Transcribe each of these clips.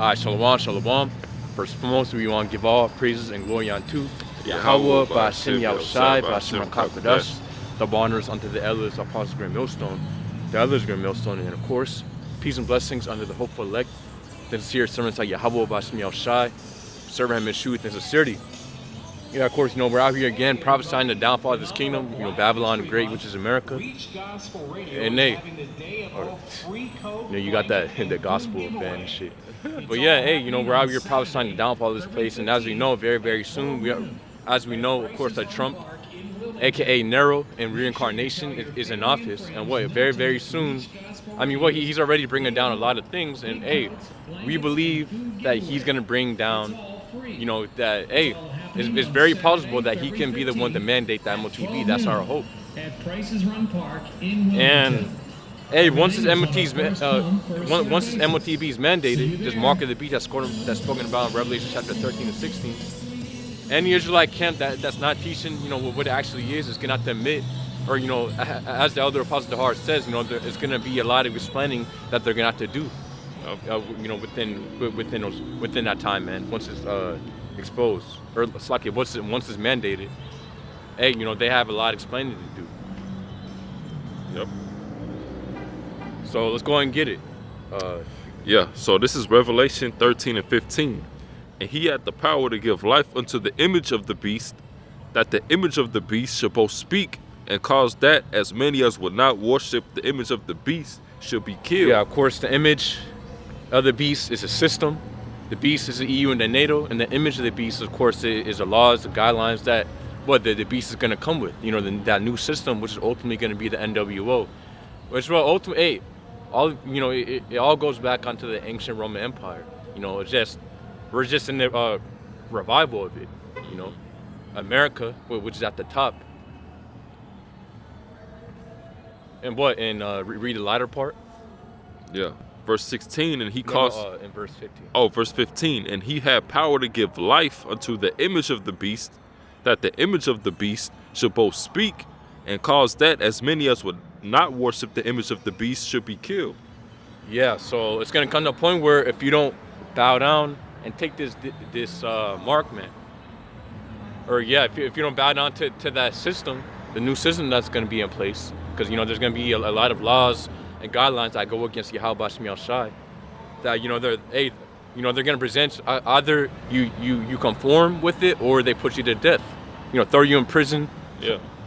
Shalom, shalom. First and foremost, we want to give all praises and glory unto Yahweh, Ba'ashem Yahushai, Ba'ashem HaKadosh, double honors unto the elders, apostles, great millstone, the elders, great millstone, and of course, peace and blessings unto the hopeful elect, the sincere servants of Yahweh, Ba'ashem Yahushai, serving him in truth and sincerity. Yeah, of course, we're out here again prophesying the downfall of this kingdom, Babylon the Great, which is America. And you got that in the gospel fan and shit. But yeah, we're out here prophesying the downfall of this place. And as we know, very, very soon, of course, that Trump, aka Nero, in reincarnation is in office. And very, very soon, he's already bringing down a lot of things. And we believe that he's going to bring down, it's very possible that he can be the one to mandate the MOTB. That's our hope. And once this MOTB is mandated, this mark of the beast that's spoken about in Revelation chapter 13 and 16, any Israelite camp that's not teaching, what it actually is going to have to admit, or as the elder apostle Dahar says, it's going to be a lot of explaining that they're going to have to do, within that time, man. Once it's exposed, or it's like once it's mandated, they have a lot of explaining to do. Yep. So let's go ahead and get it. So this is Revelation 13 and 15. And he had the power to give life unto the image of the beast, that the image of the beast should both speak and cause that as many as would not worship the image of the beast should be killed. Yeah, of course, the image of the beast is a system. The beast is the EU and the NATO, and the image of the beast, of course, is the laws, the guidelines that the beast is going to come with. That new system, which is ultimately going to be the NWO, which ultimately, it all goes back onto the ancient Roman Empire. We're just in the revival of it. America, which is at the top. And read the latter part. Yeah. Verse 16, and he caused... in verse 15. Oh, verse 15. And he had power to give life unto the image of the beast, that the image of the beast should both speak and cause that as many as would not worship the image of the beast should be killed. Yeah, so it's going to come to a point where if you don't bow down and take this mark, man, or if you don't bow down to that system, the new system that's going to be in place, because, there's going to be a lot of laws and guidelines that go against Yahweh Ba'ashem Yahushai, that they're going to present either you conform with it or they put you to death, throw you in prison,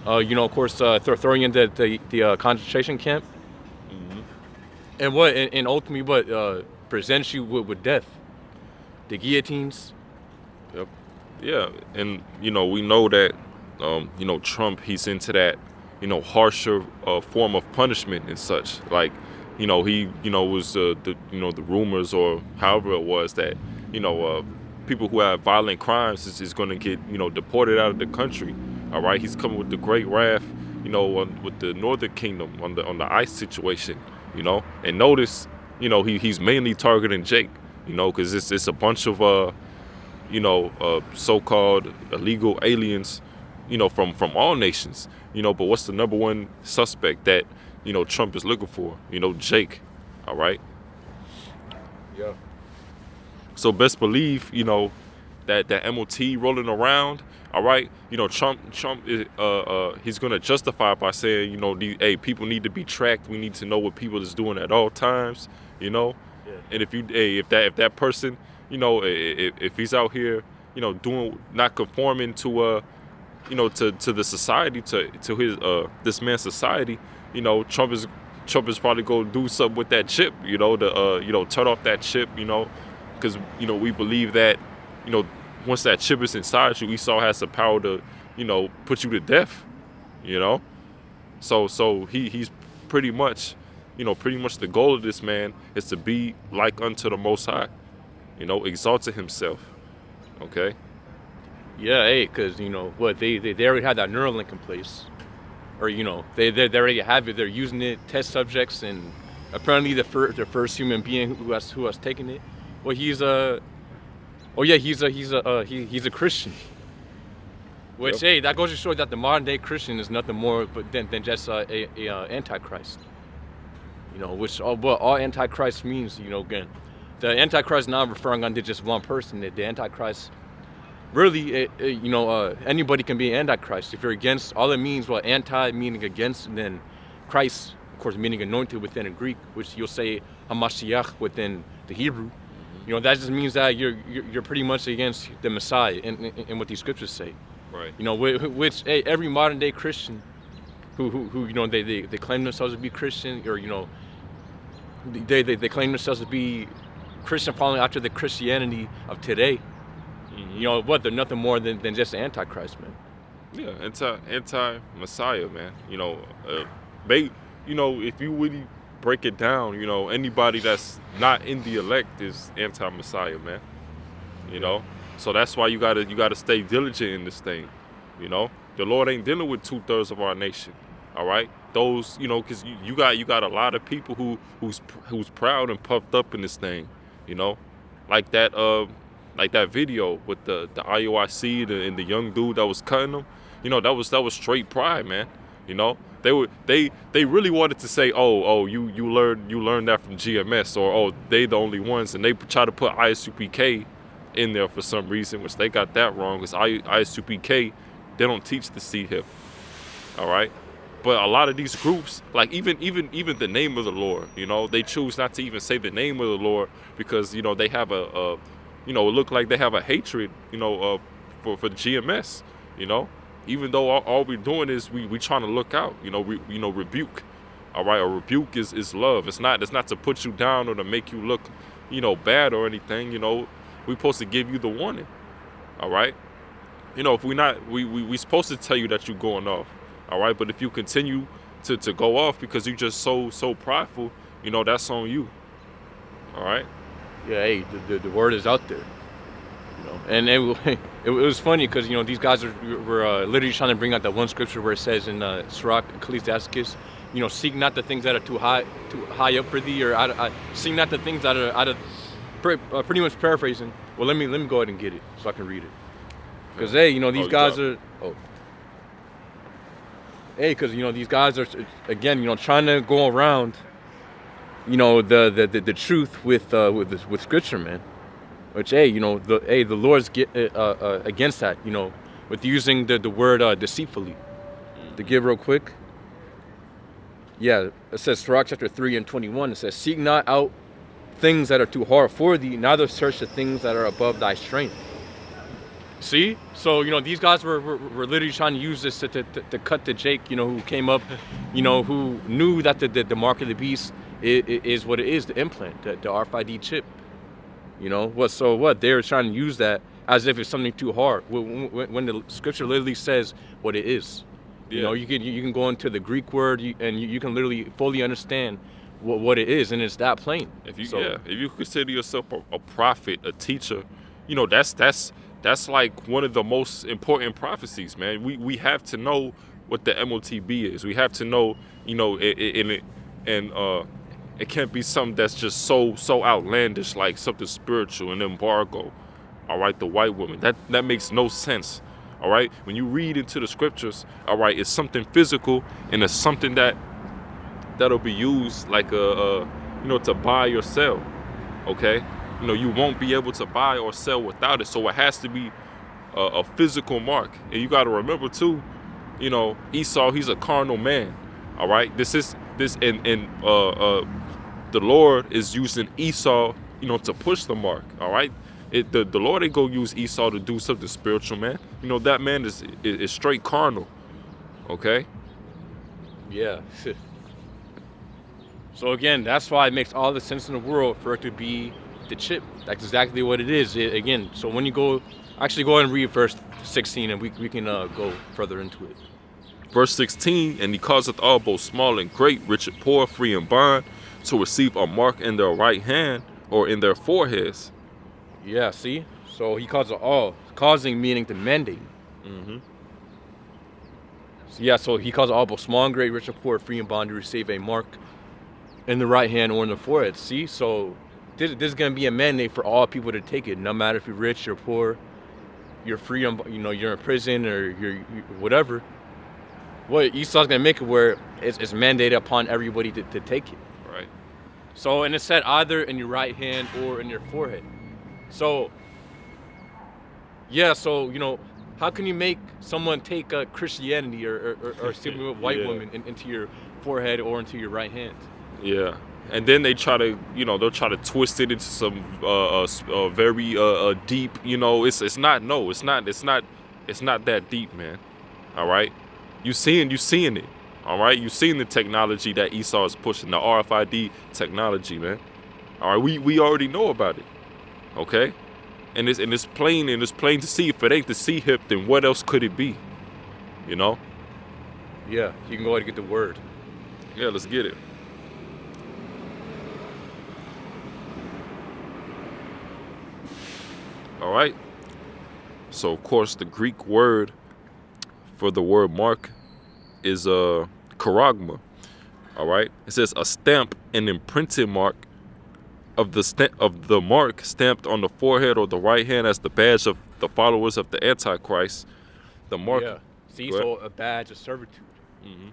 of course, throw you into the concentration camp, and ultimately presents you with death, the guillotines. Yep. Yeah, and we know that Trump, he's into that harsher form of punishment and such. Like, he was the rumors or however it was that, people who have violent crimes is going to get, deported out of the country. All right. He's coming with the great wrath, with the Northern Kingdom on the ICE situation, and notice, he's mainly targeting Jake, because it's a bunch of, so-called illegal aliens, from all nations, but what's the number one suspect that, Trump is looking for? Jake, all right? Yeah. So best believe, that MOT rolling around, all right? Trump is, he's going to justify by saying, people need to be tracked. We need to know what people is doing at all times, Yeah. And if that person, if he's out here, doing, not conforming to, to the society, to his this man's society, Trump is probably gonna do something with that chip, to turn off that chip, because we believe that, once that chip is inside you, Esau has the power to, put you to death, So he's pretty much the goal of this man is to be like unto the Most High, exalting himself, okay. Yeah, because they already had that Neuralink in place, or they already have it. They're using it, test subjects, and apparently the first human being who has taken it. Well, he's a Christian. Which that goes to show that the modern day Christian is nothing more than just a antichrist. Which all antichrist means, again, the Antichrist not referring on to just one person. The Antichrist, really, anybody can be an Antichrist. If you're against, all it means, well, anti meaning against, and then Christ, of course, meaning anointed within a Greek, which you'll say Hamashiach within the Hebrew. That just means that you're pretty much against the Messiah in what these scriptures say. Right. Which every modern day Christian who they claim themselves to be Christian, or they claim themselves to be Christian following after the Christianity of today. Mm-hmm. They're nothing more than just the Antichrist, man. Yeah, anti-Messiah, man. If you really break it down, anybody that's not in the elect is anti-Messiah, man. So that's why you gotta stay diligent in this thing. The Lord ain't dealing with 2/3 of our nation. All right, those because you got a lot of people who's proud and puffed up in this thing. Like that video with the IOIC and the young dude that was cutting them. That was straight pride, man. They really wanted to say, you learned that from GMS, or they the only ones, and they try to put ISUPK in there for some reason, which they got that wrong, because ISUPK, they don't teach the seed hip. All right, but a lot of these groups, like even the name of the Lord, they choose not to even say the name of the Lord, because they have it look like they have a hatred for the GMS. Even though all we're doing is we trying to look out, rebuke. All right, a rebuke is love. It's not to put you down or to make you look, bad or anything. We're supposed to give you the warning. All right, if we're not, we supposed to tell you that you're going off. All right, but if you continue to go off because you're just so prideful, that's on you. All right. Yeah, hey, the word is out there. And it was funny because these guys were literally trying to bring out that one scripture where it says in Sirach, Ecclesiasticus, seek not the things that are too high up for thee, or seek not the things that are out of. Pretty much paraphrasing. Well, let me go ahead and get it so I can read it. Because these guys are. Because these guys are again trying to go around. The truth with scripture, man. Which the Lord's against that, with using the word deceitfully. To give real quick. Yeah, it says Sirach chapter 3 and 21. It says, "Seek not out things that are too hard for thee, neither search the things that are above thy strength." See, so these guys were literally trying to use this to cut to Jake, who came up, who knew that the mark of the beast is what it is, the implant, the RFID chip. They're trying to use that as if it's something too hard, when the scripture literally says what it is. Yeah. You can go into the Greek word and you can literally fully understand what it is, and it's that plain. If you consider yourself a prophet, a teacher, that's like one of the most important prophecies, man. We have to know what the MOTB is. We have to know, it can't be something that's just so outlandish, like something spiritual, an embargo. All right, the white woman. That makes no sense. All right, when you read into the scriptures, all right, it's something physical, and it's something that'll be used like to buy or sell. Okay, you won't be able to buy or sell without it, so it has to be a physical mark. And you got to remember too, Esau, he's a carnal man. All right, the Lord is using Esau, to push the mark. All right, the Lord ain't gonna use Esau to do something spiritual, man. That man is straight carnal. Okay. Yeah. So again, that's why it makes all the sense in the world for it to be the chip. That's exactly what it is. Again, so when you go ahead and read verse 16, and we can go further into it. Verse 16, "And he causeth all, both small and great, rich and poor, free and bond, to receive a mark in their right hand or in their foreheads." Yeah, see? So he calls it all. Causing meaning to mandate. Mm-hmm. So he calls it all, both small and great, rich and poor, free and bond, to receive a mark in the right hand or in the forehead. See? So this is going to be a mandate for all people to take it, no matter if you're rich, you're poor, you're free, you're in prison, or you're whatever. Esau's going to make it where it's mandated upon everybody to take it. Right. So, and it said either in your right hand or in your forehead. So, yeah, so, you know, how can you make someone take Christianity or simply with white women into your forehead or into your right hand? Yeah. And then they try to, you know, they'll try to twist it into some very deep, you know, it's not that deep, man. All right. You seeing it. All right. You seeing the technology that Esau is pushing, the RFID technology, man. All right. We already know about it. Okay. And it's plain to see. If it ain't the C-hip, then what else could it be? You know? Yeah. You can go ahead and get the word. Yeah, let's get it. All right. So, of course, the Greek word for the word mark is charagma. All right. It says a stamp, an imprinted mark of the mark stamped on the forehead or the right hand as the badge of the followers of the Antichrist. The mark. Yeah. See, so a badge of servitude. Mm-hmm.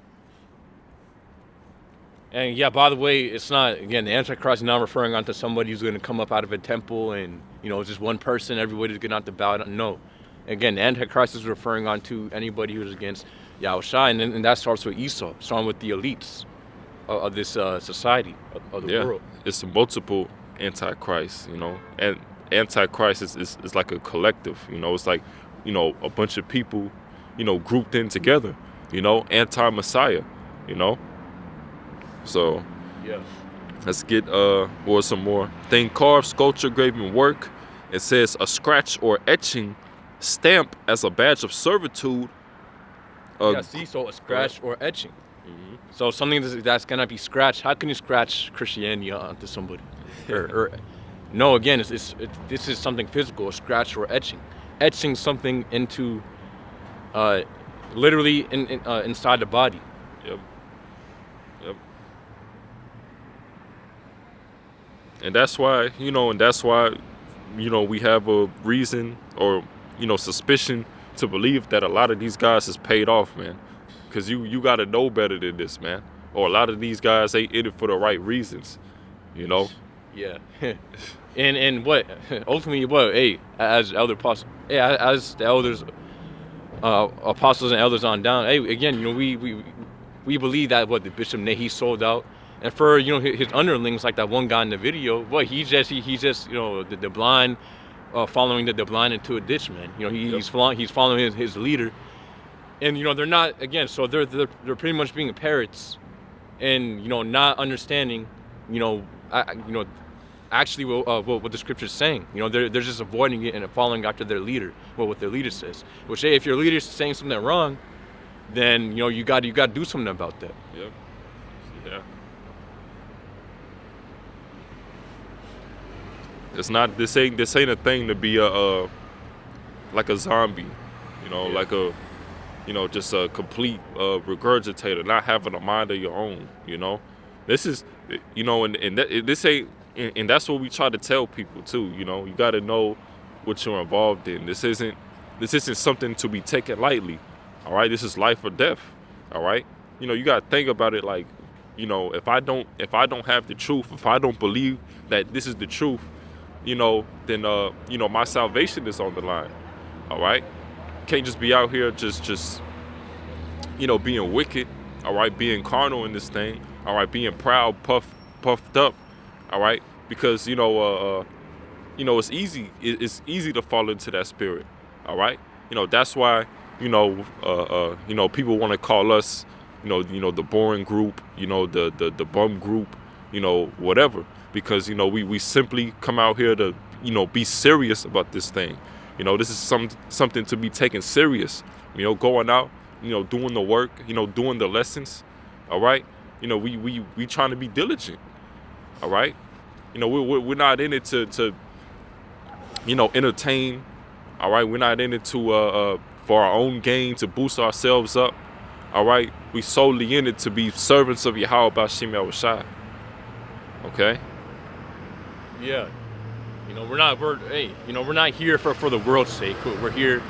And yeah, by the way, it's not, again, the Antichrist is not referring on to somebody who's going to come up out of a temple and, you know, it's just one person, everybody's going to have to bow down. No. Again, the Antichrist is referring on to anybody who's against Yahushua, and that starts with Esau, starting with the elites of this society, of the world. It's multiple Antichrists, you know, and Antichrist is like a collective, you know, it's like, you know, a bunch of people, you know, grouped in together, you know, anti-Messiah, you know. So, yeah, let's get or some more. Thing carved, sculpture, graven work. It says a scratch or etching, stamp as a badge of servitude. So a scratch or etching. Mm-hmm. So something that's gonna be scratched. How can you scratch Christianity onto somebody? No, again, this is something physical. A scratch or etching something into, literally inside the body. Yep. And that's why, you know, we have a reason or, you know, suspicion to believe that a lot of these guys is paid off, man. Because you got to know better than this, man. Or a lot of these guys ain't in it for the right reasons, you know? Yeah. and what, ultimately, what, hey, as elder apostle, hey, as the elders, apostles and elders on down, hey, again, you know, we believe that, what, the Bishop Nehi sold out. And for, you know, his underlings, like that one guy in the video, what, he's just you know, the blind, following the blind into a ditch, man. You know, he's following his leader, and you know, they're not, again, so they're pretty much being parrots, and you know, not understanding, you know, actually what the scripture is saying. You know, they're just avoiding it and following after their leader, what their leader says. Which, hey, if your leader's saying something wrong, then you know, you got to do something about that. Yep. Yeah. It's not, this ain't a thing to be like a zombie, you know, like a, you know, just a complete regurgitator, not having a mind of your own, you know. This is, you know, this ain't, and that's what we try to tell people too, you know. You got to know what you're involved in. This isn't something to be taken lightly, all right? This is life or death, all right? You know, you got to think about it like, you know, if I don't have the truth, if I don't believe that this is the truth, you know, then, you know, my salvation is on the line, all right? Can't just be out here just, you know, being wicked, all right, being carnal in this thing, all right, being proud, puffed up, all right, because, you know, it's easy to fall into that spirit, all right? You know, that's why, you know, people want to call us, you know, the boring group, you know, the bum group, you know, whatever. Because, you know, we simply come out here to, you know, be serious about this thing. You know, this is something to be taken serious. You know, going out, you know, doing the work, you know, doing the lessons, all right? You know, we trying to be diligent, all right? You know, we're not in it to you know, entertain, all right? We're not in it to for our own gain, to boost ourselves up, all right? We solely in it to be servants of Yahweh B'Shem Yahushua, okay? Yeah, you know, we're not here for the world's sake. We're here,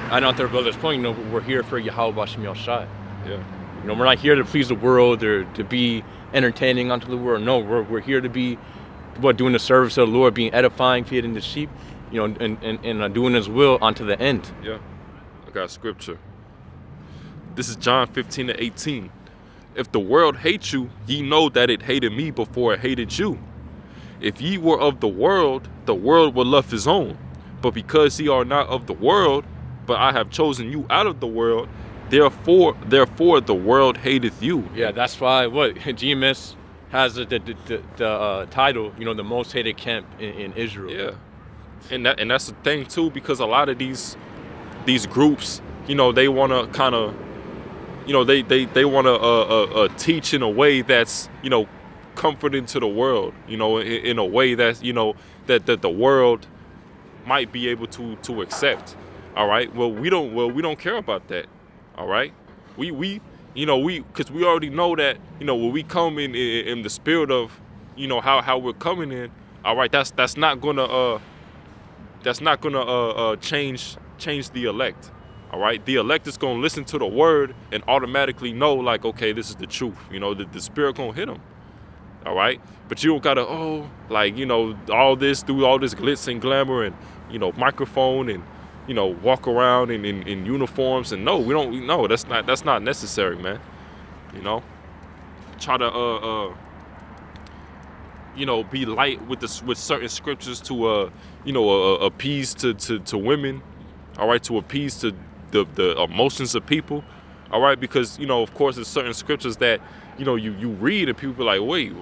I know at their brother's point, you know, we're here for Yahweh B'Shem Yahushua. Yeah. You know, we're not here to please the world or to be entertaining unto the world. No, we're here to be doing the service of the Lord, being edifying, feeding the sheep, you know, and doing His will unto the end. Yeah, I got scripture. This is John 15:18. If the world hates you, ye know that it hated me before it hated you. If ye were of the world would love his own. But because ye are not of the world, but I have chosen you out of the world, therefore the world hateth you. Yeah, that's why GMS has the title, you know, the most hated camp in Israel. Yeah, and that's the thing too, because a lot of these groups, you know, they want to kind of, you know, they want to teach in a way that's, you know, comforting to the world, you know, in a way that's, you know, that the world might be able to accept. All right. Well, we don't care about that. All right. We you know, because we already know that, you know, when we come in the spirit of, you know, how we're coming in. All right. That's not gonna change the elect. All right, the elect is gonna listen to the word and automatically know, like, okay, this is the truth. You know, the spirit gonna hit them. All right, but you don't gotta, like, you know, do all this glitz and glamour and, you know, microphone and, you know, walk around in uniforms. And no, we don't. No, that's not necessary, man. You know, try to you know, be light with certain scriptures to you know, appease to women. All right, to appease to the emotions of people. All right, because, you know, of course, there's certain scriptures that, you know, you read and people are like, wait,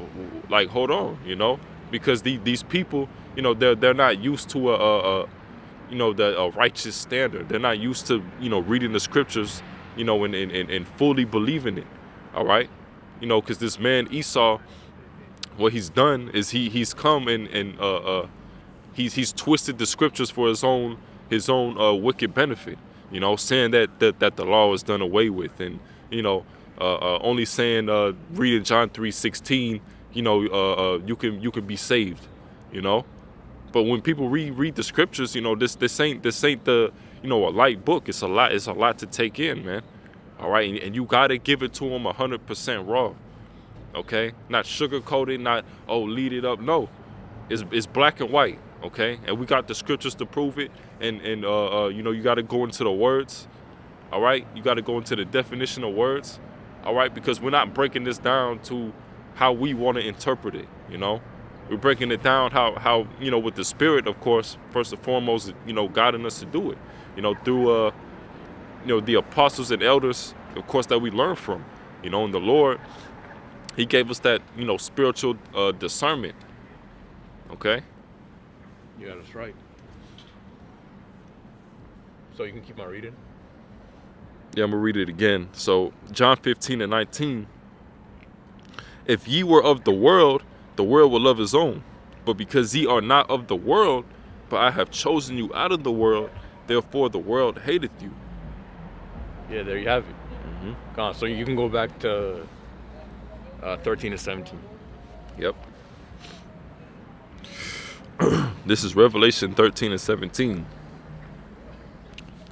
like, hold on, you know, because these people, you know, they're not used to you know, a righteous standard. They're not used to, you know, reading the scriptures, you know, and fully believing it. All right, you know, because this man Esau, what he's done is he's come and he's twisted the scriptures for his own wicked benefit. You know, saying that the law is done away with, and, you know, only saying reading John 3:16, you know, you can be saved. You know, but when people read the scriptures, you know, this ain't the, you know, a light book. It's a lot to take in, man. All right, and you gotta give it to them 100% raw. Okay, not sugar coated, not lead it up. No, it's black and white. Okay, and we got the scriptures to prove it, and you know, you got to go into the words. All right, you got to go into the definition of words. All right, because we're not breaking this down to how we want to interpret it. You know, we're breaking it down how you know, with the Spirit, of course, first and foremost, you know, guiding us to do it. You know, through you know, the apostles and elders, of course, that we learn from. You know, and the Lord, He gave us that, you know, spiritual discernment. Okay. Yeah, that's right. So you can keep on reading? Yeah, I'm going to read it again. So John 15:19. If ye were of the world will love his own. But because ye are not of the world, but I have chosen you out of the world, therefore the world hateth you. Yeah, there you have it. Mm-hmm. Go on. So you can go back to 13 to 17. Yep. This is Revelation 13:17.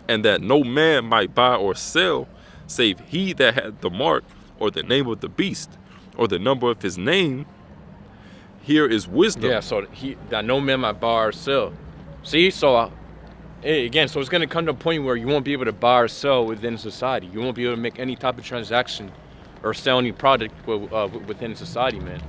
And that no man might buy or sell, save he that had the mark, or the name of the beast, or the number of his name. Here is wisdom. Yeah, so that no man might buy or sell. See, so again, so it's going to come to a point where you won't be able to buy or sell within society. You won't be able to make any type of transaction or sell any product within society, man.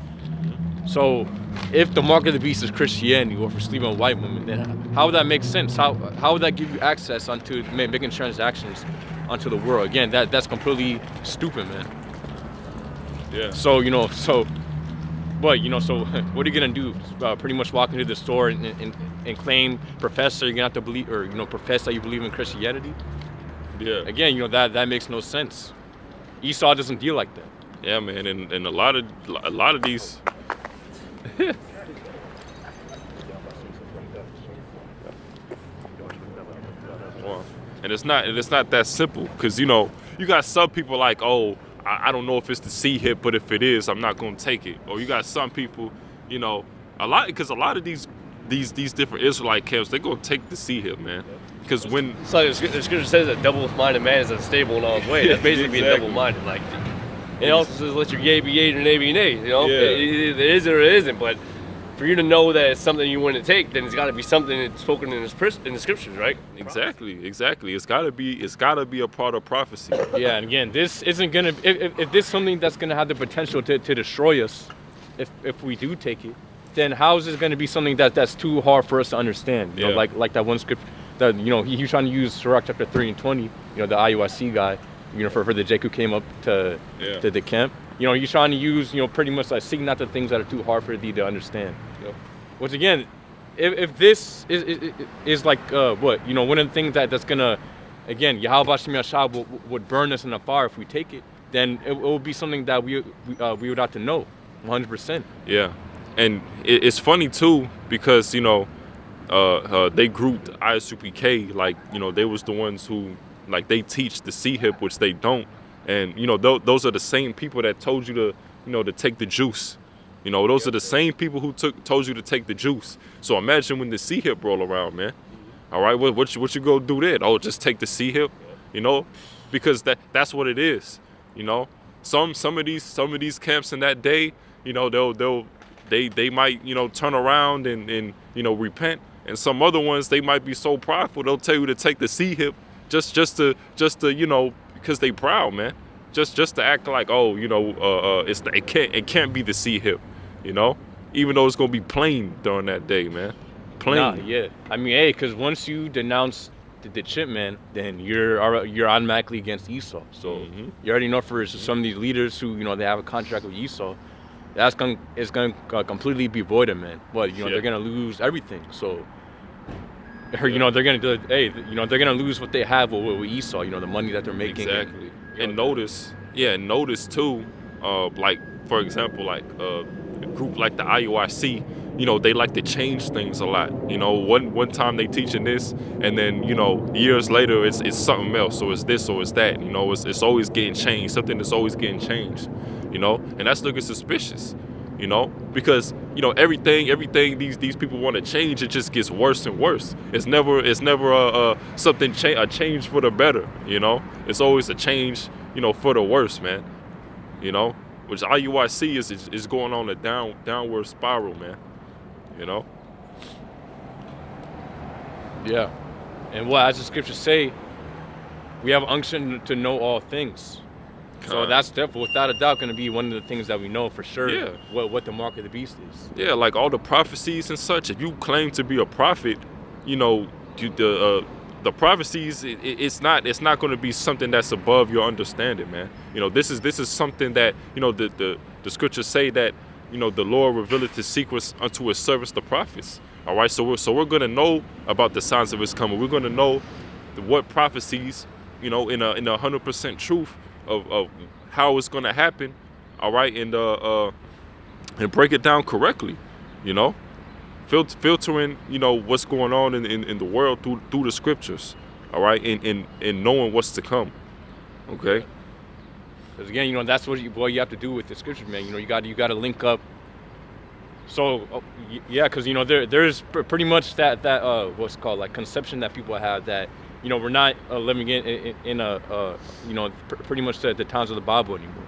So if the mark of the beast is Christianity, or for sleeping with white women, then how would that make sense? How would that give you access onto making transactions onto the world? Again, that's completely stupid, man. Yeah. So, you know, but, you know, so what are you going to do? Pretty much walk into the store and claim, professor, you're going to have to believe, or, you know, profess that you believe in Christianity? Yeah. Again, you know, that makes no sense. Esau doesn't deal like that. Yeah, man, and a lot of these. Well, and it's not that simple, because, you know, you got some people like, I don't know if it's the C hip, but if it is, I'm not gonna take it. Or you got some people, you know, because a lot of these different Israelite camps, they're gonna take the C hip, man. Because when the scripture says that double-minded man is unstable in all his way. That's basically being double-minded. Like, it also says let your yea be yea and your nay be nay. You know, Yeah. it is or it isn't. But for you to know that it's something you want to take, then it's got to be something that's spoken in the scriptures, right? Exactly. It's gotta be a part of prophecy. Yeah, and again, this isn't gonna. If this is something that's gonna have the potential to destroy us, if we do take it, then how is this gonna be something that's too hard for us to understand? You know, like that one script that he's trying to use Sirach chapter 3 and 20. The IUIC guy, for the Jake who came up to the camp. He's trying to use pretty much like seeking out the things that are too hard for thee to understand. Yep. Which again, if this is like what one of the things that's gonna, again, Yahweh Shem Yahshua would burn us in the fire if we take it, then it will be something that we would have to know 100%. Yeah, and it's funny too because they grouped ISUPK like they was the ones who like they teach the C-hip, which they don't, and those are the same people that told you to take the juice. Those are the same people who told you to take the juice. So imagine when the C-hip roll around, man. All right, what you go do then? Oh, just take the C-hip, because that's what it is. Some of these camps in that day, they might turn around and repent, and some other ones they might be so prideful they'll tell you to take the C-hip just to because they proud, man. Just to act like it can't be the C-hip. Even though it's gonna be plain during that day, man. Plain. Nah, yeah. I mean, hey, because once you denounce the chip, man, then you're automatically against Esau. So you already know for some of these leaders who they have a contract with Esau, it's gonna completely be voided, man. But they're gonna lose everything. So they're gonna do. Hey, they're gonna lose what they have with Esau. The money that they're making. Exactly. And notice too, like for example, like a group like the IUIC, they like to change things a lot. One time they teaching this, and then years later it's something else. So it's this or it's that. It's always getting changed. Something that's always getting changed. And that's looking suspicious. Because everything these people want to change, it just gets worse and worse. It's never a change for the better. It's always a change for the worse, man. Which IUIC is going on a downward spiral, man. Yeah, and as the scriptures say, we have unction to know all things. So that's definitely, without a doubt, going to be one of the things that we know for sure. Yeah. What the mark of the beast is. Yeah, like all the prophecies and such. If you claim to be a prophet, the prophecies, it's not going to be something that's above your understanding, man. This is something that the scriptures say that the Lord revealeth His secrets unto His servants, the prophets. All right, so we're going to know about the signs of His coming. We're going to know what prophecies, in a 100% truth. Of how it's gonna happen, all right, and break it down correctly, filtering, what's going on in the world through the scriptures, all right, and knowing what's to come, okay. Because again, that's what you have to do with the scriptures, man. You got to link up. So yeah, because there's pretty much that what's called like conception that people have that. We're not living in a pretty much the times of the Bible anymore.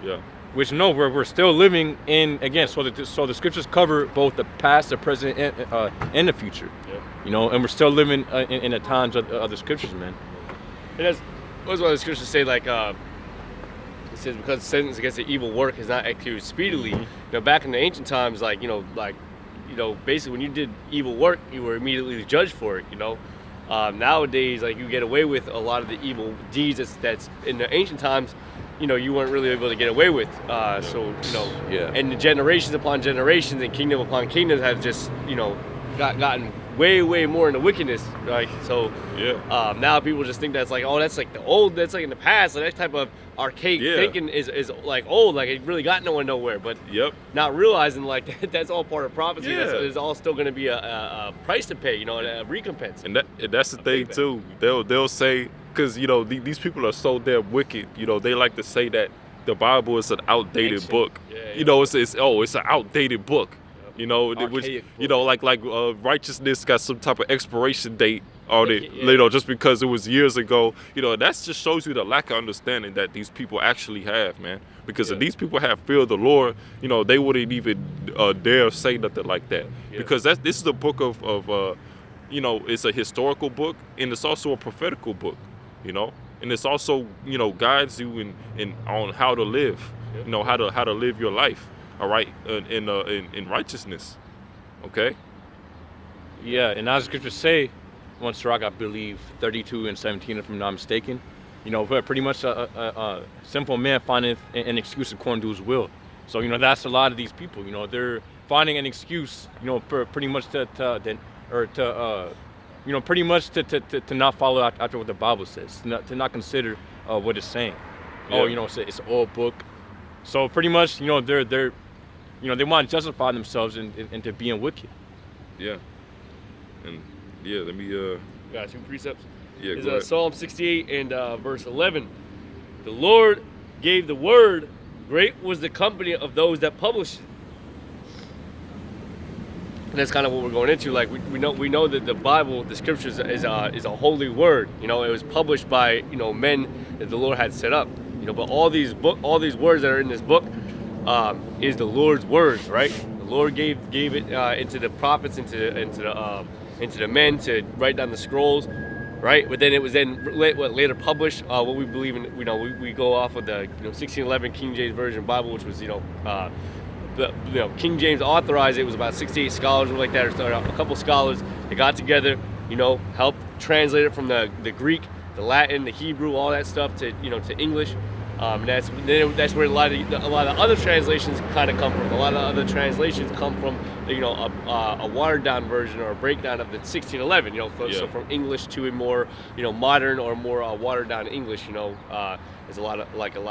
Yeah. Which we're still living in, again. So the scriptures cover both the past, the present, and the future. Yeah. And we're still living in the times of the scriptures, man. And that's why the scriptures say, like, it says because the sentence against the evil work is not executed speedily. Back in the ancient times, basically when you did evil work, you were immediately judged for it. Nowadays, like, you get away with a lot of the evil deeds that's in the ancient times, you weren't really able to get away with. Yeah. And the generations upon generations and kingdom upon kingdoms have just, gotten way more into wickedness. Like, so yeah. Now people just think that's like, oh, that's like the old, that's like in the past. Like, that type of archaic thinking is like old, like it really got nowhere. But not realizing like that's all part of prophecy. Yeah. There's all still going to be a price to pay, a recompense. And that's the thing too. They'll say, because these people are so damn wicked. They like to say that the Bible is an outdated book. Yeah. It's an outdated book. You know, which, you know, like righteousness got some type of expiration date on it, you know, just because it was years ago. You know, that just shows you the lack of understanding that these people actually have, man. Because if these people have fear of the Lord, you know, they wouldn't even dare say nothing like that. Because this is a book of you know, it's a historical book, and it's also a prophetical book, you know, and it's also, you know, guides you in on how to live, you know, how to live your life. All right, in righteousness, okay. Yeah, and as the scriptures say, one Sirach, I believe 32:17, if I'm not mistaken, you know, pretty much a sinful man finding an excuse according to his will. So, you know, that's a lot of these people. You know, they're finding an excuse, you know, for pretty much to not follow after what the Bible says, to not consider what it's saying. Oh, you know, it's an old book. So pretty much, you know, they're you know, they want to justify themselves into being wicked. Yeah. And let me got 2 precepts. Yeah, is go ahead. Psalm 68 and verse 11. The Lord gave the word, great was the company of those that published it. And that's kind of what we're going into. Like we know that the Bible, the scriptures, is a holy word. You know, it was published by, you know, men that the Lord had set up. You know, but all these words that are in this book is the Lord's words, right? The Lord gave it into the prophets, into the men to write down the scrolls, right? But then it was later published. What we believe in, you know, we go off of the 1611 King James Version Bible, which was King James authorized it. It was about 68 scholars or like that, or a couple scholars. They got together, you know, helped translate it from the Greek, the Latin, the Hebrew, all that stuff to English. That's where a lot of other translations kind of come from. A lot of other translations come from, you know, a watered down version or a breakdown of the 1611. You know, so from English to a more, you know, modern or more watered down English. You know, there's a lot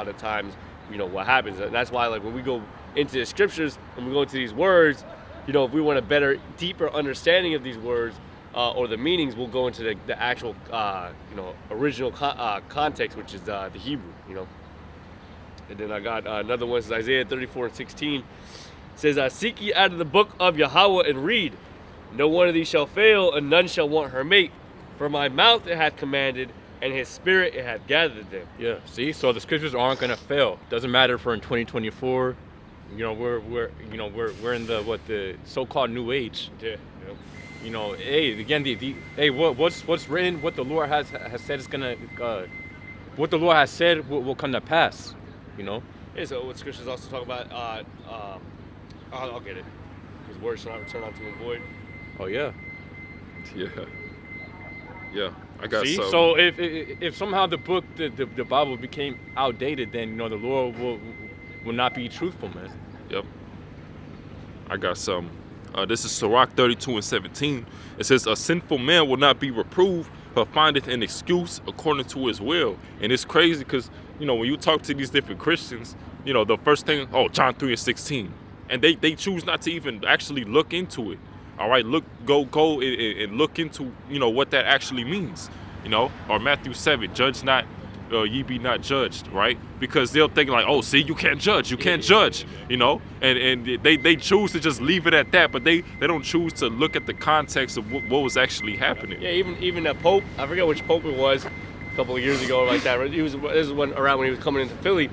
of times, you know, what happens. And that's why, like, when we go into the scriptures and we go into these words, you know, if we want a better, deeper understanding of these words or the meanings, we'll go into the actual, you know, original context, which is the Hebrew. You know. And then I got another one, says Isaiah 34:16. It says, seek ye out of the book of Yahweh and read. No one of these shall fail, and none shall want her mate. For my mouth it hath commanded, and his spirit it hath gathered them. Yeah, see, so the scriptures aren't gonna fail. Doesn't matter if we're in 2024. You know, we're in the so-called new age. Yeah. You know, hey, again, what's written, what the Lord has said is gonna, what the Lord has said will come to pass. You know? Yeah, so what scriptures also talk about, I'll get it. His words shall not return unto him void. Oh, yeah. Yeah, I got See? some. So if somehow the book, the Bible became outdated, then, you know, the Lord will not be truthful, man. Yep. I got some. This is Sirach 32:17. It says, a sinful man will not be reproved, but findeth an excuse according to his will. And it's crazy because, you know, when you talk to these different Christians, you know, the first thing, John 3:16. And they choose not to even actually look into it. All right, go and look into, you know, what that actually means, you know, or Matthew 7, judge not, ye be not judged, right? Because they'll think like, oh, see, you can't judge, you know, and they choose to just leave it at that, but they don't choose to look at the context of what was actually happening. Yeah, even the Pope, I forget which Pope it was, a couple of years ago, like that. This was one around when he was coming into Philly,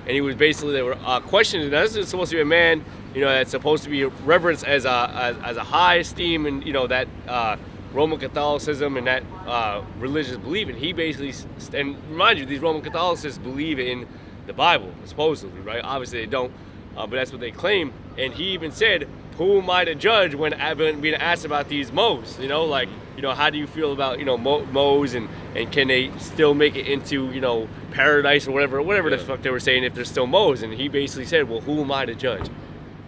and he was basically, they were questioning. Now, this is supposed to be a man, you know, that's supposed to be reverenced as a high esteem, and, you know, that Roman Catholicism and that religious belief. And he basically, and remind you, these Roman Catholics believe in the Bible, supposedly, right? Obviously they don't, but that's what they claim. And he even said, who am I to judge when being asked about these mows? You know, like, you know, how do you feel about, you know, mows, and can they still make it into, you know, paradise or whatever the fuck they were saying if they're still mows? And he basically said, well, who am I to judge?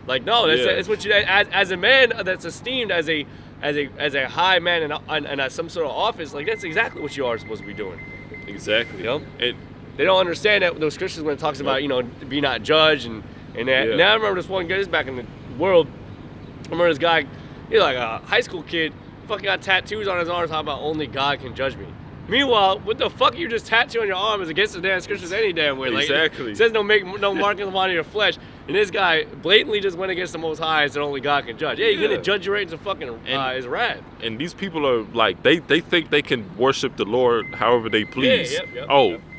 Like, no, that's what you, as a man that's esteemed as a high man and some sort of office, like, that's exactly what you are supposed to be doing. Exactly. You know, they don't understand that those scriptures when it talks about, you know, be not judged and that. Yeah. Now I remember this one guy, this is back in the world. I remember this guy, he's like a high school kid, fucking got tattoos on his arms talking about only God can judge me. Meanwhile, what the fuck you just tattoo on your arm is against the damn scriptures any damn way. Like, exactly. It says no markings upon your flesh. And this guy blatantly just went against the Most High and said only God can judge. Yeah, you're going to judge your right into fucking his wrath. And these people are like, they think they can worship the Lord however they please.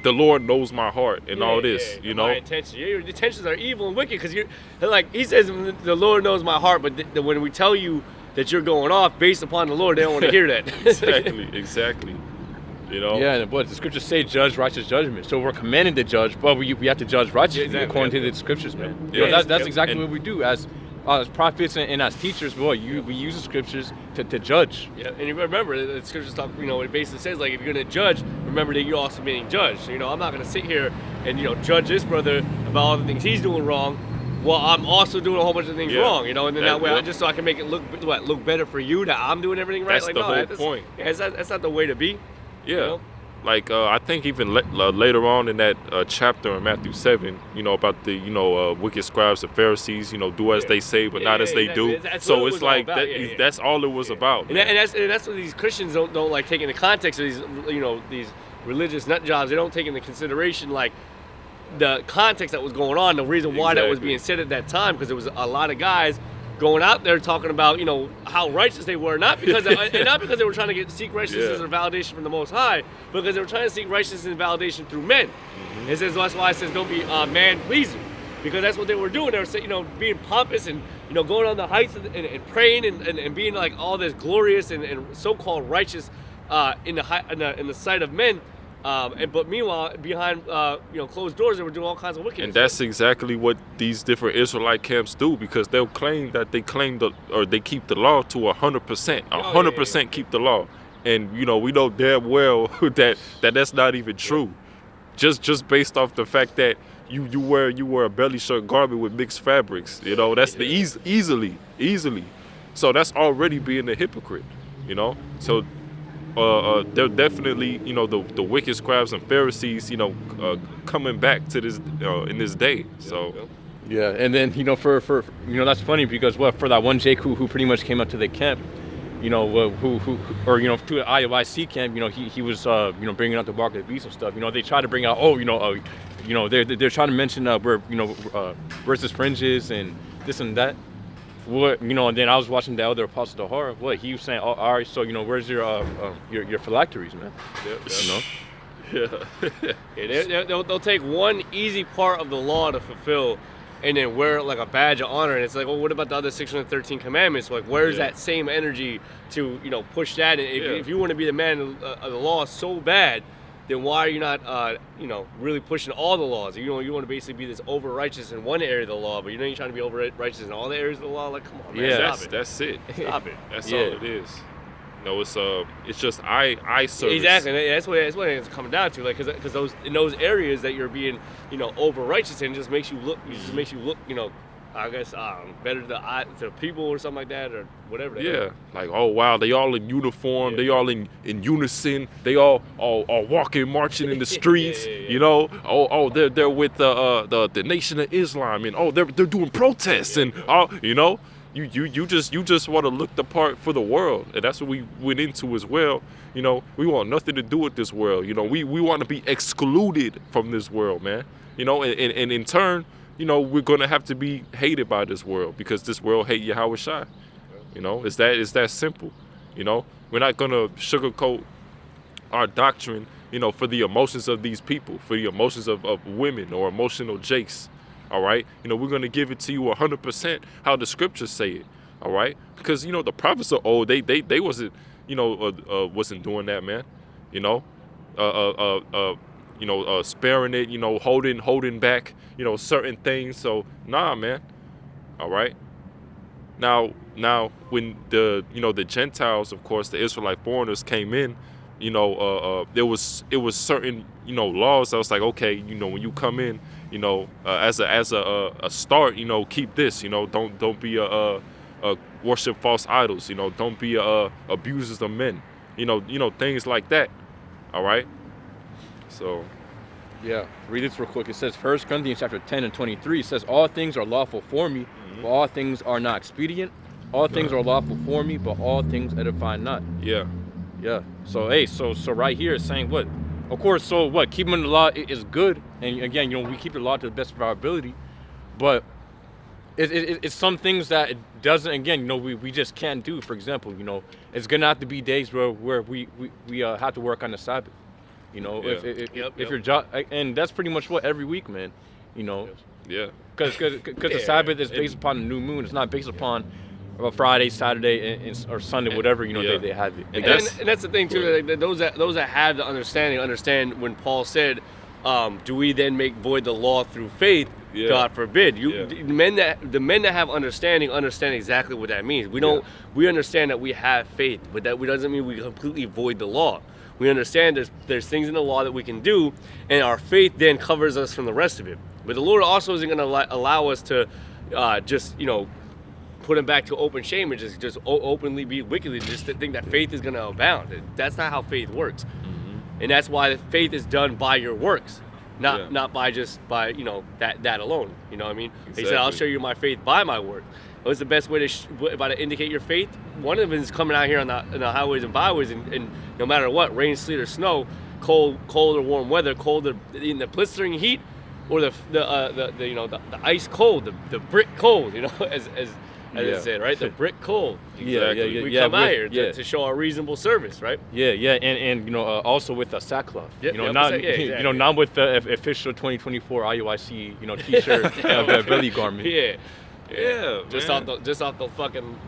The Lord knows my heart and all this, you know. My intentions. Your intentions are evil and wicked because you're like, he says the Lord knows my heart, but when we tell you that you're going off based upon the Lord, they don't want to hear that. Exactly. You know? Yeah, but the scriptures say judge righteous judgment. So we're commanded to judge, but we have to judge righteously according to the scriptures, man. You know, that's exactly what we do as prophets and as teachers. Boy, we use the scriptures to judge. Yeah, and you remember the scriptures talk. You know, it basically says like if you're going to judge, remember that you're also being judged. You know, I'm not going to sit here and judge this brother about all the things he's doing wrong. Well, I'm also doing a whole bunch of things wrong, you know, and then that way, just so I can make it look better for you that I'm doing everything right. That's like, the whole point. Yeah, that's not the way to be. Yeah. You know? Like I think even later on in that chapter in Matthew 7, you know, about the wicked scribes and Pharisees, you know, do as they say but not as they do. So it's like that's all it was about. And that's what these Christians don't like take into context of these religious nut jobs. They don't take into consideration like the context that was going on, the reason why that was being said at that time, because there was a lot of guys going out there talking about how righteous they were, not because they were trying to seek righteousness or validation from the Most High, but because they were trying to seek righteousness and validation through men. It says that's why it says don't be man pleasing, because that's what they were doing. They were saying being pompous and going on the heights and praying and being like all this glorious and so-called righteous in the sight of men. But meanwhile, behind closed doors, they were doing all kinds of wickedness. And that's exactly what these different Israelite camps do, because they'll claim that they keep the law to 100%. 100% keep the law, and we know damn well that's not even true. Just based off the fact that you wear a belly shirt garment with mixed fabrics, that's easily. So that's already being a hypocrite, So. They're definitely, the wicked scribes and Pharisees, coming back to this in this day. So, yeah, and then for that's funny because for that one Jake who pretty much came up to the camp, to the IOIC camp, he was bringing out the mark of the beast and stuff. They try to bring out they're trying to mention where's his fringes and this and that. And then I was watching the other apostle Tahar. He was saying, all right, so where's your phylacteries, man? They'll take one easy part of the law to fulfill, and then wear it like a badge of honor. And it's like, well, what about the other 613 commandments? Like, where's that same energy to push that? And if you want to be the man of the law so bad, then why are you not, really pushing all the laws? You want to basically be this over-righteous in one area of the law, but you're trying to be over-righteous in all the areas of the law? Like, come on, man, stop it. That's it. Stop it. That's all it is. It's just eye service. Exactly. That's what it's coming down to. Like, because in those areas that you're being, over-righteous in, just makes you look, I guess better to people or something like that or whatever. Like, oh wow, they all in uniform, they all in unison, they all walking, marching in the streets. They're with the Nation of Islam, and they're doing protests and you just want to look the part for the world, and that's what we went into as well. We want nothing to do with this world. We want to be excluded from this world, man. And in turn, we're gonna have to be hated by this world because this world hate Yahweh Shai. It's that simple. We're not gonna sugarcoat our doctrine, for the emotions of these people, for the emotions of women or emotional jakes. All right, we're gonna give it to you 100% how the scriptures say it. All right, because the prophets of old, they wasn't wasn't doing that, man. Sparing it, holding back, certain things. So, nah, man. All right. Now, when the Gentiles, of course, the Israelite foreigners came in, it was certain, laws that was like, okay, when you come in, as a start, keep this, don't be worship false idols, don't be abusers of men, things like that. All right. So, yeah, read this real quick. It says 1 Corinthians chapter 10 and 23. It says, all things are lawful for me, but all things are not expedient. All things are lawful for me, but all things edify not. Yeah. So, so right here it's saying what? Of course, so what? Keeping the law is good. And again, we keep the law to the best of our ability. But it's some things that it doesn't. Again, you know, we just can't do. For example, you know, it's gonna have to be days where we have to work on the Sabbath. You know, if your job, and that's pretty much what every week, man. You know. Yeah. Because the Sabbath is based upon the new moon. It's not based upon Friday, Saturday, or Sunday, whatever they have it. And that's the thing too. Like, those that have the understanding understand when Paul said, "Do we then make void the law through faith?" Yeah. God forbid. The men that have understanding understand exactly what that means. We understand that we have faith, but that doesn't mean we completely void the law. We understand there's things in the law that we can do, and our faith then covers us from the rest of it. But the Lord also isn't going to allow us to just, you know, put him back to open shame and just openly be wickedly, just to think that faith is going to abound. That's not how faith works. Mm-hmm. And that's why faith is done by your works, not by you know, that alone. You know what I mean? Exactly. He said, I'll show you my faith by my work. What's the best way to indicate your faith? One of them is coming out here on the highways and byways, and no matter what, rain, sleet, or snow, cold or warm weather, cold or in the blistering heat, or the you know, the ice cold, the brick cold, you know, as it said, right? The brick cold. Exactly. We come out here to show our reasonable service, right? And you know, also with the sackcloth. You know, you know, not with the official 2024 IUIC, you know, T-shirt, belly garment. Just off the fucking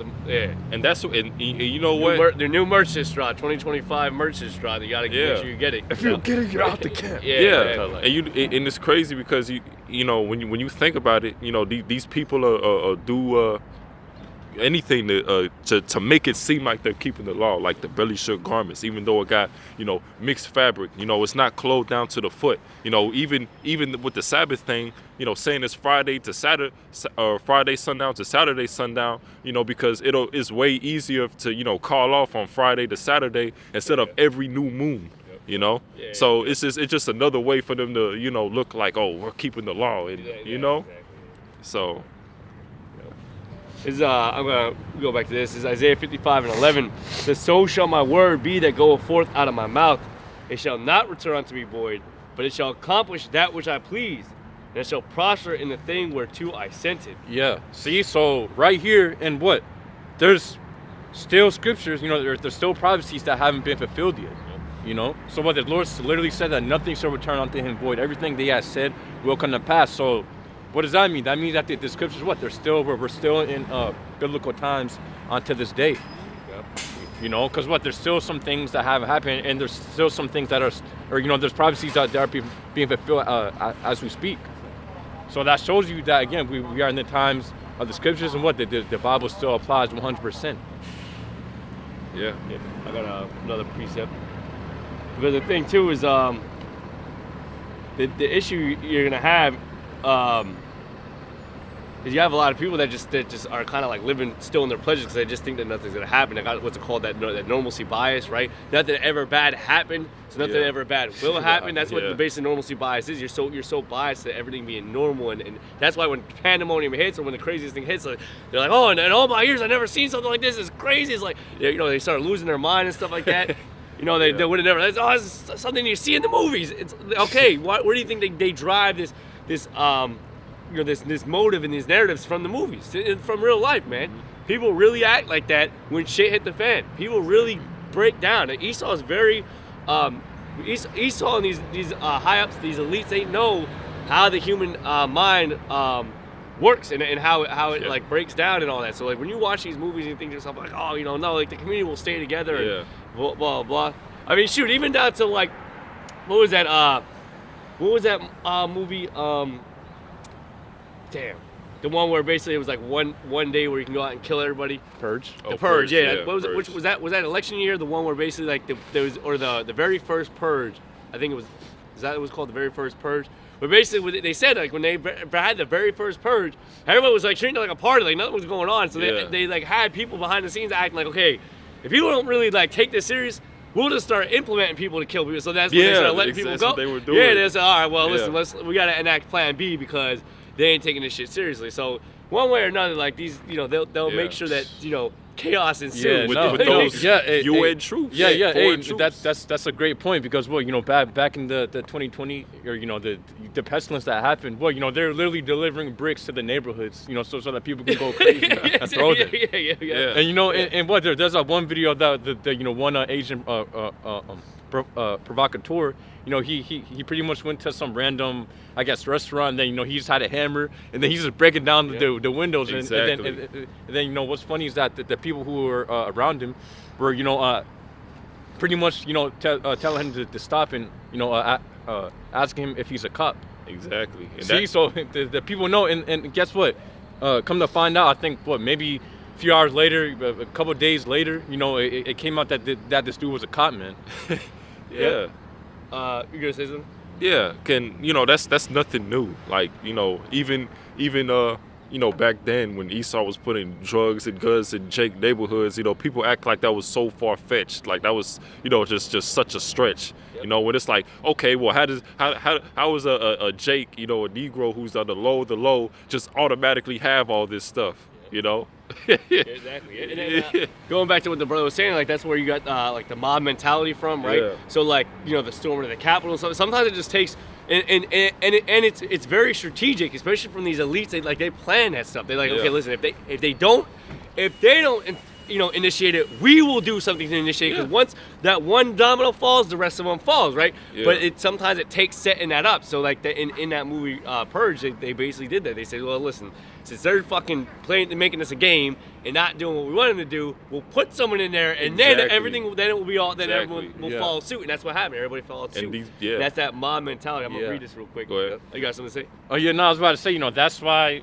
And that's and you know what? The new merch is dropped, 2025 merch is dropped. You gotta make sure you get it. If you don't get it, you're out the camp. And it's crazy because you know when you think about it, you know these people do anything to make it seem like they're keeping the law, like the belly shirt garments, even though it got, you know, mixed fabric. You know, it's not clothed down to the foot. You know, even with the Sabbath thing, you know, saying it's Friday to Saturday, or Friday sundown to Saturday sundown. You know, because it's way easier to, you know, call off on Friday to Saturday instead of every new moon. You know, so it's just another way for them to, you know, look like, oh, we're keeping the law, and you know, so. I'm going to go back to this. It's Isaiah 55:11. It says, so shall my word be that goeth forth out of my mouth. It shall not return unto me void, but it shall accomplish that which I please, and it shall prosper in the thing whereto I sent it. Yeah. See, so right here, and what? There's still scriptures, you know, there's still prophecies that haven't been fulfilled yet. You know? So what the Lord literally said that nothing shall return unto him void. Everything they has said will come to pass. So what does that mean? That means that the scriptures, what? We're still in biblical times unto this day. You know, because what? There's still some things that haven't happened, and there's still some things that are, or you know, there's prophecies that are being fulfilled as we speak. So that shows you that again, we are in the times of the scriptures, and what the Bible still applies 100%. Yeah. I got another precept. Because the thing too is the issue you're gonna have. Is you have a lot of people that just are kind of like living still in their pleasures because they just think that nothing's gonna happen. They got what's it called, that normalcy bias, right? Nothing ever bad happened, so nothing ever bad will happen. That's what the basic normalcy bias is. You're so biased to everything being normal, and that's why when pandemonium hits or when the craziest thing hits, like, they're like, oh, and in all my years I've never seen something like this. It's crazy. It's like, you know, they start losing their mind and stuff like that. You know, they would have never. It's something you see in the movies. It's okay. Where do you think they drive this you know, this motive and these narratives from the movies, from real life, man? People really act like that when shit hit the fan. People really break down. And Esau is very, Esau and these high ups, these elites, they know how the human mind works and how it like breaks down and all that. So like when you watch these movies and you think to yourself like, oh, you know, no, like the community will stay together and blah blah blah. I mean, shoot, even down to like, what was that movie? Damn. The one where basically it was like one day where you can go out and kill everybody. Purge. The Purge, yeah. What was it? Which was that? Was that election year? The one where basically like there was, or the very first Purge. I think it was. Is that what it was called, the very first Purge? But basically, they said like when they had the very first Purge, everyone was like treating it like a party, like nothing was going on. So they like had people behind the scenes acting like, okay, if people don't really like take this serious, we'll just start implementing people to kill people. So that's when they started letting people go. What they were doing. Yeah, they said, all right, well, listen, we got to enact Plan B because they ain't taking this shit seriously. So one way or another, like these, you know, they'll make sure that, you know, chaos ensued. with those UN troops. Hey, troops. that's a great point because back in the 2020 or the pestilence that happened, they're literally delivering bricks to the neighborhoods, so that people can go crazy and throw them. Yeah. And there's that one video that the one Asian provocateur, he pretty much went to some random, I guess, restaurant. And then he just had a hammer, and then he's just breaking down the windows. Exactly. And then what's funny is that the people who were around him were pretty much telling him to stop and asking him if he's a cop. Exactly. And See, so the people know, and guess what? Come to find out, I think maybe a few hours later, a couple of days later, it came out that this dude was a cop, man. Yeah. You gonna say something? Yeah, that's nothing new. Like, even back then when Esau was putting drugs and guns in Jake neighborhoods, people act like that was so far fetched. Like that was, just such a stretch. Yep. When it's like, okay, well, how is a Jake, a Negro who's on the low, just automatically have all this stuff, Exactly. And then, going back to what the brother was saying, like that's where you got like the mob mentality from, right? Yeah. So like the storming of the Capitol. So sometimes it just takes, and it's very strategic, especially from these elites. They plan that stuff. They're like, okay, listen, if they don't initiate it, we will do something to initiate it. Because once that one domino falls, the rest of them falls, right? Yeah. But sometimes it takes setting that up. So like in that movie Purge, they basically did that. They said, well, listen, since they're fucking making this a game and not doing what we want them to do, we'll put someone in there, and then everything, then it will be all, then everyone will follow suit, and that's what happened. Everybody followed suit. And that's that mob mentality. I'm gonna read this real quick. Go ahead. You got something to say? Oh yeah, no, I was about to say, that's why,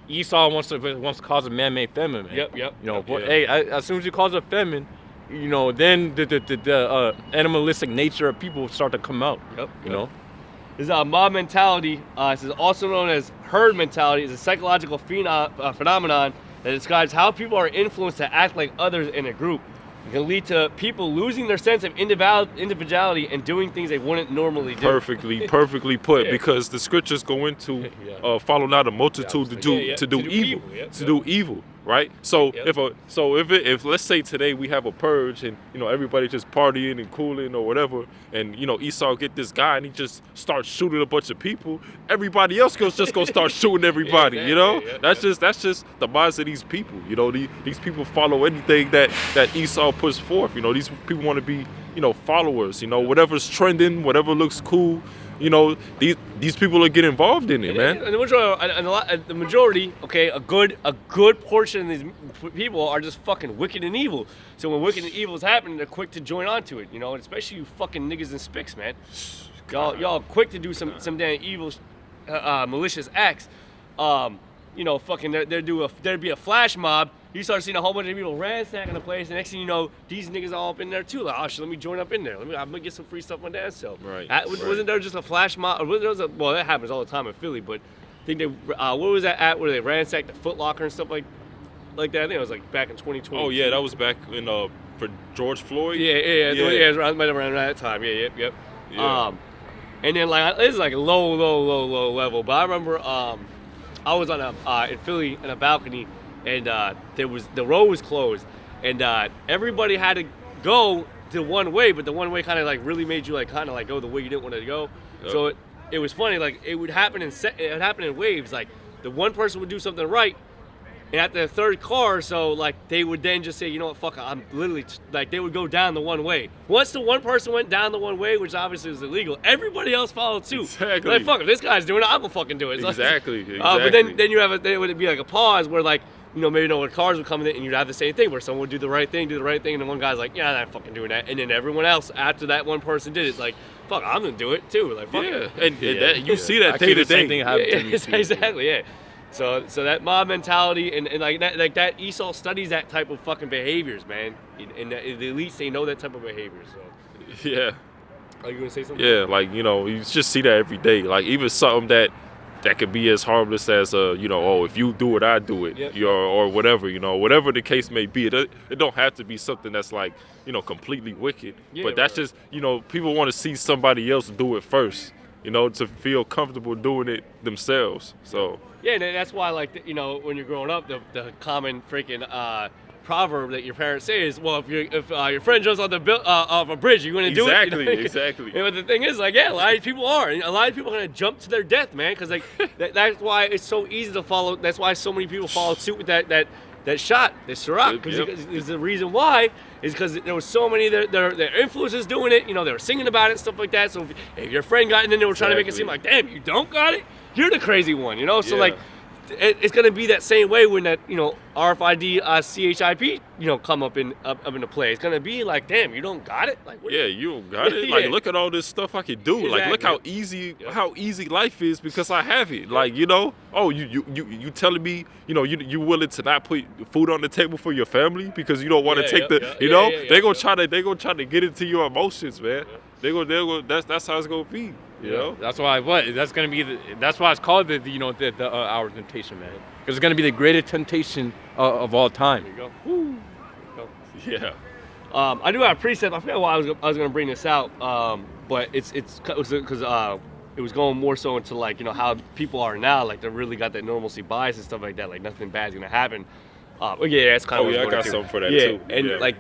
Esau wants to call a man-made famine, man. Yep. Hey, as soon as he calls it famine, then the animalistic nature of people start to come out. Yep. This is mob mentality. This is also known as herd mentality. It's a psychological phenomenon that describes how people are influenced to act like others in a group. It can lead to people losing their sense of individuality and doing things they wouldn't normally do. Perfectly put. Because the scriptures go into follow not a multitude to do evil, to do evil, right? So if let's say today we have a purge and everybody just partying and cooling or whatever, and Esau get this guy and he just starts shooting a bunch of people, everybody else just gonna start shooting everybody. That's just the minds of these people. These people follow anything that Esau puts forth. These people want to be followers. Whatever's trending, whatever looks cool. These people will get involved in it, man. And the majority, okay, a good portion of these people are just fucking wicked and evil. So when wicked and evil is happening, they're quick to join onto it, and especially you fucking niggas and spicks, man. Y'all quick to do some damn evil, malicious acts. Fucking there'd be a flash mob. You start seeing a whole bunch of people ransacking the place, and next thing you know, these niggas all up in there too. Like, oh shit, let me join up in there. I'm gonna get some free stuff my damn self. Right. Wasn't there just a flash mob? Well, that happens all the time in Philly, but I think they, what was that at where they ransacked the Foot Locker and stuff like that? I think it was like back in 2020. Oh yeah, that was back in for George Floyd. Yeah. It was around that time. Yep. Yeah. And then like this is like low level, but I remember I was on in Philly on a balcony. And the road was closed, and everybody had to go the one way, but the one way kind of like really made you like kind of like go the way you didn't want to go. Yep. So it was funny, like it would happen in waves. Like the one person would do something right, and at the third car, so like they would then just say, you know what, fuck, I'm literally like they would go down the one way. Once the one person went down the one way, which obviously was illegal, everybody else followed suit. Exactly. Like fuck, if this guy's doing it, I'm gonna fucking do it. Exactly. But then it would be like a pause where like. Maybe when cars would come in and you'd have the same thing where someone would do the right thing, and then one guy's like, yeah, I'm not fucking doing that. And then everyone else, after that one person did it, it's like, fuck, I'm gonna do it too. Like, fuck it. And you see that day to day. Same thing happen to me too. Exactly, yeah. So that mob mentality and like that Esau studies that type of fucking behaviors, man. And the elites, they know that type of behavior, so. Yeah. Are you gonna say something? Yeah, like, you just see that every day. Like, even something that could be as harmless as if you do it, I do it. Yep. Or whatever, whatever the case may be. It don't have to be something that's like, completely wicked. Yeah, but that's just, people want to see somebody else do it first, to feel comfortable doing it themselves. So yeah, and that's why, like, when you're growing up, the common freaking proverb that your parents say is, well, if your friend jumps off off a bridge, you're gonna do it. Exactly. But the thing is, like, yeah, a lot of people are. And a lot of people are gonna jump to their death, man, because like that's why it's so easy to follow. That's why so many people followed suit with that shot, this Ciroc, because the reason why is because there was so many their influencers doing it. You know, they were singing about it and stuff like that. So if your friend got it, and then they were trying to make it seem like, damn, you don't got it, you're the crazy one. You know, so like. It's gonna be that same way when that RFID CHIP come up into play. It's gonna be like, damn, you don't got it. Like, you don't got it. Like, look at all this stuff I can do. Like, look how easy life is because I have it. Like, oh, you telling me you willing to not put food on the table for your family because you don't want to take they gonna try to get into your emotions, man. They gonna that's how it's gonna be. You know? That's why that's why it's called the hour of temptation, man. Because it's gonna be the greatest temptation of all time. There you go. Woo. Yeah. I do have a precept. I forgot why I was gonna bring this out. But it's because it was going more so into like how people are now. Like they really got that normalcy bias and stuff like that. Like nothing bad's gonna happen. It's kind of. I got something for that too. And like.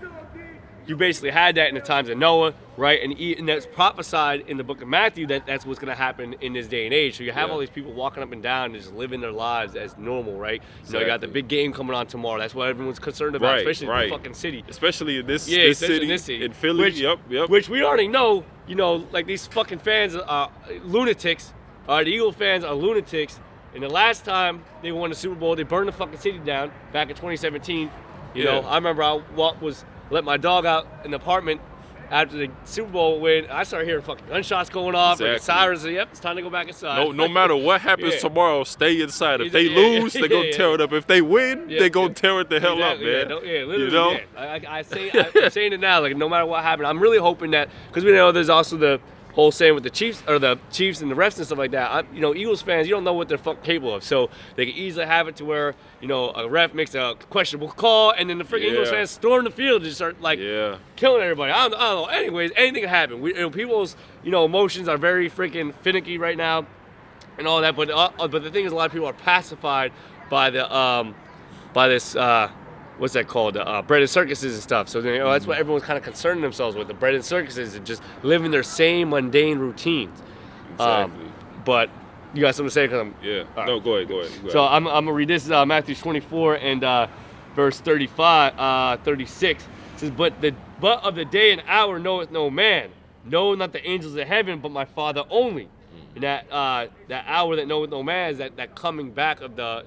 You basically had that in the times of Noah, right? And that's prophesied in the book of Matthew that's what's going to happen in this day and age. So you have all these people walking up and down and just living their lives as normal, right? Exactly. You got the big game coming on tomorrow. That's what everyone's concerned about, especially in the fucking city. Especially in this city, in Philly. Which, which we already know, like these fucking fans are lunatics. The Eagle fans are lunatics. And the last time they won the Super Bowl, they burned the fucking city down back in 2017. You know, I remember I let my dog out in the apartment after the Super Bowl win. I started hearing fucking gunshots going off, and sirens. Yep, it's time to go back inside. No matter what happens tomorrow, stay inside. If they lose, they're going to tear it up. If they win, they're going to tear it the hell up, man. Literally, I'm saying it now, like, no matter what happened. I'm really hoping that, because we know there's also the whole saying with the Chiefs and the refs and stuff like that. Eagles fans, you don't know what they're fucking capable of. So they can easily have it to where, a ref makes a questionable call, and then the freaking Eagles fans storm the field and just start killing everybody. I don't know. Anyways, anything can happen. People's emotions are very freaking finicky right now, and all that. But the thing is, a lot of people are pacified by this. What's that called? Bread and circuses and stuff. So that's what everyone's kind of concerning themselves with, the bread and circuses and just living their same mundane routines. Exactly. But you got something to say? No, go ahead. So I'm going to read this, Matthew 24 and verse 36. It says, but of the day and hour knoweth no man, no, not the angels of heaven, but my Father only. And that hour that knoweth no man is that coming back of the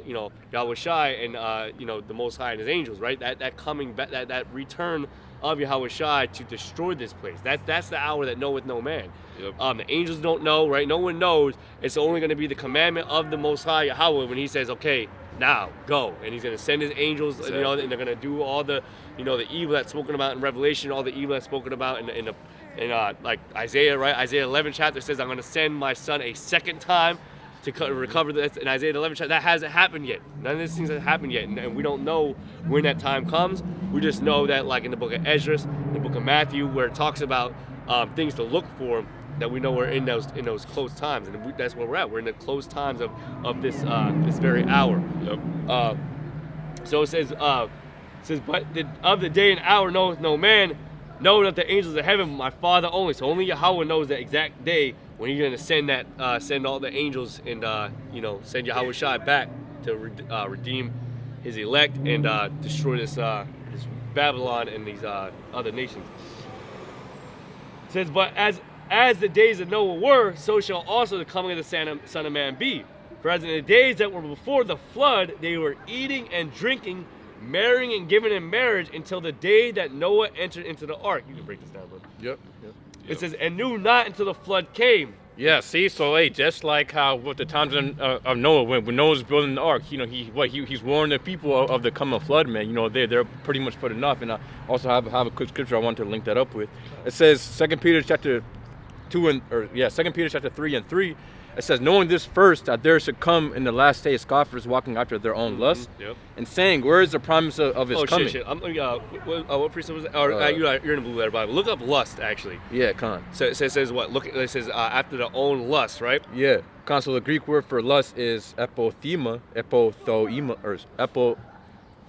Yahweh Shai and the Most High and His angels, right? That coming back, that return of Yahweh Shai to destroy this place. That's the hour that knoweth no man. Yep. The angels don't know, right? No one knows. It's only going to be the commandment of the Most High Yahweh when He says, okay, now go, and He's going to send His angels, and they're going to do all the the evil that's spoken about in Revelation, all the evil that's spoken about in like Isaiah, right? Isaiah 11 chapter says, I'm going to send my son a second time to recover this. In Isaiah 11 chapter, that hasn't happened yet. None of these things have happened yet, and we don't know when that time comes. We just know that, like in the book of Ezra, the book of Matthew, where it talks about things to look for, that we know we're in those close times, and that's where we're at. We're in the close times of this very hour. Yep. So it says, but of the day and hour knoweth no man, know that the angels of heaven, my Father only. So only Yahweh knows the exact day when He's going to send all the angels and send Yahweh Shai back to redeem His elect and destroy this Babylon and these other nations. It says, but as the days of Noah were, so shall also the coming of the Son of Man be. For as in the days that were before the flood, they were eating and drinking, marrying and giving in marriage until the day that Noah entered into the ark. You can break this down, bro. Yep. It says, and knew not until the flood came. Yeah, see, so just like how with the times of Noah, when Noah's building the ark, he's warning the people of the coming flood, man. They're pretty much putting up. And I also have a quick scripture I want to link that up with. It says 2 Peter chapter 2 2 Peter chapter 3 and 3. It says, knowing this first, that there should come in the last days scoffers walking after their own lusts, and saying, where is the promise of His coming? Shit. What precept was that? You're in the Blue Letter Bible. Look up lust, actually. Yeah, con. So it says what? Look, it says after their own lust, right? Yeah, con. So the Greek word for lust is epothoima, or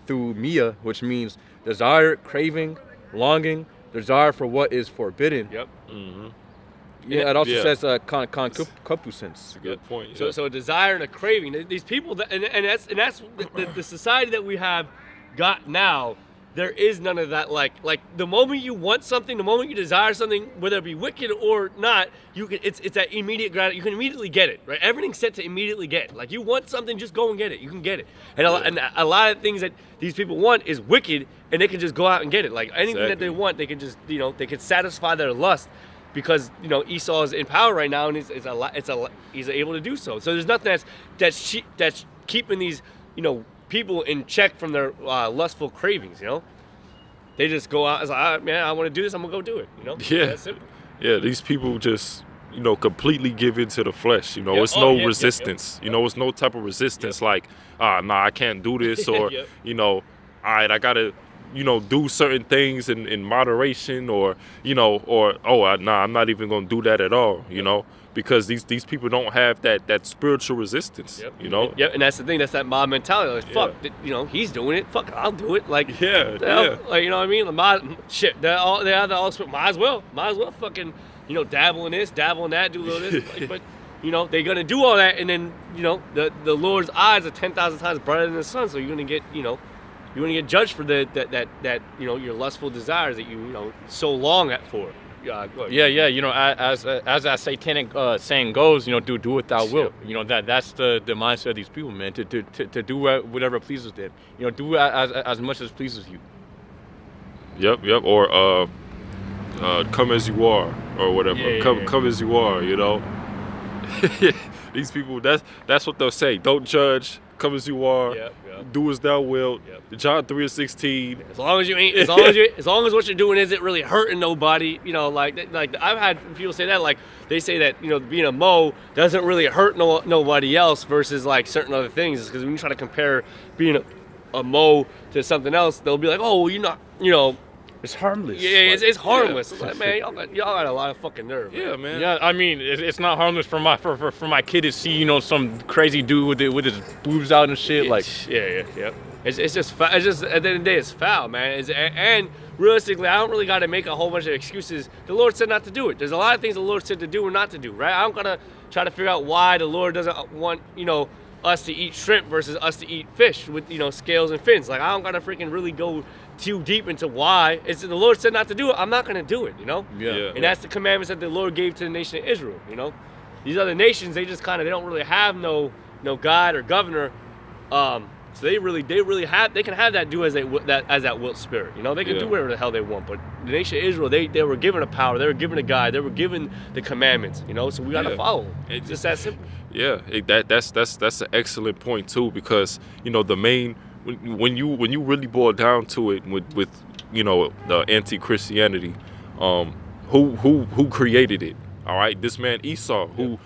thumia, which means desire, craving, longing, desire for what is forbidden. Yep. Mm-hmm. Yeah, it also Yeah. says concupiscence. Good point. Yeah. So a desire and a craving. These people, and that's the society that we have got now. There is none of that. Like the moment you want something, the moment you desire something, whether it be wicked or not, you can. It's that immediate you can immediately get it. Right? Everything's set to immediately get. Like you want something, just go and get it. You can get it. And a lot of things that these people want is wicked, and they can just go out and get it. Like anything that they want, they can just they can satisfy their lust. Because Esau is in power right now, and he's able to do so. So there's nothing that's keeping these people in check from their lustful cravings. They just go out. It's like, all right, man, I want to do this. I'm gonna go do it. Yeah. That's simple. Yeah, these people just completely give into the flesh. Yep. It's no resistance. It's no type of resistance. Like, nah, I can't do this, or Yep. all right, I gotta do certain things in moderation, or I'm not even gonna do that at all. Because these people don't have that spiritual resistance. Yep. Yep. And that's the thing. That's that mob mentality. Like, fuck, he's doing it. Fuck, I'll do it. Like, Yeah. like what I mean. The mob, shit. They have the all. Might as well fucking dabble in this, dabble in that, do a little this. But they're gonna do all that, and then the Lord's eyes are 10,000 times brighter than the sun. So you're gonna get you're gonna get judged for that your lustful desires that you so long for. Yeah. As that satanic saying goes, do what thou wilt. That's the mindset of these people, man. To do whatever pleases them. Do as much as pleases you. Yep. Or come as you are, or whatever. Come as you are. These people. That's what they'll say. Don't judge. Come as you are. Yep. Do as thou wilt. John 3:16. As long as you ain't, as long as what you're doing isn't really hurting nobody, like I've had people say that, like they say that being a Mo doesn't really hurt nobody else versus like certain other things. Because when you try to compare being a Mo to something else, they'll be like, oh, well, you're not, It's harmless. Yeah, it's harmless. It's like, man, y'all got a lot of fucking nerve. Yeah, man. Yeah, I mean, it's not harmless for my kid to see some crazy dude with his boobs out and shit. Like, yeah. It's just at the end of the day, it's foul, man. And realistically, I don't really got to make a whole bunch of excuses. The Lord said not to do it. There's a lot of things the Lord said to do or not to do, right? I don't gotta try to figure out why the Lord doesn't want us to eat shrimp versus us to eat fish with scales and fins. Like, I don't gotta freaking really go too deep into why. It's the Lord said not to do it. I'm not gonna do it. Yeah. And that's the commandments that the Lord gave to the nation of Israel. These other nations, they just they don't really have no God or governor. So they can have that do as that will spirit. They can do whatever the hell they want. But the nation of Israel, they were given a power, they were given a guide, they were given the commandments. So we gotta follow them. It's just that simple. Yeah, that's an excellent point too, because the main when you really boil down to it with the anti-Christianity, who created it? All right, this man Esau, who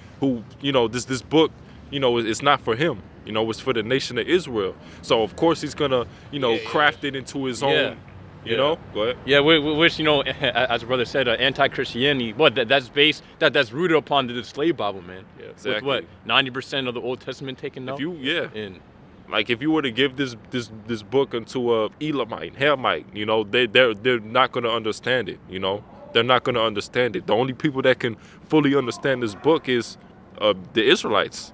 this book, it's not for him. It's for the nation of Israel. So of course he's gonna craft it into his own. Go ahead. Yeah, which as a brother said, anti-Christianity. That's rooted upon the slave Bible, man. Yeah, exactly. With 90% of the Old Testament taken out. If you were to give this book into a Elamite, Hamite, they're not gonna understand it. They're not gonna understand it. The only people that can fully understand this book is the Israelites.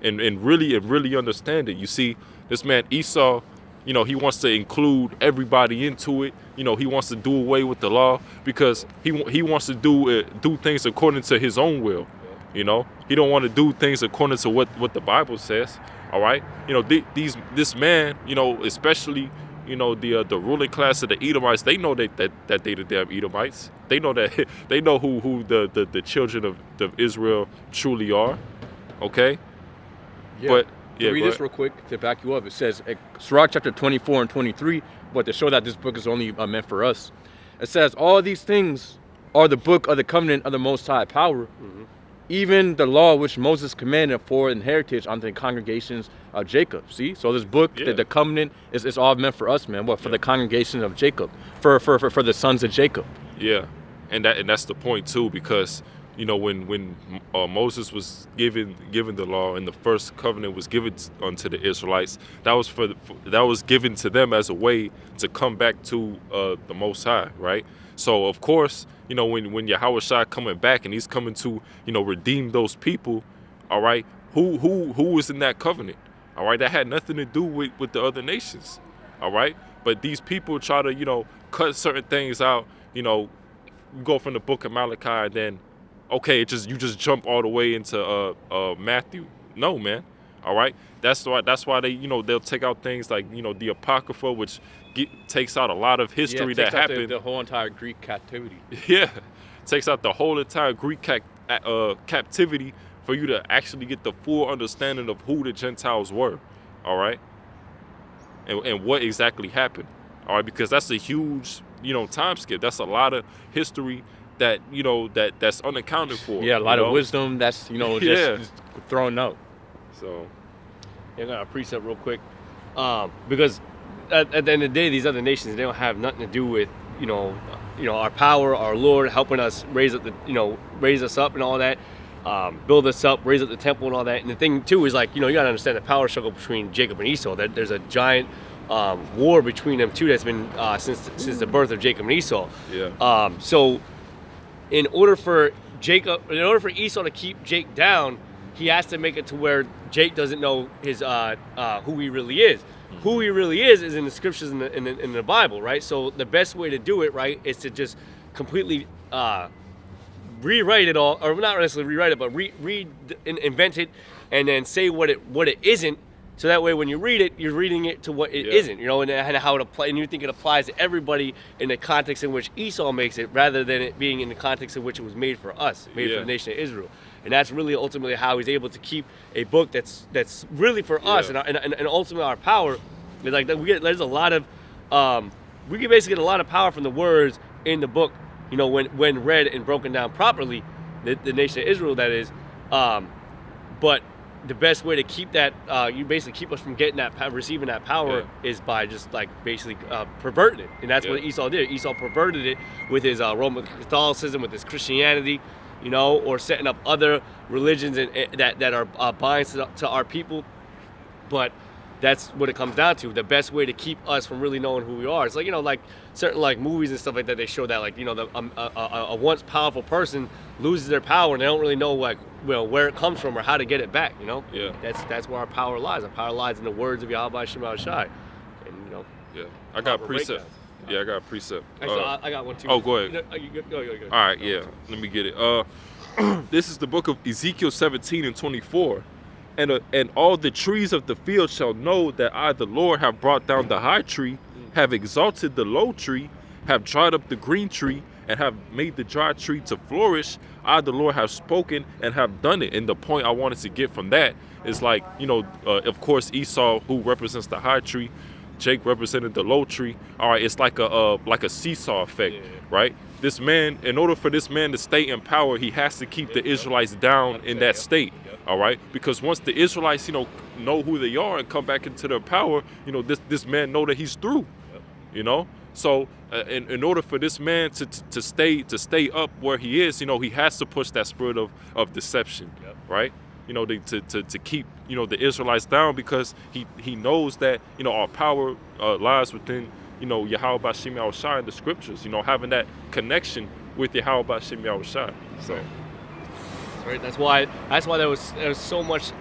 And really understand it. You see, this man Esau, he wants to include everybody into it. He wants to do away with the law because he wants to do things according to his own will. He don't want to do things according to what the Bible says. All right, this man, especially the ruling class of the Edomites, they know that they the damn Edomites. They know that they know who the children of Israel truly are. Okay. Yeah. But read this real quick to back you up. It says, Sirach chapter 24 and 23, but to show that this book is only meant for us. It says, all these things are the book of the covenant of the Most High power, even the law which Moses commanded for an heritage unto the congregations of Jacob. See? So this book, the covenant, is all meant for us, man. What? For the congregation of Jacob, for the sons of Jacob. Yeah, and that's the point too, because you know, when Moses was given the law and the first covenant was given unto the Israelites, that was given to them as a way to come back to the Most High, right? So of course, you know, when Yahushua coming back and he's coming to, you know, redeem those people, all right, who was in that covenant? All right, that had nothing to do with the other nations, all right? But these people try to, you know, cut certain things out, you know, go from the book of Malachi and then, okay, you just jump all the way into Matthew. No, man. All right, that's why they, you know, they'll take out things like, you know, the Apocrypha, which takes out a lot of history that happened. The whole entire Greek captivity. Yeah, takes out the whole entire Greek captivity for you to actually get the full understanding of who the Gentiles were. All right, and what exactly happened. All right, because that's a huge, you know, time skip. That's a lot of history that, you know, that's unaccounted for. Yeah, a lot of wisdom that's, you know, just thrown out. So, I got a precept real quick, because at the end of the day, these other nations, they don't have nothing to do with, you know, our power, our Lord helping us raise us up and all that, build us up, raise up the temple and all that. And the thing too is, like, you know, you gotta understand the power struggle between Jacob and Esau. That there's a giant war between them two that's been since the birth of Jacob and Esau. Yeah. So, in order for Esau to keep Jake down, he has to make it to where Jake doesn't know his who he really is. Mm-hmm. Who he really is in the scriptures in the Bible, right? So the best way to do it, right, is to just completely rewrite it all, or not necessarily rewrite it, but invent it, and then say what it isn't. So that way, when you read it, you're reading it to what it isn't, you know, and how it applies, and you think it applies to everybody in the context in which Esau makes it, rather than it being in the context in which it was made for us, made for the nation of Israel. And that's really ultimately how he's able to keep a book that's really for us, and ultimately our power is like that. There's a lot of we can basically get a lot of power from the words in the book, you know, when read and broken down properly, the nation of Israel, that is, but the best way to keep that, you basically keep us from getting that, receiving that power, is by just like basically perverting it. And that's what Esau did. Esau perverted it with his Roman Catholicism, with his Christianity, you know, or setting up other religions that are binds to our people. But that's what it comes down to. The best way to keep us from really knowing who we are. It's like, you know, like certain like movies and stuff like that, they show that, like, you know, a once powerful person loses their power and they don't really know, like, well, where it comes from or how to get it back, you know? Yeah. That's where our power lies. Our power lies in the words of Yahweh Shema Shai. And, you know. Yeah. I got a precept. Yeah, I got a precept. Actually, I got one too. Oh, go ahead. Go. All right, yeah. Let me get it. This is the book of Ezekiel 17:24. And all the trees of the field shall know that I, the Lord, have brought down the high tree, have exalted the low tree, have dried up the green tree, and have made the dry tree to flourish. I, the Lord, have spoken and have done it. And the point I wanted to get from that is, like, you know, of course, Esau, who represents the high tree, Jake represented the low tree. All right, it's like a seesaw effect, right? This man, in order for this man to stay in power, he has to keep the Israelites down in that state. All right, because once the Israelites, you know who they are and come back into their power, you know, this man know that he's through. You know, so in order for this man to stay up where he is, you know, he has to push that spirit of deception, right? You know, to keep, you know, the Israelites down, because he knows that, you know, our power lies within, you know, Yahweh B'Shem Yahushua in the scriptures. You know, having that connection with Yahweh B'Shem Yahushua. So. Right. That's why there was so much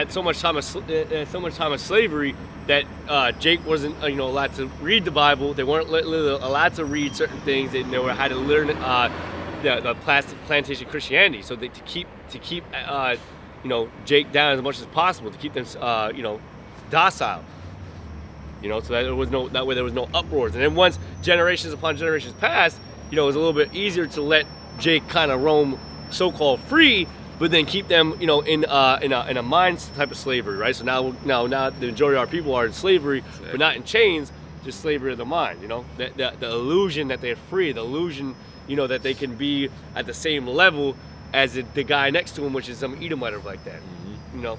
so much time of slavery that Jake wasn't allowed to read the Bible. They weren't allowed to read certain things. They had to learn the plantation Christianity. So to keep Jake down as much as possible, to keep them docile. So that there was no uproars. And then once generations upon generations passed, it was a little bit easier to let Jake kind of roam so-called free, but then keep them, in a mind type of slavery, right? So now the majority of our people are in slavery, but not in chains, just slavery of the mind. The illusion that they're free, the illusion, that they can be at the same level as the guy next to him, which is some Edomite or like that. Mm-hmm.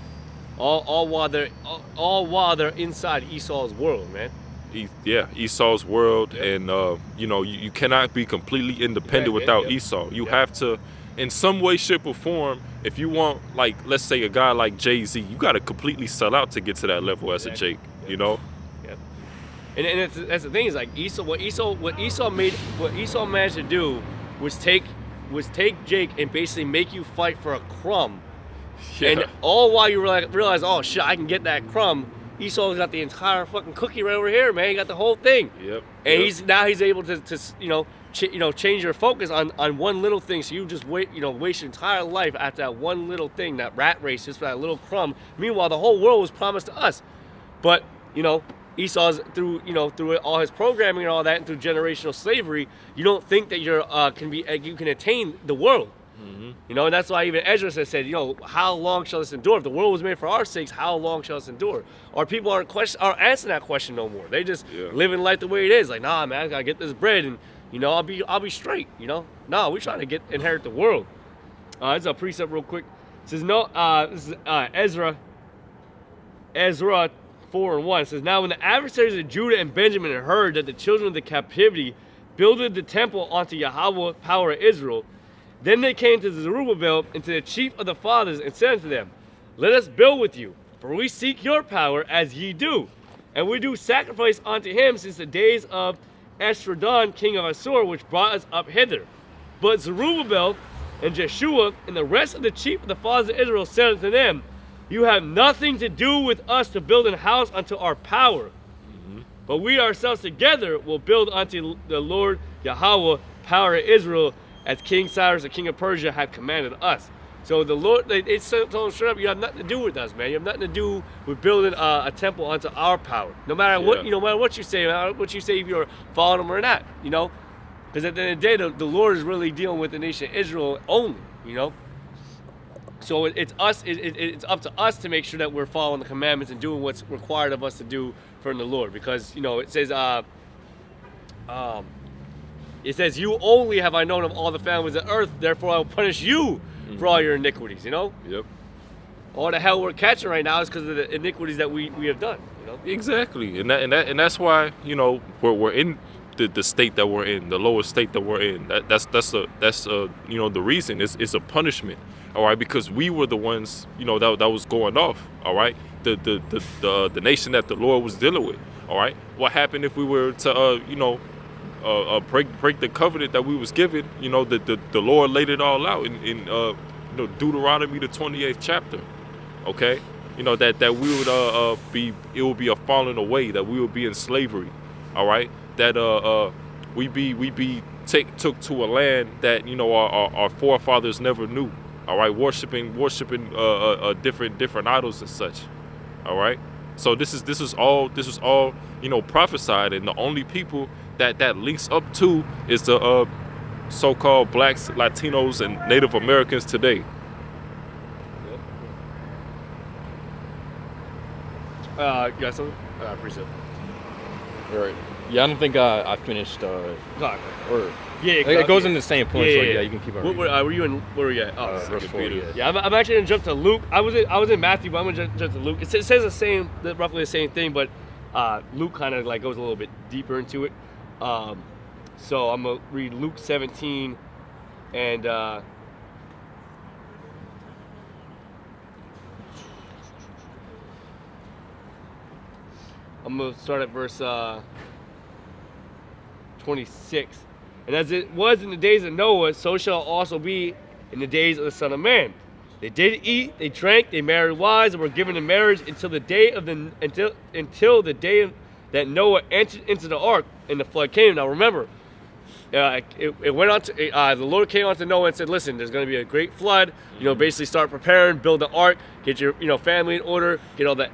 All while they're inside Esau's world, man. Esau's world, and you know, you cannot be completely independent without Esau. You have to, in some way, shape, or form, if you want, like, let's say a guy like Jay-Z, you got to completely sell out to get to that level as a Jake, you know. Yep. And that's the thing, is like what Esau managed to do was take Jake and basically make you fight for a crumb. Yeah. And all while you realize, oh shit, I can get that crumb. Esau's got the entire fucking cookie right over here, man. He got the whole thing. Yep. And he's able to change your focus on one little thing. So you just waste your entire life after that one little thing, that rat race, just for that little crumb. Meanwhile, the whole world was promised to us. But Esau's through all his programming and all that, and through generational slavery, you don't think that you can attain the world. Mm-hmm. And that's why even Ezra said, how long shall this endure? If the world was made for our sakes, how long shall this endure? Our people aren't answering that question no more. They just living life the way it is. Like, nah, man, I gotta get this bread, and I'll be straight. No, we're trying to inherit the world. This is a precept real quick. It says this is Ezra 4:1. It says, now when the adversaries of Judah and Benjamin had heard that the children of the captivity builded the temple unto Yahweh, power of Israel, then they came to Zerubbabel and to the chief of the fathers and said unto them, let us build with you, for we seek your power as ye do. And we do sacrifice unto him since the days of Esarhaddon, king of Assur, which brought us up hither. But Zerubbabel and Jeshua and the rest of the chief of the fathers of Israel said unto them, you have nothing to do with us to build an house unto our power. Mm-hmm. But we ourselves together will build unto the Lord Yahweh, power of Israel, as King Cyrus, the king of Persia, had commanded us. So the Lord, they told him straight up, you have nothing to do with us, man. You have nothing to do with building a temple unto our power. No matter what, no matter what you say, if you're following him or not, because at the end of the day, the Lord is really dealing with the nation of Israel only, So it's us. It's up to us to make sure that we're following the commandments and doing what's required of us to do for the Lord, because it says, it says, you only have I known of all the families of earth, therefore I will punish you for all your iniquities, Yep. All the hell we're catching right now is because of the iniquities that we have done, Exactly, and that's why, we're in the state that we're in, the lowest state that we're in. That's the reason. It's a punishment, all right, because we were the ones, that was going off, all right, the nation that the Lord was dealing with, all right. What happened if we were to break the covenant that we was given? The Lord laid it all out in Deuteronomy, the 28th chapter. Okay, that we would it would be a falling away, that we would be in slavery. All right, that we be took to a land that our forefathers never knew. All right, worshiping different idols and such. All right, so this is all prophesied, and the only people that links up to is the so-called blacks, Latinos, and Native Americans today. You got something? I appreciate it. All right. Yeah, I don't think I finished. Or it goes in the same point. Yeah, so yeah, you can keep on. Where were you in? Where were you at? Verse 4. Yeah, I'm actually gonna jump to Luke. I was in Matthew, but I'm gonna jump to Luke. It says roughly the same thing, but Luke kind of like goes a little bit deeper into it. So I'm gonna read Luke 17, and I'm gonna start at verse 26. And as it was in the days of Noah, so shall it also be in the days of the Son of Man. They did eat, they drank, they married wives, and were given in marriage until the day that Noah entered into the ark, and the flood came. Now remember, it went on to the Lord came on to Noah and said, "Listen, there's going to be a great flood. Basically start preparing, build the ark, get your family in order, get all that.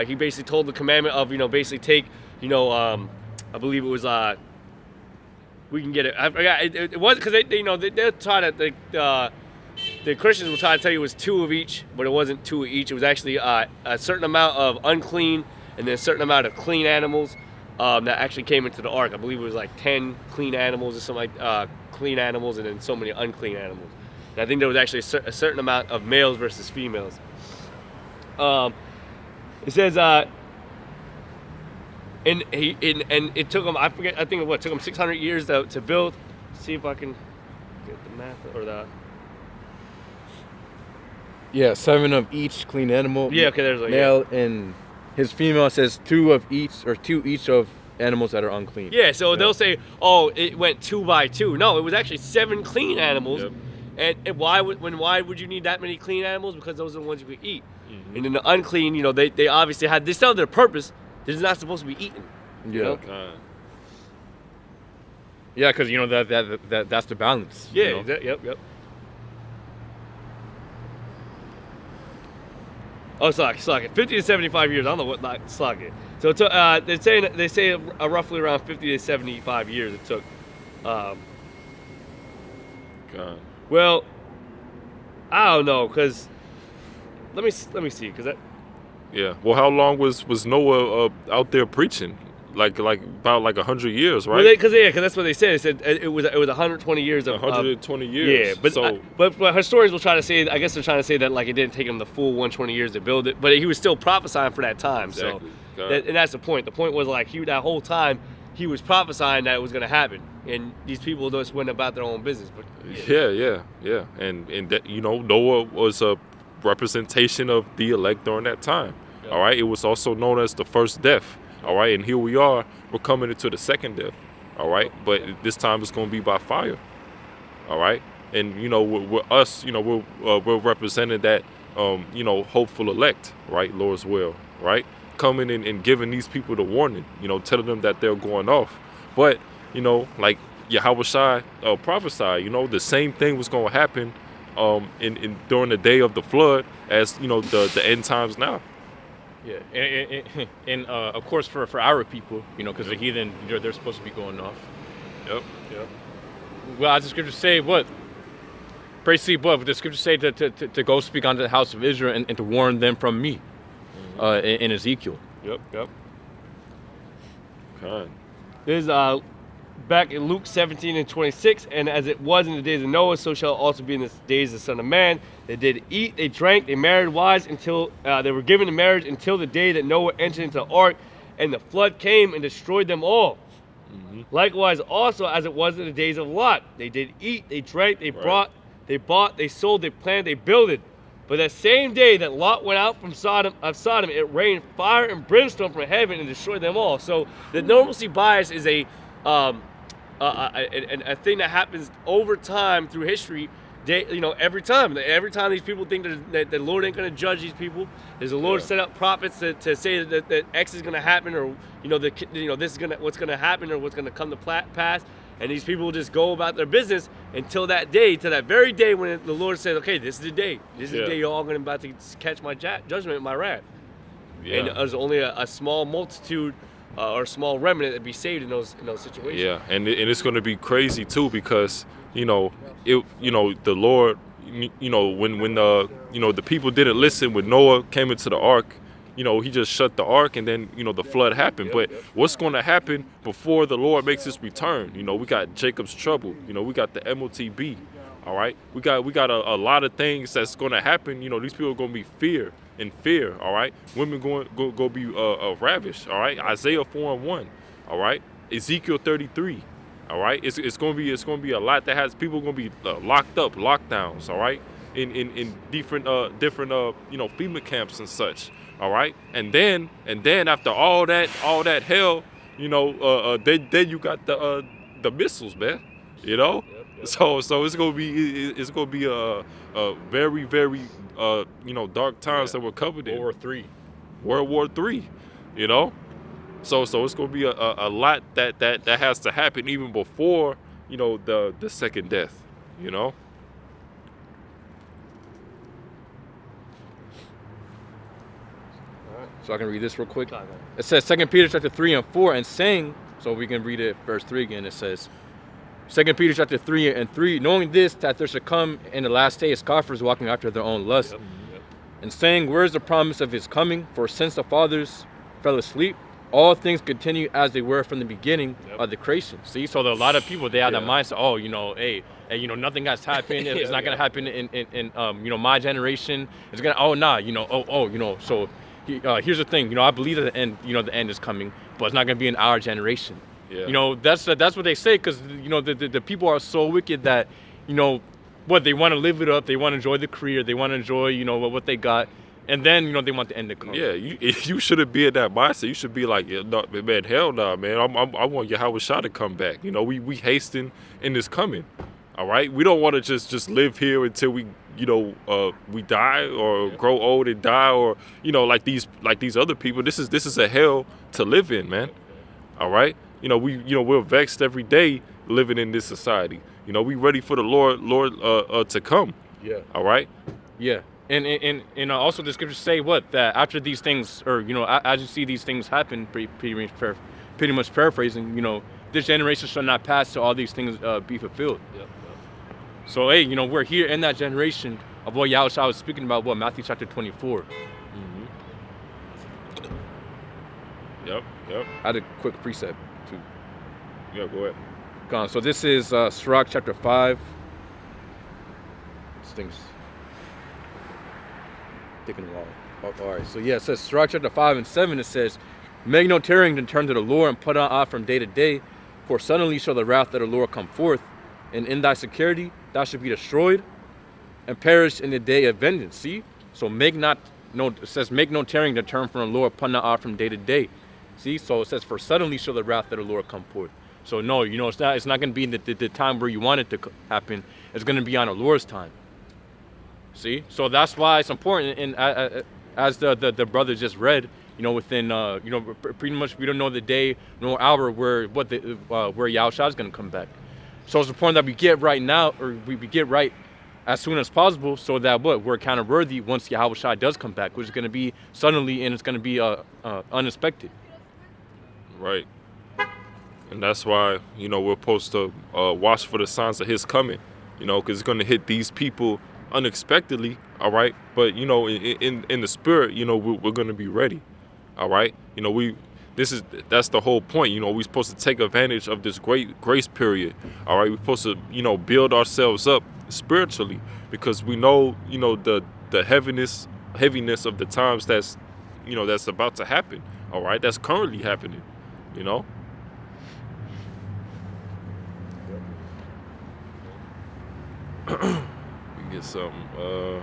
He basically told the commandment of basically take I believe it was we can get it. I forgot it was because they're taught that the Christians will try to tell you it was 2 of each, but it wasn't 2 of each. It was actually a certain amount of unclean and then a certain amount of clean animals that actually came into the ark. I believe it was like 10 clean animals or something like clean animals, and then so many unclean animals. And I think there was actually a certain amount of males versus females. It says, and it took him, I think it took him 600 years to build. See if I can get the math or the. Yeah, 7 of each clean animal. Yeah, okay, there's like male, and his female says 2 of each, or 2 each of animals that are unclean. Yeah, so they'll say, oh, it went 2 by 2. No, it was actually 7 clean animals. Yep. And why would you need that many clean animals? Because those are the ones you could eat. Mm-hmm. And then the unclean, you know, they obviously had, they still have their purpose. They're just not supposed to be eaten. Yeah. You know? Yeah, because you know that's the balance. Yeah. You know? Yep. Oh, Slack. 50 to 75 years. I don't know what Slack is. So it took, they say roughly around 50 to 75 years it took. God. Well, I don't know, cause let me see, cause that. Yeah. Well, how long was Noah out there preaching? Like about 100 years, right? Well, cause that's what they said. They said it was 120 years of 120 years. Yeah, but historians will try to say, I guess they're trying to say that like it didn't take him the full 120 years to build it, but he was still prophesying for that time. Exactly. So, and that's the point. The point was like that whole time he was prophesying that it was going to happen, and these people just went about their own business. But yeah, and that, you know, Noah was a representation of the elect during that time. Yeah. All right, it was also known as the first death. All right, and here we are. We're coming into the second death. All right, but this time it's going to be by fire. All right, and you know, we're us. You know, we're representing that you know, hopeful elect, right? Lord's will, right? Coming in and giving these people the warning. You know, telling them that they're going off. But you know, like Yahushua prophesied. You know, the same thing was going to happen in during the day of the flood as you know the end times now. Yeah, and of course for our people, you know, because the heathen, they're supposed to be going off. Yep. Well, as the scriptures say, what? Praise see, what? The scriptures say to go speak unto the house of Israel and to warn them from me, in Ezekiel. Yep. Okay. There's back in Luke 17:26, and as it was in the days of Noah, so shall it also be in the days of the Son of Man. They did eat, they drank, they married wives until they were given in marriage until the day that Noah entered into the ark, and the flood came and destroyed them all. Mm-hmm. Likewise, also as it was in the days of Lot, they did eat, they drank, they bought, they sold, they planted, they builded. But that same day that Lot went out from Sodom, it rained fire and brimstone from heaven and destroyed them all. So the normalcy bias is a thing that happens over time through history. Every time these people think that the Lord ain't going to judge these people, there's the Lord set up prophets to say that X is going to happen, or this is what's going to happen, or what's going to come to pass, and these people will just go about their business until that day, to that very day when the Lord says, okay, this is the day, the day you're all going to about to catch my judgment and my wrath. Yeah. And there's only a small multitude. Or a small remnant that be saved in those situations. Yeah, and it's going to be crazy too, because the Lord, when the people didn't listen when Noah came into the ark, he just shut the ark, and then the flood happened. But what's going to happen before the Lord makes his return? We got Jacob's trouble. We got the MOTB. All right, we got a lot of things that's going to happen. These people are going to be in fear. All right, women go be ravished. All right, Isaiah 4:1. All right, Ezekiel 33. All right, it's going to be a lot that has people going to be locked up, lockdowns. All right, in different FEMA camps and such. All right, and then after all that hell, then you got the missiles, man. So it's gonna be a very, very dark times that we're covered in. World War III, So it's gonna be a lot that has to happen even before the second death. So I can read this real quick. It says 2 Peter chapter 3 and 4, and saying, so we can read it verse 3 again. It says, 2 Peter chapter 3 and 3, knowing this, that there should come in the last days scoffers walking after their own lust, and saying, where is the promise of his coming? For since the fathers fell asleep, all things continue as they were from the beginning of the creation. See, so a lot of people, they have that mindset, nothing has happened. It's not going to happen in my generation. It's going to, so here's the thing. I believe that the end, the end is coming, but it's not going to be in our generation. Yeah. That's what they say, because the people are so wicked that they want to live it up, they want to enjoy the career, they want to enjoy what they got, and then they want the end to come. Yeah, you shouldn't be in that mindset. You should be like, no, man, hell no, man. I want Yahweh to come back. We hasting in this coming. All right, we don't want to just live here until we we die or grow old and die, or like these other people. This is a hell to live in, man. All right, we're vexed every day living in this society. We ready for the Lord to come. Yeah. All right. Yeah. And also the scriptures say that after these things, or as you see these things happen, pretty much paraphrasing, this generation shall not pass till all these things be fulfilled. Yep. So hey, we're here in that generation of what Yahushua was speaking about. Matthew chapter 24. Yep. I had a quick precept too. Yeah, go ahead. So this is Sirach chapter 5. This thing's taking a while. All right. So yeah, it says Sirach chapter 5 and 7. It says, "Make no tarrying to turn to the Lord, and put on from day to day, for suddenly shall the wrath of the Lord come forth, and in thy security thou shalt be destroyed, and perish in the day of vengeance." See, so it says make no tarrying to turn from the Lord, put not off from day to day. See, so it says for suddenly shall the wrath of the Lord come forth. So no, it's not going to be in the time where you want it to happen. It's going to be on the Lord's time. See, so that's why it's important. And as the brother just read, within pretty much we don't know the day nor hour where Yahushua is going to come back. So it's important that we get right now, or we get right as soon as possible, so that we're kind of worthy once Yahushua does come back, which is going to be suddenly, and it's going to be unexpected. Right. And that's why we're supposed to watch for the signs of His coming, because it's going to hit these people unexpectedly. All right, but in the spirit, we're going to be ready. All right, that's the whole point. We're supposed to take advantage of this great grace period. All right, we're supposed to build ourselves up spiritually, because we know the heaviness of the times that's about to happen. All right, that's currently happening. We get something.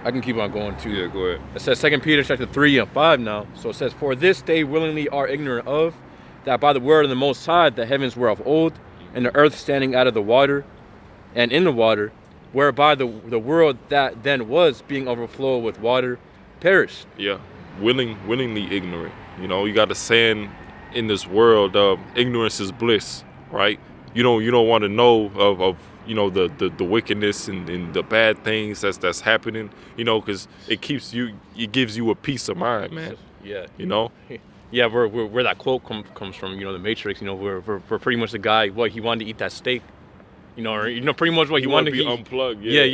I can keep on going too. Yeah, go ahead. It says 2 Peter chapter 3 and 5 now. So it says, "For this they willingly are ignorant of, that by the word of the Most High the heavens were of old, and the earth standing out of the water, and in the water, whereby the world that then was, being overflowed with water, perished." Yeah, willingly ignorant. You got the saying in this world, ignorance is bliss, right? You don't want to know of the wickedness and the bad things that's happening, because it gives you a peace of mind, man. Yeah. Yeah, where that quote comes from, the Matrix, where pretty much the guy, he wanted to eat that steak, or pretty much what he wanted to be unplugged. Yeah.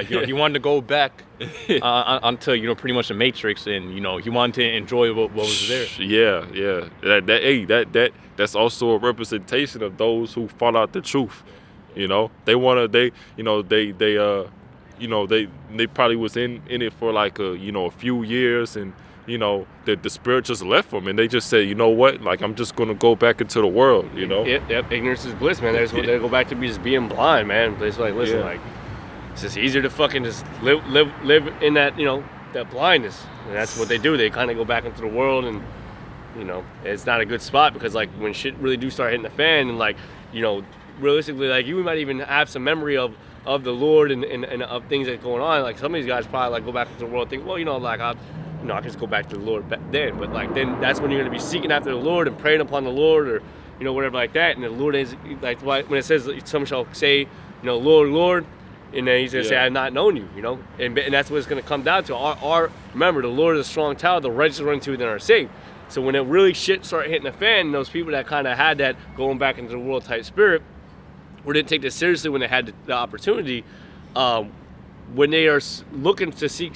He wanted to go back onto pretty much the Matrix, and he wanted to enjoy what was there. Yeah. That's also a representation of those who follow out the truth. They probably was in it for like a few years, and the spirit just left them, and they just said, like, I'm just gonna go back into the world. Yep. Ignorance is bliss, man. They go back to just being blind, man. But it's like, listen, like, it's just easier to fucking just live in that that blindness, and that's what they do. They kind of go back into the world, and it's not a good spot, because like when shit really do start hitting the fan, and like realistically, like, you might even have some memory of the Lord and of things that's going on. Like, some of these guys probably like go back into the world and think, well, like, I can just go back to the Lord back then. But like, then that's when you're going to be seeking after the Lord and praying upon the Lord, or whatever like that. And the Lord is like, when it says some shall say, Lord, Lord, and then he's going to say, I have not known you, and that's what it's going to come down to. Remember, the Lord is a strong tower, the righteous run to it and are saved. So when it really shit started hitting the fan, and those people that kind of had that going back into the world type spirit, or didn't take this seriously when they had the opportunity, when they are looking to seek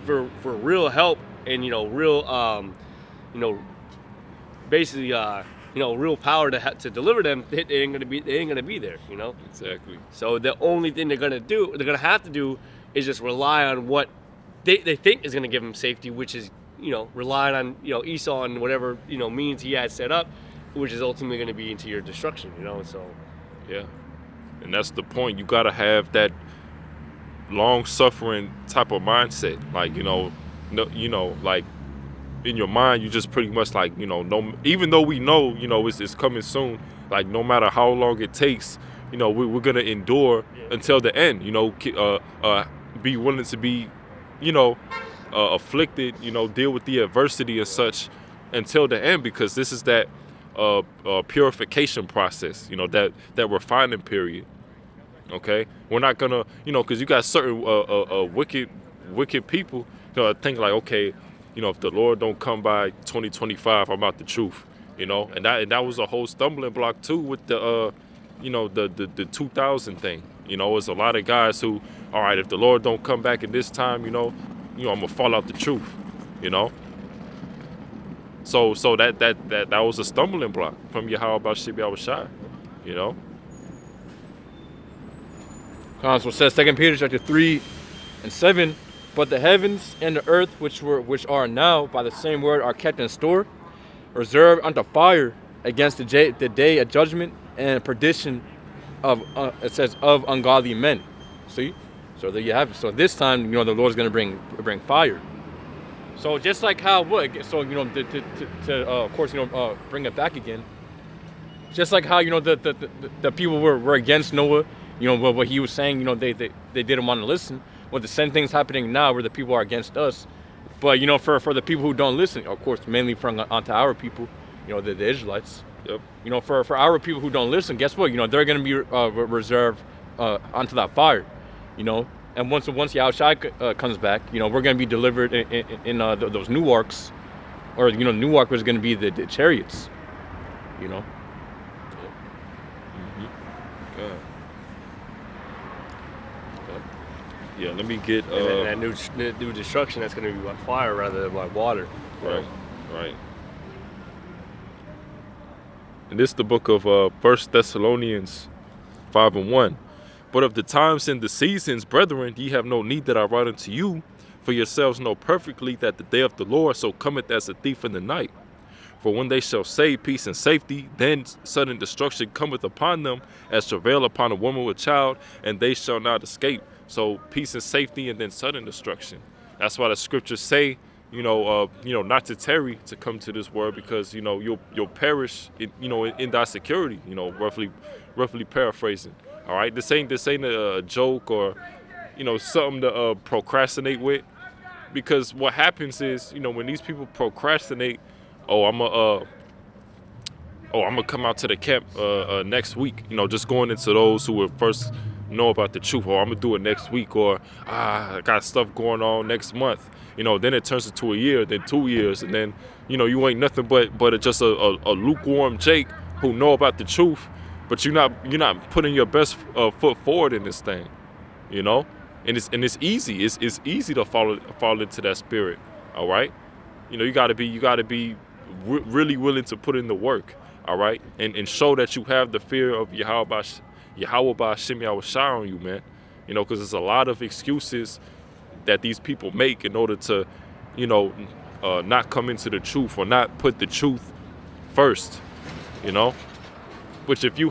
for real help and real basically real power to deliver them, they ain't gonna be there. Exactly. So the only thing they're gonna have to do is just rely on what they think is gonna give them safety, which is relying on Esau and whatever means he had set up, which is ultimately gonna be into your destruction. So yeah, and that's the point. You gotta have that long-suffering type of mindset, like like in your mind, you just pretty much like no, even though we know it's coming soon, like no matter how long it takes, we're gonna endure until the end. Be willing to be afflicted, deal with the adversity and such until the end, because this is that purification process, that refining period. Okay, we're not gonna, because you got certain wicked people, think like, okay, if the Lord don't come by 2025, I'm out the truth, and that was a whole stumbling block too with the 2000 thing. It's a lot of guys who, all right, if the Lord don't come back at this time, I'm gonna fall out the truth, So that was a stumbling block from Yahweh Shai, So it says 2 Peter chapter 3:7, but the heavens and the earth which are now by the same word are kept in store, reserved unto fire against the day of judgment and perdition of it says of ungodly men. See, so there you have it. So this time, the Lord's going to bring fire. So just like how to of course bring it back again. Just like how the people were against Noah. What he was saying, they didn't want to listen. Well, the same thing's happening now where the people are against us. But, for the people who don't listen, of course, mainly onto our people, the Israelites. Yep. For our people who don't listen, guess what? They're going to be reserved onto that fire, And once Yahushua comes back, we're going to be delivered in those new arks. Or, new ark was going to be the chariots, Mm-hmm. God. Yeah, let me get and then that new destruction, that's going to be like fire rather than like water. Right. And this is the book of 1 Thessalonians 5:1. But of the times and the seasons, brethren, ye have no need that I write unto you, for yourselves know perfectly that the day of the Lord so cometh as a thief in the night. For when they shall say peace and safety, then sudden destruction cometh upon them, as travail upon a woman with child, and they shall not escape. So peace and safety, and then sudden destruction. That's why the scriptures say, not to tarry to come to this word, because you'll perish, in thy security. Roughly paraphrasing. All right, this ain't a joke or something to procrastinate with, because what happens is when these people procrastinate, I'm gonna come out to the camp next week. Just going into those who will first know about the truth, or I'm gonna do it next week, or I got stuff going on next month. Then it turns into a year, then 2 years, and then you ain't nothing but just a lukewarm Jake who know about the truth, but you're not putting your best foot forward in this thing, and it's easy. It's easy to fall into that spirit. All right, you gotta be really willing to put in the work. All right, and show that you have the fear of Yahweh Hashem Yahushua on you, man. Because there's a lot of excuses that these people make in order to, not come into the truth or not put the truth first, Which if you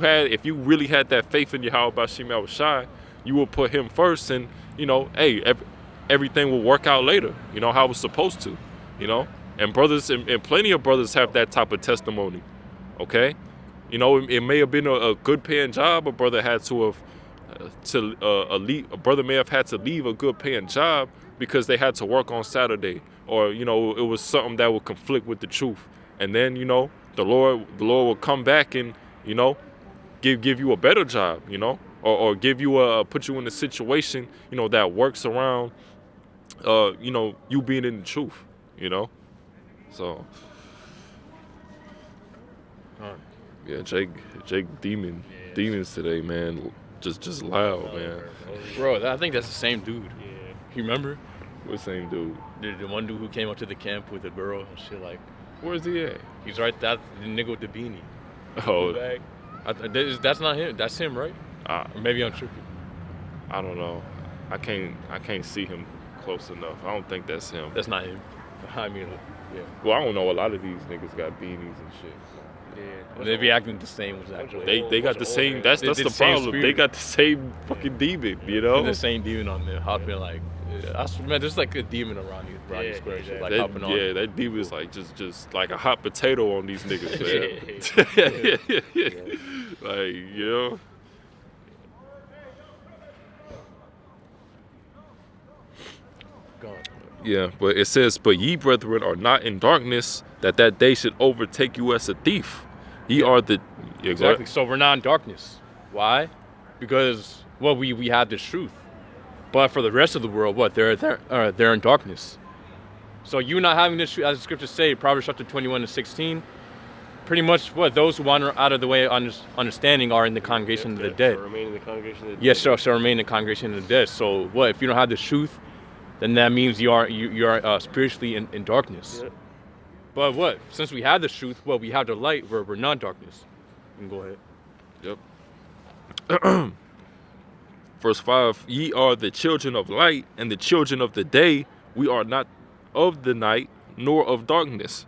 really had that faith in Yahweh Hashem Yahushua, you will put him first, and everything will work out later. How it's supposed to, And brothers and plenty of brothers have that type of testimony. Okay, it may have been a good paying job. A brother had to have a brother may have had to leave a good paying job because they had to work on Saturday, or it was something that would conflict with the truth. And then the Lord will come back and give you a better job, or give you put you in a situation that works around you being in the truth, So. Yeah, Jake demons today, man. Just loud, man. Bro, I think that's the same dude. Yeah. You remember? What same dude? The one dude who came up to the camp with a girl and shit, like, Where's he at? He's right. That's the nigga with the beanie. Oh, That's not him. That's him, right? Or maybe I'm tripping. I don't know. I can't see him close enough. I don't think that's him. That's not him. I mean, yeah. Well, I don't know. A lot of these niggas got beanies and shit. Yeah. They be acting the same. Exactly. They got the same. That's the problem. Spirit. They got the same fucking demon. You know. The same demon on there. Hopping like, I swear, man, there's like a demon around these squares, exactly. like hopping on. Yeah, that demon is like just like a hot potato on these niggas, man. Like, you know. God. Yeah, but it says, but ye brethren are not in darkness, that day should overtake you as a thief. Ye are the exactly. So we're not in darkness. Why? Because we have this truth. But for the rest of the world, they're in darkness. So you not having this truth, as the scriptures say, Proverbs chapter 21-16, pretty much those who wander out of the way of understanding are in the congregation of the dead. Shall remain in the congregation of the dead. Yes, shall remain in the congregation of the dead. So if you don't have this truth, then that means you are spiritually in darkness. Yep. But since we have the truth, we have the light, we're not darkness. You can go ahead. Yep. Verse 5, ye are the children of light and the children of the day. We are not of the night nor of darkness.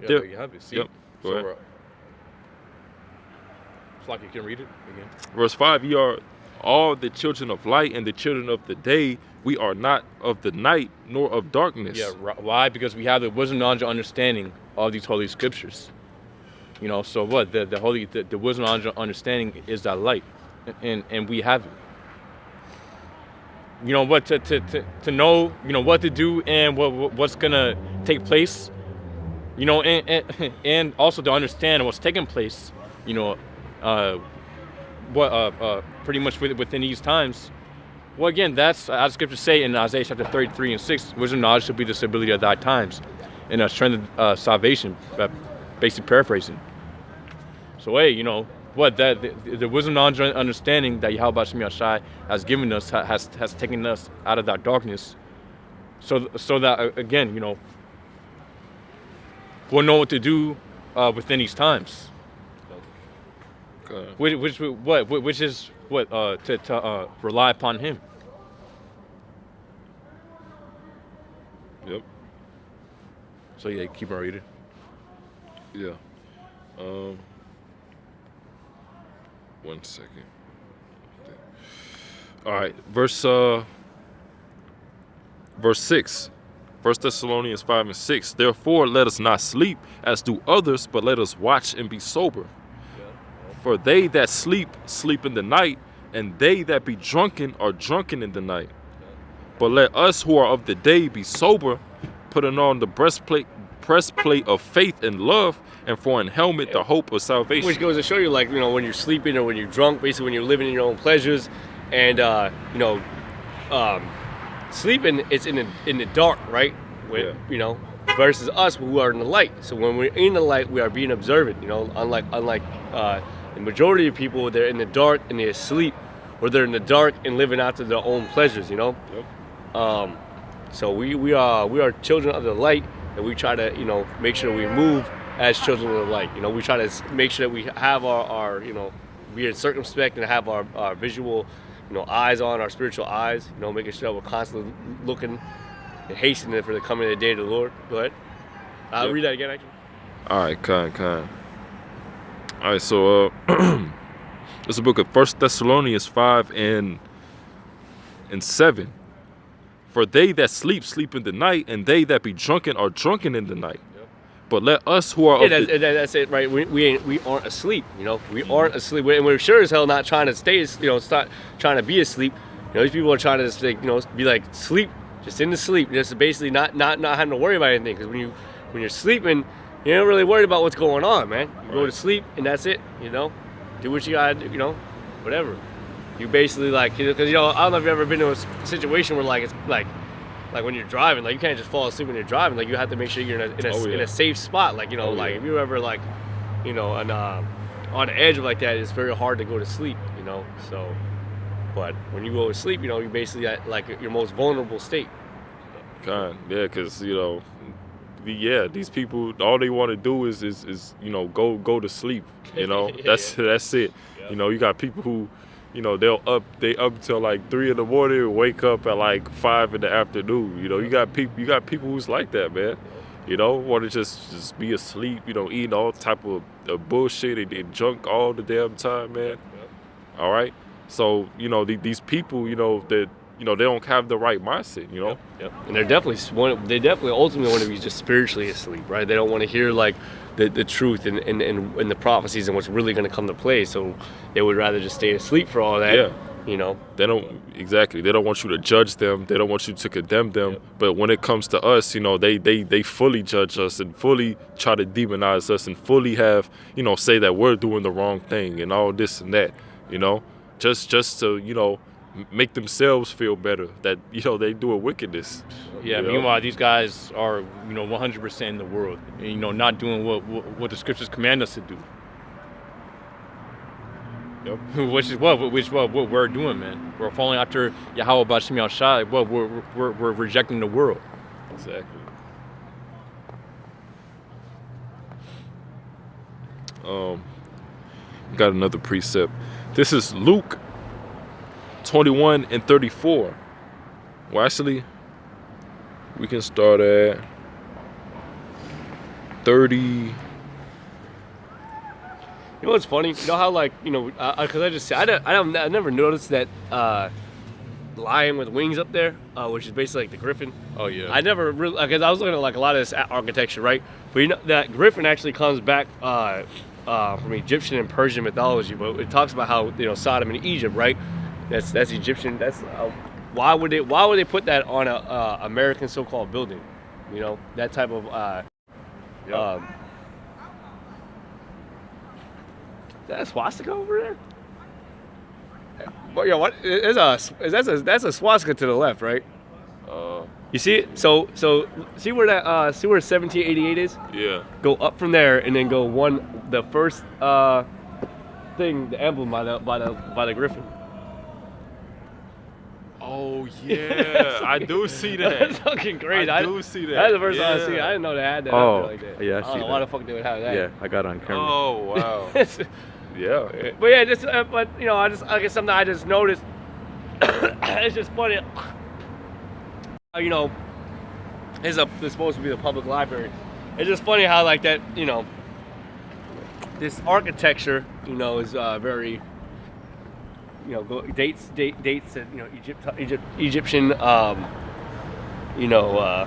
Yeah, there you have it. See? Yep. Go ahead. It's like you can read it again. Verse 5, ye are all the children of light and the children of the day. We are not of the night nor of darkness. Yeah, why? Because we have the wisdom, knowledge, and understanding of these holy scriptures. You know, so the wisdom, knowledge, and understanding is that light, and we have it. You know what to know. You know what to do and what's gonna take place. You know, and also to understand what's taking place. You know, pretty much within these times. Well, again, that's as scriptures say in Isaiah chapter 33:6. Wisdom, knowledge shall be the stability of thy times, and a strength of salvation. Basically paraphrasing. So hey, you know the wisdom, knowledge, and understanding that Yahweh Shemi has given us has taken us out of that darkness. So that again, you know, we'll know what to do within these times. Which is to rely upon Him. Yep. So yeah, keep on reading. Yeah. 1 second. All right, verse 6. 1 Thessalonians 5:6. Therefore, let us not sleep as do others, but let us watch and be sober. For they that sleep, sleep in the night, and they that be drunken are drunken in the night. But let us who are of the day be sober, putting on the breastplate of faith and love, and for an helmet the hope of salvation. Which goes to show you, like, you know, when you're sleeping or when you're drunk, basically when you're living in your own pleasures, and sleeping it's in the dark, right? You know, versus us who are in the light. So when we're in the light, we are being observant. You know, unlike the majority of people, they're in the dark and they're asleep, or they're in the dark and living out to their own pleasures. You know. Yep. So we are children of the light, and we try to, you know, make sure we move as children of the light. You know, we try to make sure that we have our you know, we are circumspect and have our visual, you know, eyes on, our spiritual eyes. You know, making sure that we're constantly looking and hastening for the coming of the day of the Lord. Go ahead. I'll read that again, actually. All right, kind. All right, so this is a book of 1 Thessalonians 5 and 7. For they that sleep, sleep in the night, and they that be drunken are drunken in the night. Yep. But let us who are that's it, right? We aren't asleep, you know. We aren't asleep, and we're sure as hell not trying to stay, you know, start trying to be asleep. You know, these people are trying to, you know, be like sleep, just in the sleep, just basically not having to worry about anything. Because when you're sleeping, you're not really worried about what's going on, man. You go to sleep, and that's it. You know, do what you gotta do, you know, whatever. You basically, like, because, you know, I don't know if you've ever been in a situation where, like, it's like when you're driving, like, you can't just fall asleep when you're driving. Like, you have to make sure you're in a safe spot. Like, you know, if you're ever, like, you know, on the edge of like that, it's very hard to go to sleep, you know. So, but when you go to sleep, you know, you're basically at, like, your most vulnerable state. Yeah, because, you know, these people, all they want to do is you know, go to sleep. You know, that's it. Yeah. You know, you got people who, you know, they up till like 3 in the morning and wake up at like 5 in the afternoon. You know, you got people who's like that, man. You know, want to just be asleep. You know, eating all type of bullshit and junk all the damn time, man. All right. So, you know, these people, you know, that, you know, they don't have the right mindset, you know. Yep. And they definitely ultimately want to be just spiritually asleep, right? They don't want to hear like the truth and the prophecies and what's really going to come to play. So they would rather just stay asleep for all that. Yeah. You know. They don't want you to judge them. They don't want you to condemn them. Yep. But when it comes to us, you know, they fully judge us and fully try to demonize us and fully have, you know, say that we're doing the wrong thing and all this and that, you know, just to, you know, make themselves feel better that, you know, they do a wickedness. Yeah. You know? Meanwhile, these guys are, you know, 100% in the world, and, you know, not doing what the scriptures command us to do. Yep. Which is what we're doing, man. We're following after Yahweh Bashim Yahshai. We're rejecting the world. Exactly. Got another precept. This is Luke 21 and 34. Well, actually, we can start at 30. You know what's funny? You know how, like, you know, because I never noticed that lion with wings up there, which is basically like the griffin. Oh yeah. I never really, because I was looking at like a lot of this architecture, right? But you know that griffin actually comes back from Egyptian and Persian mythology, but it talks about how, you know, Sodom and Egypt, right? That's Egyptian. That's why would they put that on a American so-called building? You know, that type of Yep. Is that a swastika over there? Well, yeah, what is that's a swastika to the left, right? You see it? So see where that see where 1788 is? Yeah. Go up from there and then go the first thing, the emblem by the griffin. Oh yeah, I do see that. That's fucking crazy. I do see that. That's the first time I Yeah. see it. I didn't know they had that Oh, up there like that. yeah, I I see don't know that. why the fuck they would have that. Yeah, I got it on camera. Oh wow. Yeah. But yeah, just but you know, I guess something I just noticed. It's just funny. You know, it's supposed to be the public library. It's just funny how like that, you know, this architecture, you know, is very, you know, dates that, you know, Egyptian, you know,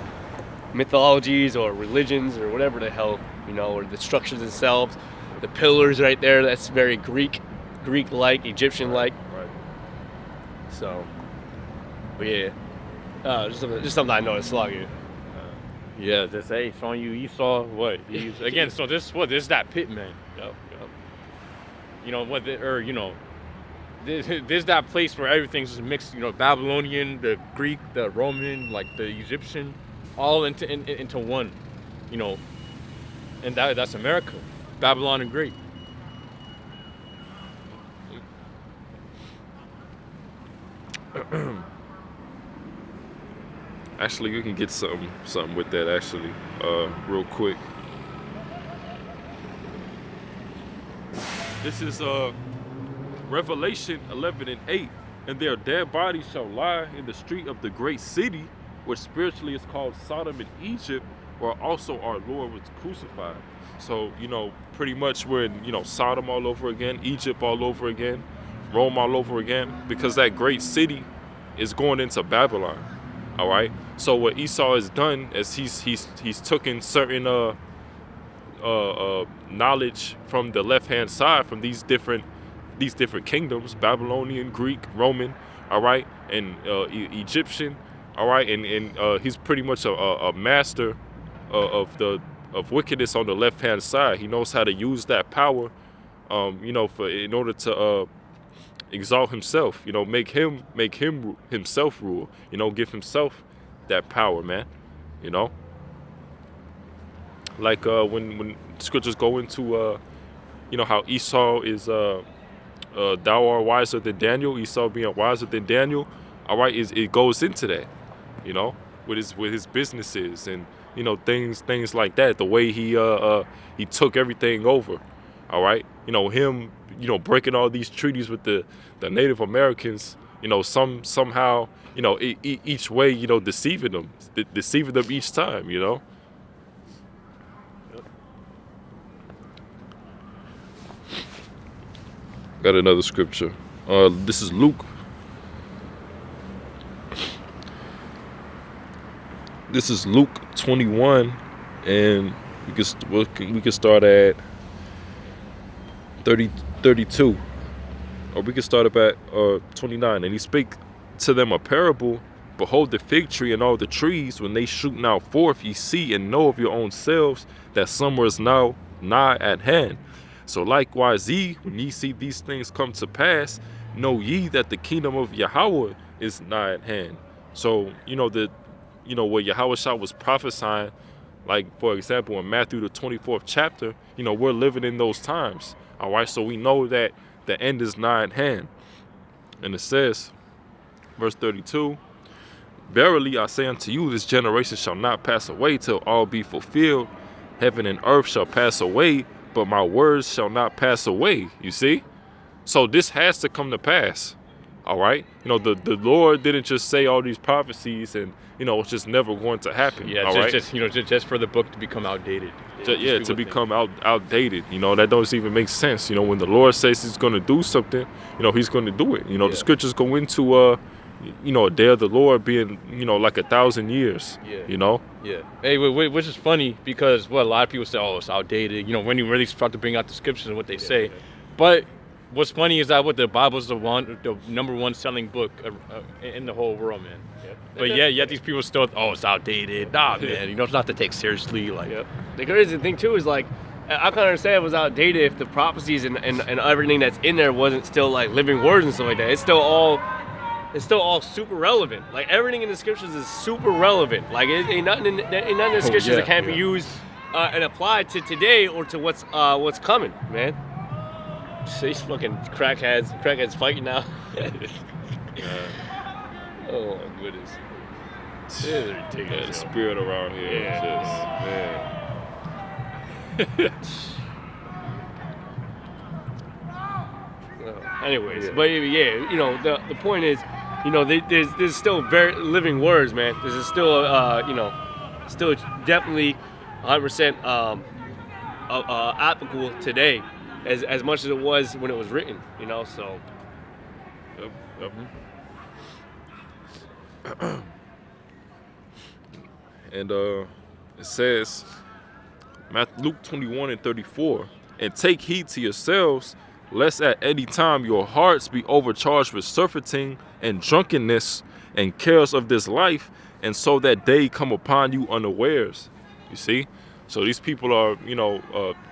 mythologies or religions or whatever the hell, you know, or the structures themselves, the pillars right there. That's very Greek-like, Egyptian-like. Right. So, but yeah, just something I noticed. Sluggy. Yeah, just hey, showing you Esau. What? Again, so this is that pit, man. Yep. You know what? You know, there's that place where everything's just mixed. You know, Babylonian, the Greek, the Roman, like the Egyptian, all into one. You know, and that's America, Babylon and Greek. Actually, you can get something with that actually, real quick. This is Revelation 11 and 8. And their dead bodies shall lie in the street of the great city, which spiritually is called Sodom and Egypt, where also our Lord was crucified. So, you know, pretty much we're in, you know, Sodom all over again, Egypt all over again, Rome all over again, because that great city is going into Babylon. All right. So what Esau has done is he's taken certain knowledge from the left hand side from these different kingdoms, Babylonian, Greek, Roman, all right, and Egyptian, all right, and he's pretty much a master of wickedness on the left hand side. He knows how to use that power, you know, in order to exalt himself, you know, make him himself rule, you know, give himself that power, man, you know. Like when scriptures go into you know, how Esau is thou art wiser than Daniel, Esau being wiser than Daniel, all right, it goes into that, you know, his businesses and things like that. The way he took everything over. All right, him breaking all these treaties with the Native Americans. Somehow each way deceiving them each time. Got another scripture. This is Luke. This is Luke 21, and we can start at 32, or we can start up at 29. And he spake to them a parable. Behold, the fig tree and all the trees, when they shoot now forth, ye see and know of your own selves that summer is now nigh at hand. So likewise ye, when ye see these things come to pass, know ye that the kingdom of Yahweh is nigh at hand. So where Yahweh was prophesying, like for example in Matthew the 24th chapter, we're living in those times. All right, so we know that the end is nigh at hand. And it says, verse 32, verily I say unto you, this generation shall not pass away till all be fulfilled. Heaven and earth shall pass away, but my words shall not pass away. You see? So this has to come to pass. All right? The Lord didn't just say all these prophecies and, it's just never going to happen. Yeah, all right? just for the book to become outdated. To become outdated. That doesn't even make sense. When the Lord says he's going to do something, he's going to do it. The scriptures go into, a day of the Lord being, like 1,000 years. Yeah. Yeah. Hey, which is funny because a lot of people say, oh, it's outdated. When you really start to bring out the scriptures and what they say. Yeah. But what's funny is that the Bible is the number one selling book in the whole world, man. Yep. But yet these people still, oh, it's outdated. Nah, man, it's not to take seriously. Like, yep. The crazy thing too is like, I can understand it was outdated if the prophecies and everything that's in there wasn't still like living words and stuff like that. It's still all super relevant. Like everything in the scriptures is super relevant. Like it ain't nothing in the scriptures that can't be used and applied to today or to what's coming, man. These fucking crackheads fighting now. Oh my goodness. This is ridiculous. The spirit around here is just, man. Anyways, but the point is, there's still very living words, man. This is still, still definitely 100% applicable today, as much as it was when it was written, so. Yep. And it says, Luke 21 and 34, and take heed to yourselves, lest at any time your hearts be overcharged with surfeiting and drunkenness and cares of this life, and so that day come upon you unawares. You see? So these people are,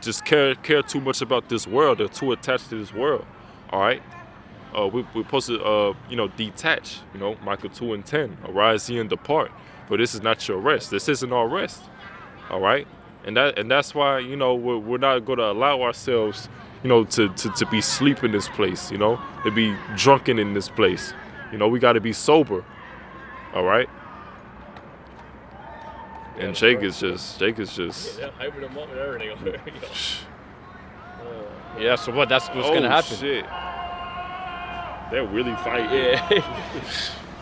just care too much about this world. They're too attached to this world. All right? We're supposed to, detach. Micah 2 and 10. Arise ye and depart. For this is not your rest. This isn't our rest. All right? And that's why, we're not going to allow ourselves, to be sleep in this place, to be drunken in this place. We got to be sober. All right? And Jake is just. Yeah, hyping them up and everything over there. Yeah, so what? That's what's going to happen. Oh, shit. They're really fighting. Yeah.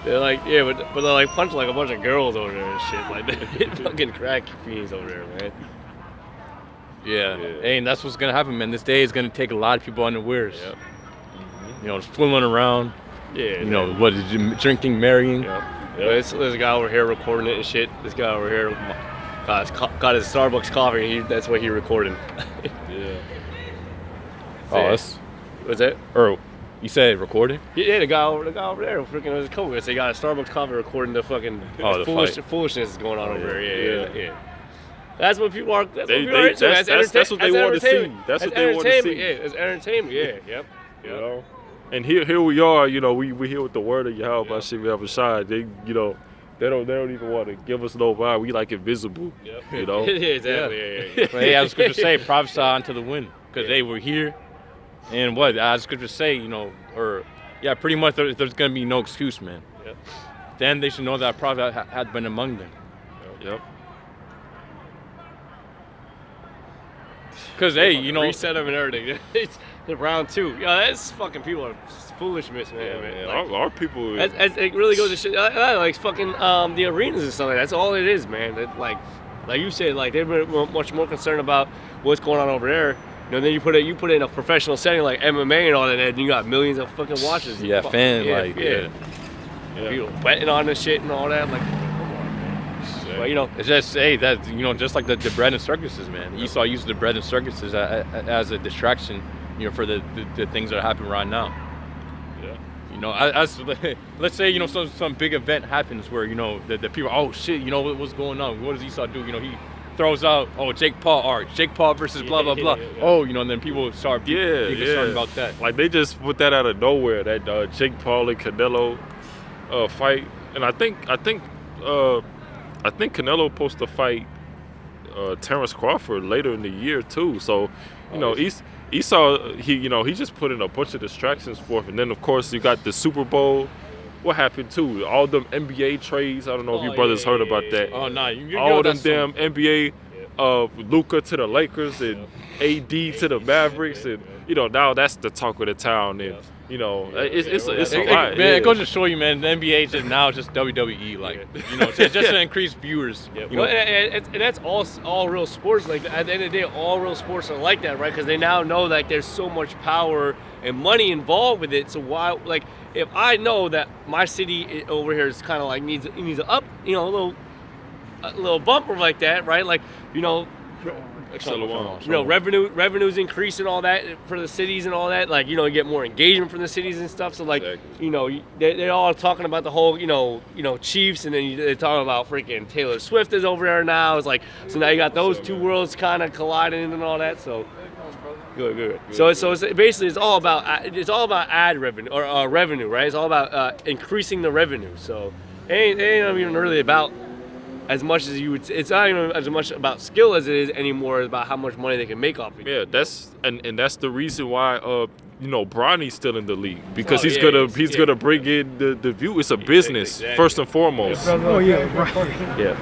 They're like, but they're like punching like a bunch of girls over there and shit. Like, they're fucking crack fiends over there, man. Yeah. Hey, and that's what's going to happen, man. This day is going to take a lot of people unawares. Yep. Just fooling around. Yeah. What is it, drinking, marrying. Yep. There's a guy over here recording it and shit. This guy over here got his Starbucks coffee. And that's what he recording. Yeah. Oh, that's. What's that? Or you said recording? Yeah, the guy over there, freaking was cool. So he got a Starbucks coffee recording the fucking foolishness is going on over there. Yeah. That's what people are. That's what people are into. That's what they want to see. That's what they want to see. Yeah, it's entertainment. Yeah. Yep. And here we are. We here with the word of Yahweh by Shimmy Abishai. They, they don't even want to give us no vibe. We like invisible. Yep. Yeah, exactly. Yeah. But hey, I was going to say, prophesy unto the wind, because they were here. And what I was going to say, pretty much there's going to be no excuse, man. Yep. then they should know that a prophet had been among them. Yep. Because, hey, you know. Reset them and everything. It's the round 2. Yeah, that's fucking people are foolishness, man. Yeah, Like, our people. it really goes to shit. Like fucking the arenas and stuff like that. That's all it is, man. Like you said, like they're much more concerned about what's going on over there. You know, then you put it in a professional setting like MMA and all that, and you got millions of fucking watchers. Yeah, Yeah. People betting on the shit and all that. Like, come on, man. But you know, it's just that just like the bread and circuses, man. Esau used the bread and circuses as a distraction, for the things that are happening right now. Yeah. You know, let's say some big event happens where the people, oh shit, what's going on? What does Esau do? He throws out, oh, Jake Paul versus blah blah blah. Yeah. Oh, and then people start being concerned about that. Like they just put that out of nowhere, that Jake Paul and Canelo fight, and I think Canelo supposed to fight Terrence Crawford later in the year too. So Esau, he just put in a bunch of distractions for him, and then of course you got the Super Bowl. What happened too? All them NBA trades. I don't know if you brothers heard about that. Oh no, all them damn NBA, Luka to the Lakers and AD to the Mavericks, and now that's the talk of the town. And it's a lot. Man, it goes to show you, man. The NBA is now just WWE, like just to increase viewers. Yeah. And that's all real sports. Like at the end of the day, all real sports are like that, right? Because they now know like there's so much power and money involved with it. So why, like, if I know that my city over here is kind of like needs a up, a little bumper like that, right? Like, revenues increase and all that for the cities and all that. Like, you get more engagement from the cities and stuff. So like, exactly. They're all talking about the whole, Chiefs, and then they're talking about freaking Taylor Swift is over there now. It's like, so now you got those two worlds kind of colliding and all that. So. Good. So it's basically it's all about ad revenue or revenue, right? It's all about increasing the revenue. So it ain't even really about as much as you would. It's not even as much about skill as it is anymore about how much money they can make off of it. Yeah, that's the reason why Bronny's still in the league, because he's gonna bring in the view. It's a business first and foremost. Oh yeah, right. Yeah.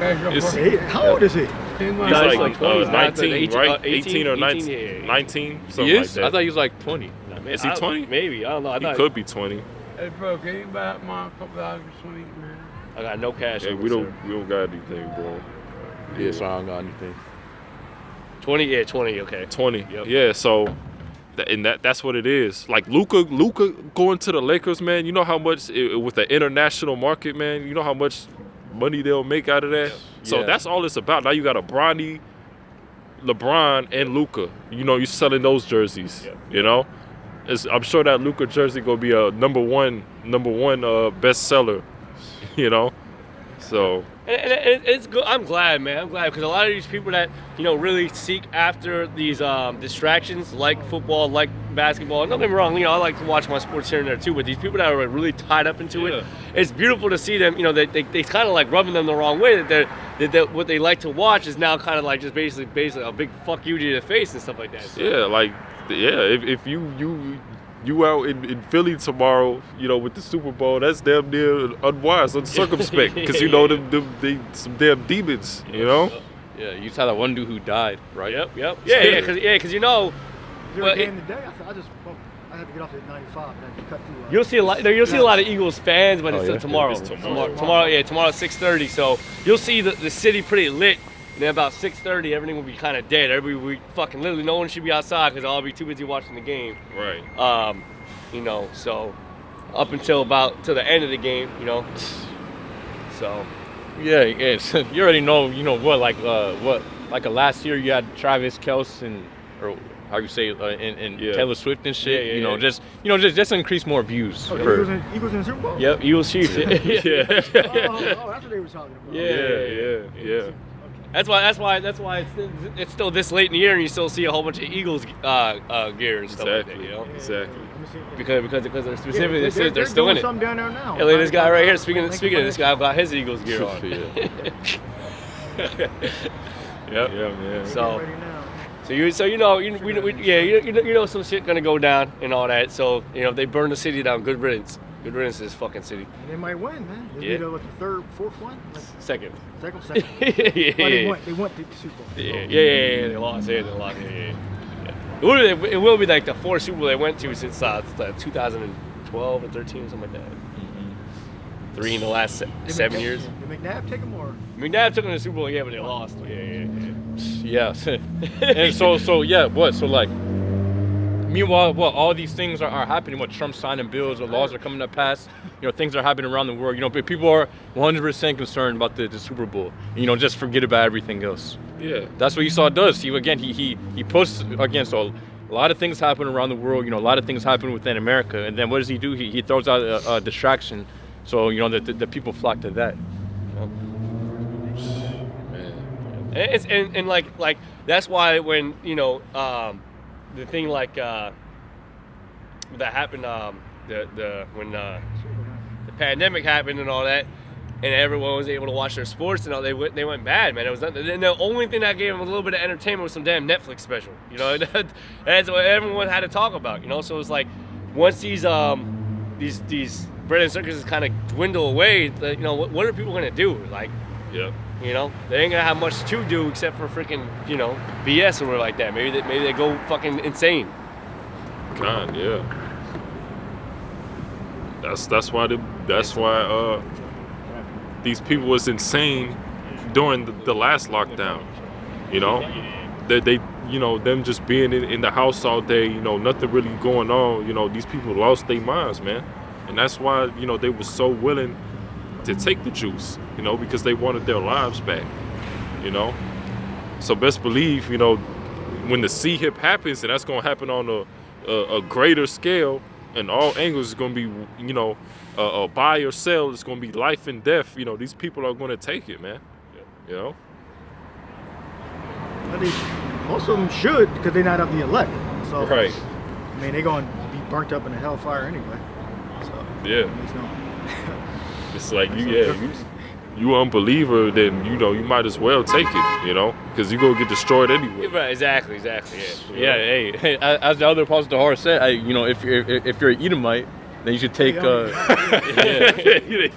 How old is he? He's like 19, right? 18 or 19. Yeah. 19, He something like is? that. I thought he was like 20. Is he 20? Maybe, I don't know. He could be 20. Hey bro, can you buy my couple $20, man? I got no cash. Yeah, we don't got anything, bro. Yeah, so I don't got anything. 20, yeah, 20, okay. 20. Yep. Yeah, so that's what it is. Like Luka going to the Lakers, man. You know how much with the international market, man. You know how much money they'll make out of that. So that's all it's about. Now you got a Bronny, LeBron, and Luka. You're selling those jerseys. Yep. I'm sure that Luka jersey gonna be a number one bestseller. So. And it's good. I'm glad, man. I'm glad because a lot of these people that really seek after these distractions, like football, like basketball. Don't get me wrong. I like to watch my sports here and there too. But these people that are really tied up into it, it's beautiful to see them. They kind of like rubbing them the wrong way. That what they like to watch is now kind of like just basically a big fuck you to the face and stuff like that. So. If you out in Philly tomorrow, with the Super Bowl, that's damn near unwise, uncircumspect, because they some damn demons, Yeah, you saw that one dude who died, right? Yep. Yeah, because Is there a game today? I had to get off at 95 and I cut through. You'll see a lot of Eagles fans, but it's tomorrow. It's tomorrow. Tomorrow at 6:30. So you'll see the city pretty lit. And then about 6:30, everything will be kind of dead. Everybody will be fucking literally no one should be outside because they'll all be too busy watching the game. Right. So up until till the end of the game, So. Yeah. So you already know, what last year you had Travis Kelce or how you say and Taylor Swift and shit. Just increase more views. Oh, Eagles in the Super Bowl? Yep, Eagles Chiefs. Oh, that's what they were talking about. Yeah. That's why it's still this late in the year and you still see a whole bunch of Eagles gear and stuff like that, Exactly. Because they're specifically they're still in it. Something down there now. Hey, look at this guy right here. Speaking of this guy, got his Eagles gear on. Yep. Yeah, man. So some shit gonna go down and all that. So if they burn the city down, good riddance. Good riddance to this fucking city. And they might win, man. They Yeah. beat the third, fourth one. Second. Second. Yeah. They went to the Super Bowl. Yeah. They lost. Yeah, they lost. Yeah. It will be like the fourth Super Bowl they went to since 2012 or 13 or something like that. 3 in the last 7 years. Did McNabb take them or? McNabb took them to the Super Bowl, yeah, but they lost. Yeah. And so yeah, what? So like, meanwhile, what? All these things are happening. What? Trump signing bills, or laws are coming to pass. You know, things are happening around the world. You know, but people are 100% concerned about the Super Bowl. You know, just forget about everything else. Yeah. That's what Esau does. He puts against a lot of things happen around the world. You know, a lot of things happen within America, and then what does he do? He throws out a distraction. So you know the people flock to that. And like that's why when you know the thing like that happened when the pandemic happened and all that, and everyone was able to watch their sports and all, they went bad, man. It was nothing. And the only thing that gave them a little bit of entertainment was some damn Netflix special. You know, that's what everyone had to talk about. You know, so it was like once these bread and circuses kind of dwindle away, you know, what are people gonna do? Like, Yeah. you know, they ain't gonna have much to do except for freaking, you know, BS or whatever like that. Maybe they go fucking insane. God, yeah. That's why these people was insane during the last lockdown. You know, they you know, them just being in the house all day. You know, nothing really going on. You know, these people lost their minds, man. And that's why, you know, they were so willing to take the juice, you know, because they wanted their lives back, you know. So best believe, you know, when the C-hip happens, and that's going to happen on a greater scale, and all angles is going to be, you know, buy or sell, it's going to be life and death. You know, these people are going to take it, man. You know. Most of them should, because they're not of the elect. So, Right. I mean, they're going to be burnt up in the hellfire anyway. So, Yeah. there's no. It's like you unbeliever, then you know you might as well take it, you know, because you gonna get destroyed anyway. Right, exactly, yeah. Yeah. Hey, as the other Apostle Tahar said, you know, if you're an Edomite, then you should take. You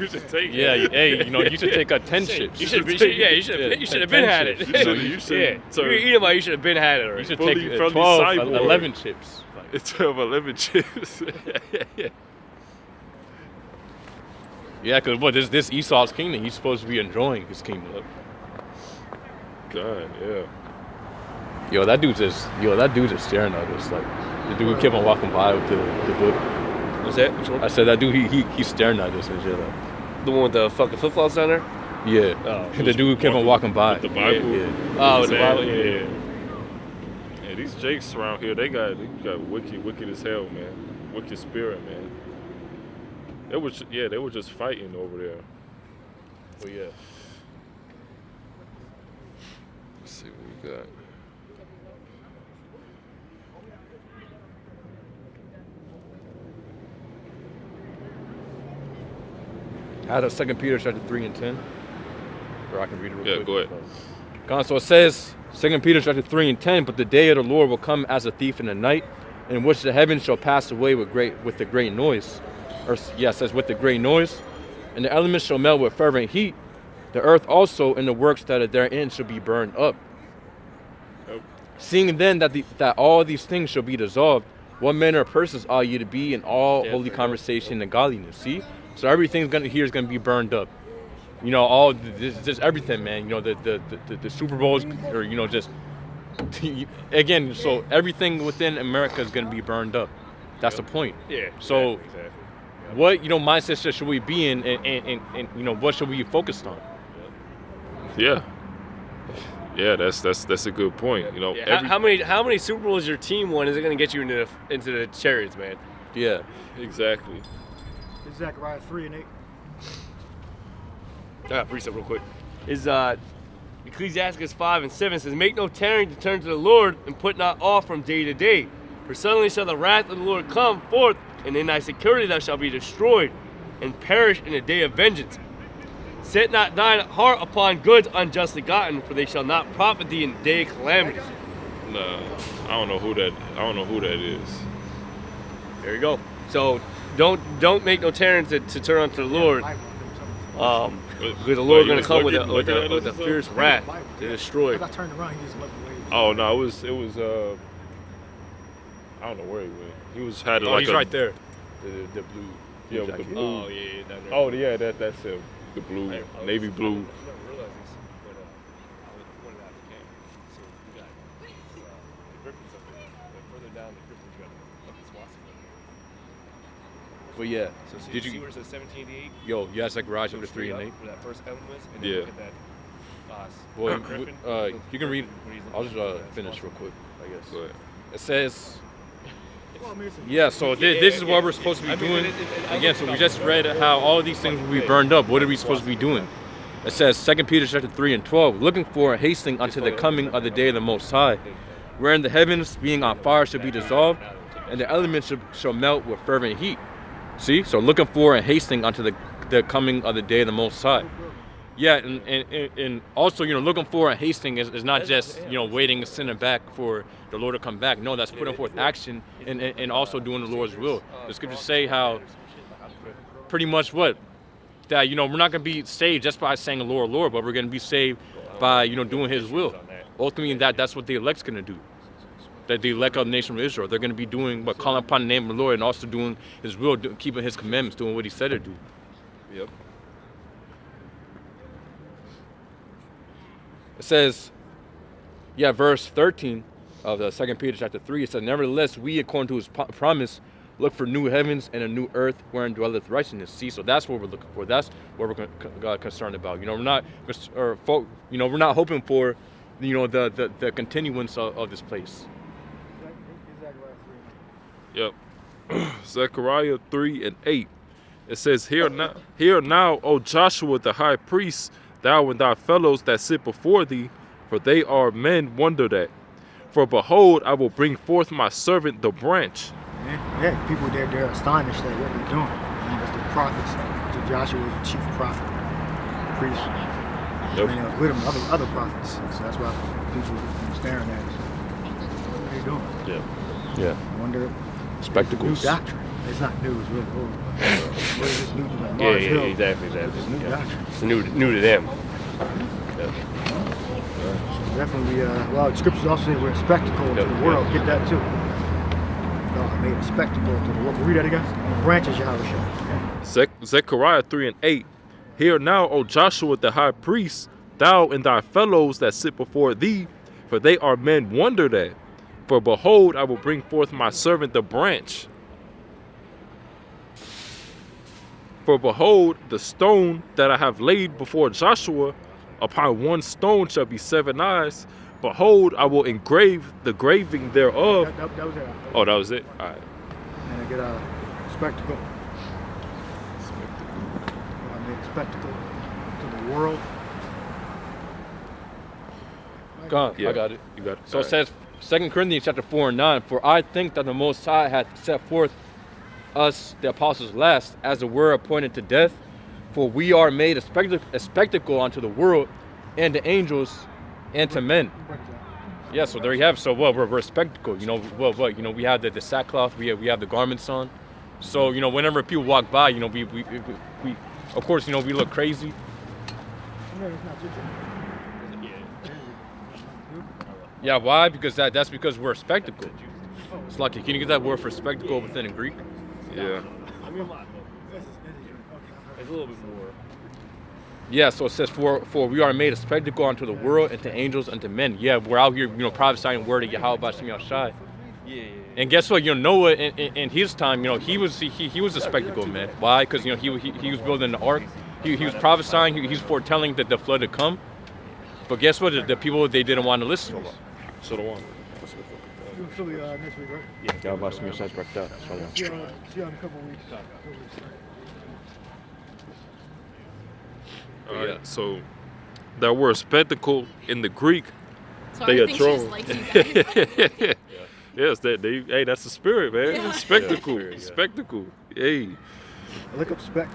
should take it. Yeah. Hey, you know, you should take 10 chips. You should have been had it. You should. So you're Edomite, you should have been had it already. You should Fully- take fully 12, cyborg. 11 chips. It's 12, 11 chips. Yeah, because what this Esau's kingdom, he's supposed to be enjoying his kingdom. God, yeah. Yo, that dude's just staring at us. Like the dude kept on walking by with the book. What's that? Which one? I said that dude he's staring at us and shit. Like, The one with the fucking flip flops down there? yeah. Oh. The dude kept on walking by. With the Bible. Yeah. Oh, with the Bible? Yeah. Yeah, these Jakes around here, they got wicked as hell, man. Wicked spirit, man. They were just fighting over there. But yeah. Let's see what we got. I had a 2 Peter chapter 3 and 10. Or I can read it real quick. Yeah, go ahead. God, so it says, 2 Peter chapter 3 and 10, but the day of the Lord will come as a thief in the night, in which the heavens shall pass away with a great noise. Or yeah, it says with the great noise, and the elements shall melt with fervent heat. The earth also and the works that are therein shall be burned up. Yep. Seeing then that all these things shall be dissolved, what manner of persons ought you to be in all holy conversation and godliness? See, so everything's is gonna be burned up. You know, all this everything, man. You know, the Super Bowls, or you know, just again. So everything within America is gonna be burned up. That's the point. Yeah. So. Exactly. What mindset should we be in, and you know, what should we be focused on? Yeah. Yeah, that's a good point. You know, Yeah. How many Super Bowls your team won is it going to get you into the chariots, man? Yeah. exactly. Zechariah 3 and 8. I got precept real quick. Is Ecclesiastes 5 and 7 says, "Make no tarrying to turn to the Lord, and put not off from day to day. For suddenly shall the wrath of the Lord come forth, and in thy security thou shalt be destroyed, and perish in the day of vengeance. Set not thine heart upon goods unjustly gotten, for they shall not profit thee in the day of calamity." Nah, I don't know who that is. There you go. So don't make no turn to turn unto the Lord. Because the Lord's going to come with a fierce wrath to destroy. I got turned around, he just looked away. Oh no, it was I don't know where he went. He was had like he's right there. The blue. Yeah, with the blue. Oh yeah, down there. Oh yeah, that's him. The blue, navy blue. But yeah, So did see you? where it says 1788? Yo, you asked that garage over 3 and 8. Where that first element was, and then Yeah. look at that. Well, Griffin. you can read. When he's I'll looking just at that finish swastika. real quick, I guess. But It says, Well, I mean, it's a- yeah. So this is what we're supposed to be doing. Again, so we just read how all of these things will be burned up. What are we supposed to be doing? It says 2 Peter chapter 3 and 12, looking for and hastening unto the coming of the day of the Most High, wherein the heavens being on fire shall be dissolved, and the elements shall melt with fervent heat. See, so looking for and hastening unto the coming of the day of the Most High. Yeah, and also, looking for and hastening is not just, waiting and sitting back for the Lord to come back. No, that's putting forth action and also doing the Lord's will. The scriptures say how pretty much what? That, we're not going to be saved just by saying Lord, Lord, but we're going to be saved by, doing His will. Ultimately, that's what the elect's going to do. That the elect of the nation of Israel, they're going to be doing what? Calling upon the name of the Lord and also doing His will, keeping His commandments, doing what He said to do. yep. It says, verse 13 of the 2 Peter chapter 3, it says, nevertheless, we, according to His promise, look for new heavens and a new earth wherein dwelleth righteousness. See, so that's what we're looking for. That's what we're concerned about. We're not, we're not hoping for, the continuance of this place. Yep. Zechariah 3 and 8. It says, Hear now, O Joshua the high priest, thou and thy fellows that sit before thee, for they are men wondered at. For behold, I will bring forth my servant the branch. Yeah, people they're astonished at what we're doing. That's the prophets. So Joshua was the chief prophet, priest. Yep. And with him other prophets. So that's why people are staring at us. What are you doing? Yeah. Yeah. I wonder. Spectacles. New doctrine. It's not new. It's really old. What is this new? Like Yeah, Mars Hill. exactly. It's new Yeah. doctrine. It's new to them. Definitely, well, the scriptures also say we're a spectacle to the world. Get that too. God made a spectacle to the world. Read that again. The branches Yahweh. Zechariah 3 and 8. Hear now, O Joshua the high priest, thou and thy fellows that sit before thee, for they are men wondered at. For behold, I will bring forth my servant the branch. For behold, the stone that I have laid before Joshua, upon one stone shall be 7 eyes. Behold, I will engrave the graving thereof. That was it. Oh, that was it? All right. And I get a spectacle. I made a spectacle to the world. God, Yeah. I got it. You got it. So it says, 2 Corinthians chapter 4 and 9, for I think that the Most High hath set forth us, the apostles last, as a word appointed to death, for we are made a spectacle unto the world and to angels and to men. Yeah, so there you have it. So we're a spectacle. We have the sackcloth, we have the garments on. So, whenever people walk by, we of course, we look crazy. No, it's not Juju. Yeah, why? Because that's because we're a spectacle. It's lucky. Can you get that word for spectacle within in Greek? Yeah. It's a little bit more. Yeah, so it says, for we are made a spectacle unto the world and to angels and to men. Yeah, we're out here, prophesying the word of Yahweh Shai. Yeah. And guess what? Noah in his time, he was a spectacle, man. Why? Because he was building the ark. He was prophesying. He was foretelling that the flood would come. But guess what? The people, they didn't want to listen. So the one. You'll be next week, right? Yeah, Yahweh Shai back there. See you in a couple weeks. All right. So that word spectacle in the Greek, So they I are think she just thrown. likes you guys. Yes, hey, that's the spirit, man. Yeah. Spectacle, Yeah. spectacle. Hey, Look up spec.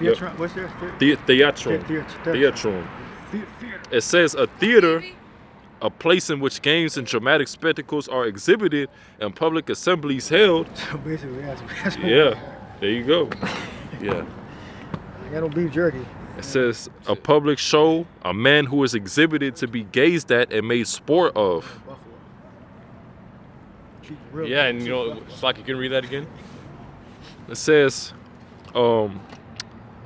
Yep. What's there? theatron. Theatron. It says a theater, a place in which games and dramatic spectacles are exhibited and public assemblies held. So basically, that's Yeah. There you go. Yeah. I got no beef jerky. It says a public show, a man who is exhibited to be gazed at and made sport of. Buffalo. Treat the real Yeah, people, and you treat know, buffalo. Slack, you can read that again? It says, all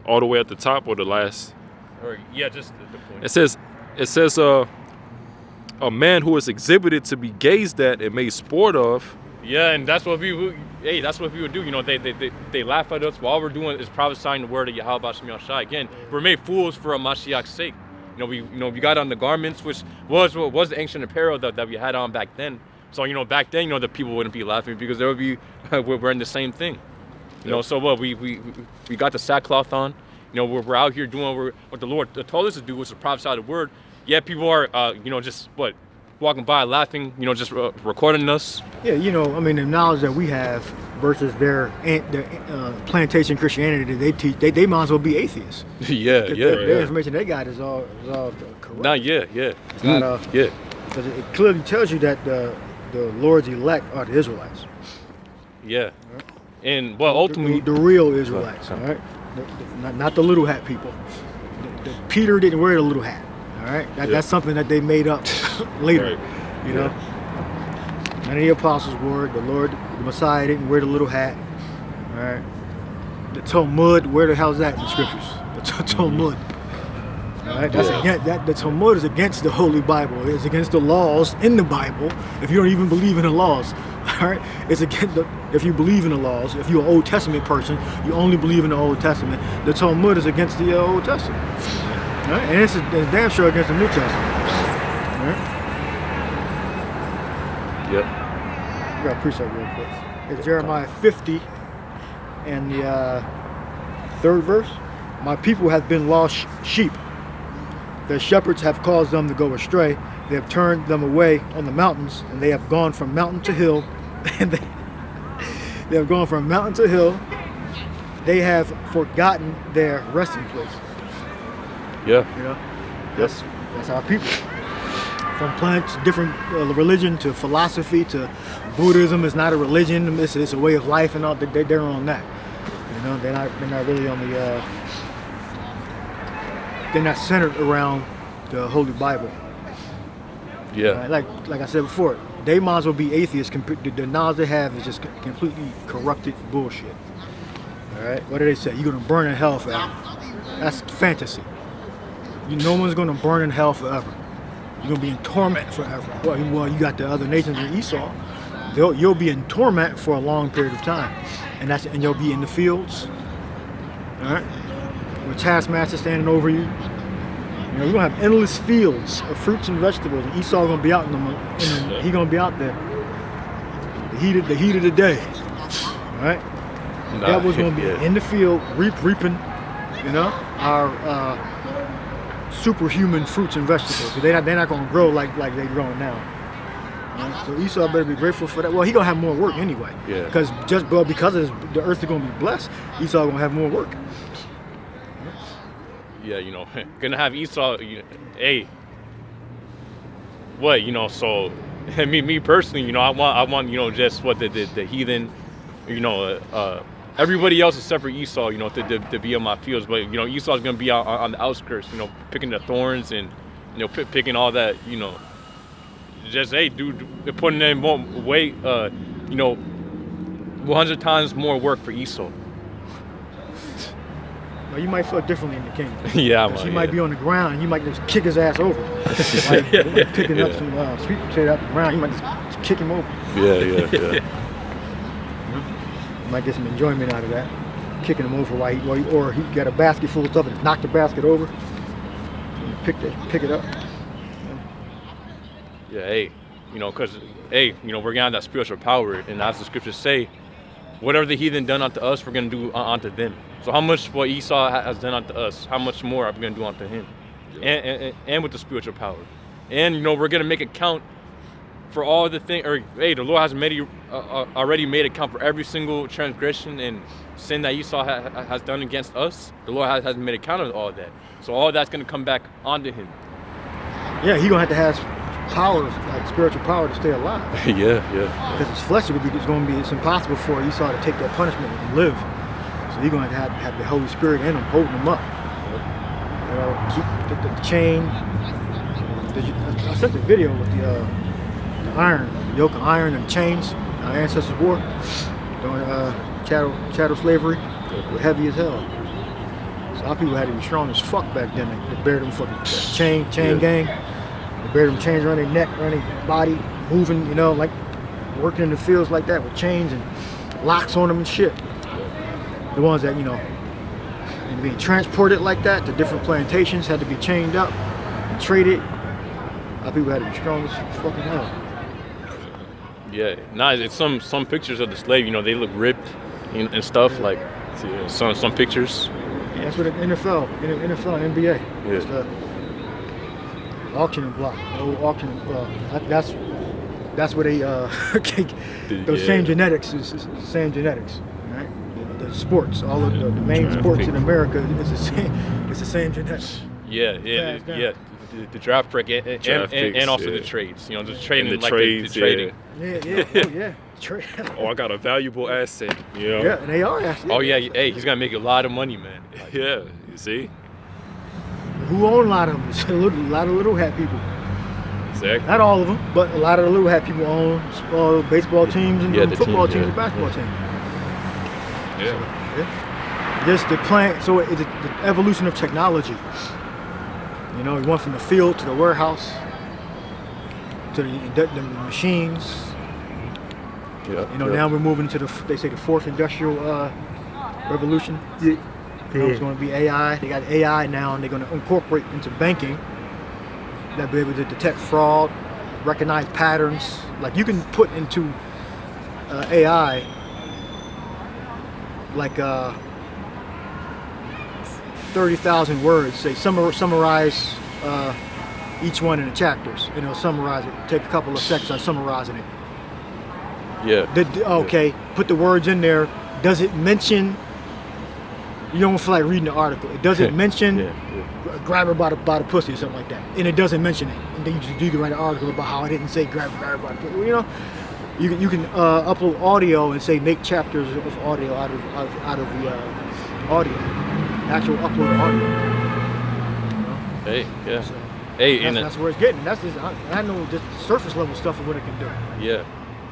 the way at the top or the last. Or yeah, just the point. It says a man who is exhibited to be gazed at and made sport of. Yeah, and that's what that's what people do. You know, they laugh at us. While all we're doing is prophesying the word of Yahweh Shai. Again, we're made fools for a Mashiach's sake. We got on the garments, which was the ancient apparel that we had on back then. So back then, the people wouldn't be laughing because they would be we're in the same thing. So what we got the sackcloth on. We're out here doing what the Lord told us to do, was to prophesy the word. Yeah, people are just walking by laughing, just recording us. Yeah, the knowledge that we have versus their plantation Christianity they teach, they might as well be atheists. The information they got is all corrupt. Nah, yeah. It's not, yeah. Because it clearly tells you that the Lord's elect are the Israelites. Yeah. And ultimately the real Israelites, all right? Not the little hat people. Peter didn't wear the little hat, all right? That's something that they made up later, None of the apostles wore it. The Messiah didn't wear the little hat, all right? The Talmud, where the hell is that in the scriptures? The Talmud. All right, the Talmud is against the Holy Bible. It's against the laws in the Bible. If you don't even believe in the laws, all right, it's against if you believe in the laws. If you're an Old Testament person, you only believe in the Old Testament. The Talmud is against the Old Testament, all right? And it's damn sure against the New Testament. All right? Yep. I got a precept real quick. It's Jeremiah 50 and the third verse. My people have been lost sheep. Their shepherds have caused them to go astray. They have turned them away on the mountains, and they have gone from mountain to hill. And they have gone from mountain to hill. They have forgotten their resting place. Yeah. That's our people. From plants, different religion to philosophy to Buddhism is not a religion. It's a way of life, and all. They're on that. They're not really on the. They're not centered around the Holy Bible. Yeah. Like I said before, they might as well be atheists. The knowledge they have is just completely corrupted bullshit. All right. What do they say? You're gonna burn in hell forever. That's fantasy. No one's gonna burn in hell forever. You're gonna be in torment forever. Well, you got the other nations in Esau. You'll be in torment for a long period of time, and you'll be in the fields. All right. With taskmaster standing over you. You're gonna have endless fields of fruits and vegetables, and Esau gonna be out in them. He gonna be out there. The heat of the day. All right. That was gonna be in the field, reaping, our superhuman fruits and vegetables. They're not gonna grow like they're growing now. Right? So Esau better be grateful for that. Well, he gonna have more work anyway. Yeah. Because the earth is gonna be blessed, Esau gonna have more work. Yeah, gonna have Esau. Hey, what So, me personally, I want just what the heathen, everybody else except for Esau, to be on my fields. But Esau's gonna be out on the outskirts, picking the thorns and picking all that, just putting in more weight, 100 times more work for Esau. Well, you might feel differently in the kingdom. Yeah, he might be on the ground, and you might just kick his ass over. Picking up some sweet potato out the ground, you might just kick him over. Yeah. You might get some enjoyment out of that, kicking him over or he got a basket full of stuff and just knock the basket over. And pick it up. Yeah, because we're gonna have that spiritual power, and as the scriptures say, whatever the heathen done unto us, we're gonna do unto them. So how much what Esau has done unto us, how much more are we gonna do unto him? Yeah. And with the spiritual power. And we're gonna make account for all the things. The Lord has already made account for every single transgression and sin that Esau has done against us. The Lord has made account of all of that. So all that's gonna come back onto him. Yeah, he's gonna have power, like spiritual power, to stay alive. Yeah. Because his flesh it's impossible for Esau to take that punishment and live. You're going to have the Holy Spirit in them, holding them up. You know, keep the chain. I sent the video with the iron, the yoke of iron and chains. Our ancestors wore during chattel slavery. They were heavy as hell. So our people had to be strong as fuck back then. They buried them fucking chain gang. They buried them chains around their neck, around their body, moving, you know, like working in the fields like that with chains and locks on them and shit. The ones that, you know, and being transported like that to different plantations had to be chained up and traded. Our people had to be strong as fucking hell. Yeah, it's some pictures of the slave. You know, they look ripped and stuff. Like some pictures. Yeah, that's what the NFL and NBA. Yeah. It's the auction block. The old auction. That's where they those same genetics is the same genetics, right? The sports, all of the main sports in America is the same. It's the same genetics. Yeah. The draft pick and also the trades. You know, the trading, the like trades, the trading. Yeah. Oh, I got a valuable asset. You know? Yeah, they are actually. Oh yeah, hey, he's gonna make a lot of money, man. Like, Yeah, you see? Who own a lot of them? It's a lot of little hat people. Exactly. Not all of them, but a lot of the little hat people own baseball teams and the football teams, teams and basketball teams. Yeah. Just the plant. So it's the evolution of technology. You know, we went from the field to the warehouse to the machines. Yeah. You know, now we're moving to they say the fourth industrial revolution. You know, it's going to be AI. They got AI now, and they're going to incorporate into banking. They'll be able to detect fraud, recognize patterns. Like you can put into AI like 30,000 words. Say summarize each one in the chapters, and it'll summarize it. Take a couple of seconds on summarizing it. Yeah. Okay, put the words in there. Does it mention? You don't feel like reading the article. It doesn't mention grab her by the pussy or something like that, and it doesn't mention it. And then you can write an article about how I didn't say grab her by the pussy. You know, you can upload audio and say make chapters of audio out of the audio, actual upload audio. You know? Hey, yeah. So that's where it's getting. That's just I know just surface level stuff of what it can do. Yeah.